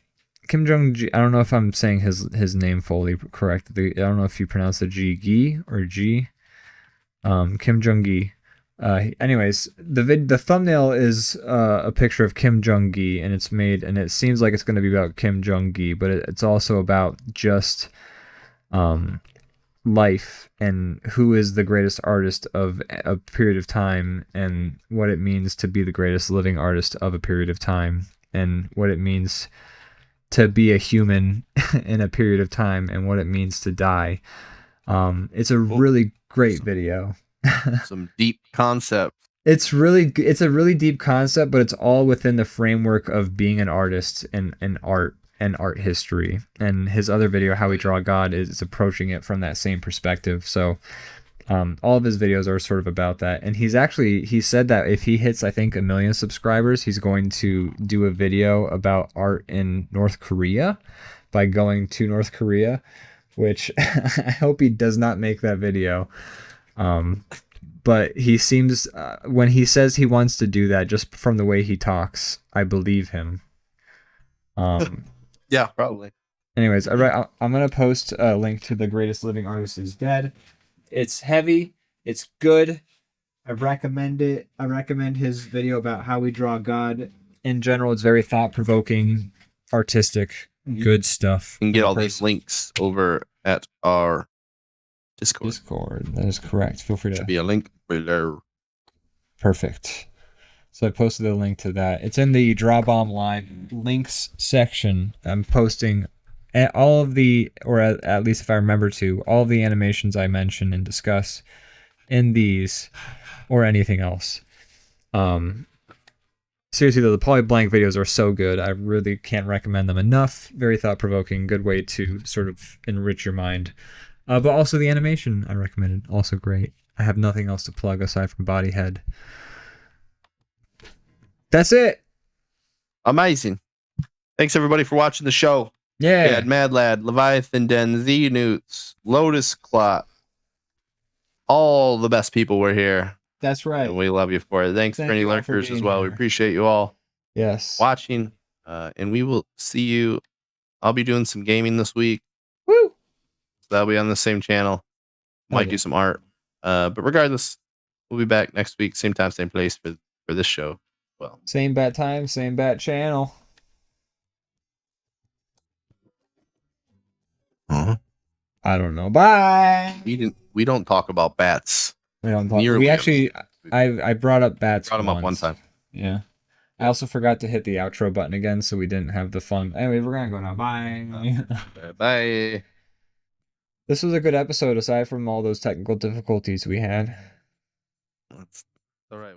Kim Jong Ji. I don't know if I'm saying his name fully correct. I don't know if you pronounce the G Gi or G. Kim Jong Gi. Anyways, the thumbnail is a picture of Kim Jong Gi, and it seems like it's going to be about Kim Jong Gi, but it's also about just life and who is the greatest artist of a period of time, and what it means to be the greatest living artist of a period of time, and what it means to be a human in a period of time, and what it means to die. It's a really great video. Some deep concept. It's a really deep concept, but it's all within the framework of being an artist and art and art history. And his other video, How We Draw God, is approaching it from that same perspective. So all of his videos are sort of about that. And he said that if he hits, I think, 1 million subscribers, he's going to do a video about art in North Korea by going to North Korea, which I hope he does not make that video. But he seems, when he says he wants to do that, just from the way he talks, I believe him. Yeah, probably. Anyways, I'm going to post a link to The Greatest Living Artist Is Dead. It's heavy. It's good. I recommend it. I recommend his video about how we draw God. In general, it's very thought-provoking, artistic, good stuff. You can get all these links over at our Discord. That is correct. Feel free to. Should be a link below. Perfect. So I posted a link to that. It's in the DrawBomb Live links section. I'm posting all of the, or at least if I remember to, all of the animations I mention and discuss in these, or anything else. Seriously though, the Polyblank videos are so good. I really can't recommend them enough. Very thought-provoking, good way to sort of enrich your mind. But also the animation I recommended, also great. I have nothing else to plug aside from Bodyhead. That's it. Amazing. Thanks everybody for watching the show. Yeah. We had Mad Lad, Leviathan Den, Z Newts, Lotus Clot. All the best people were here. That's right. And we love you for it. Thanks for any lurkers as well. We appreciate you all. Yes. Watching. And we will see you. I'll be doing some gaming this week. Woo! So that'll be on the same channel. Might do some art. But regardless, we'll be back next week, same time, same place for this show. Well, same bat time, same bat channel. I don't know. Bye. We don't talk about bats. We don't talk. We actually, I brought up bats. Brought them up one time. Yeah. I also forgot to hit the outro button again, so we didn't have the fun. Anyway, we're gonna go now. Bye. Bye. This was a good episode, aside from all those technical difficulties we had. That's all right.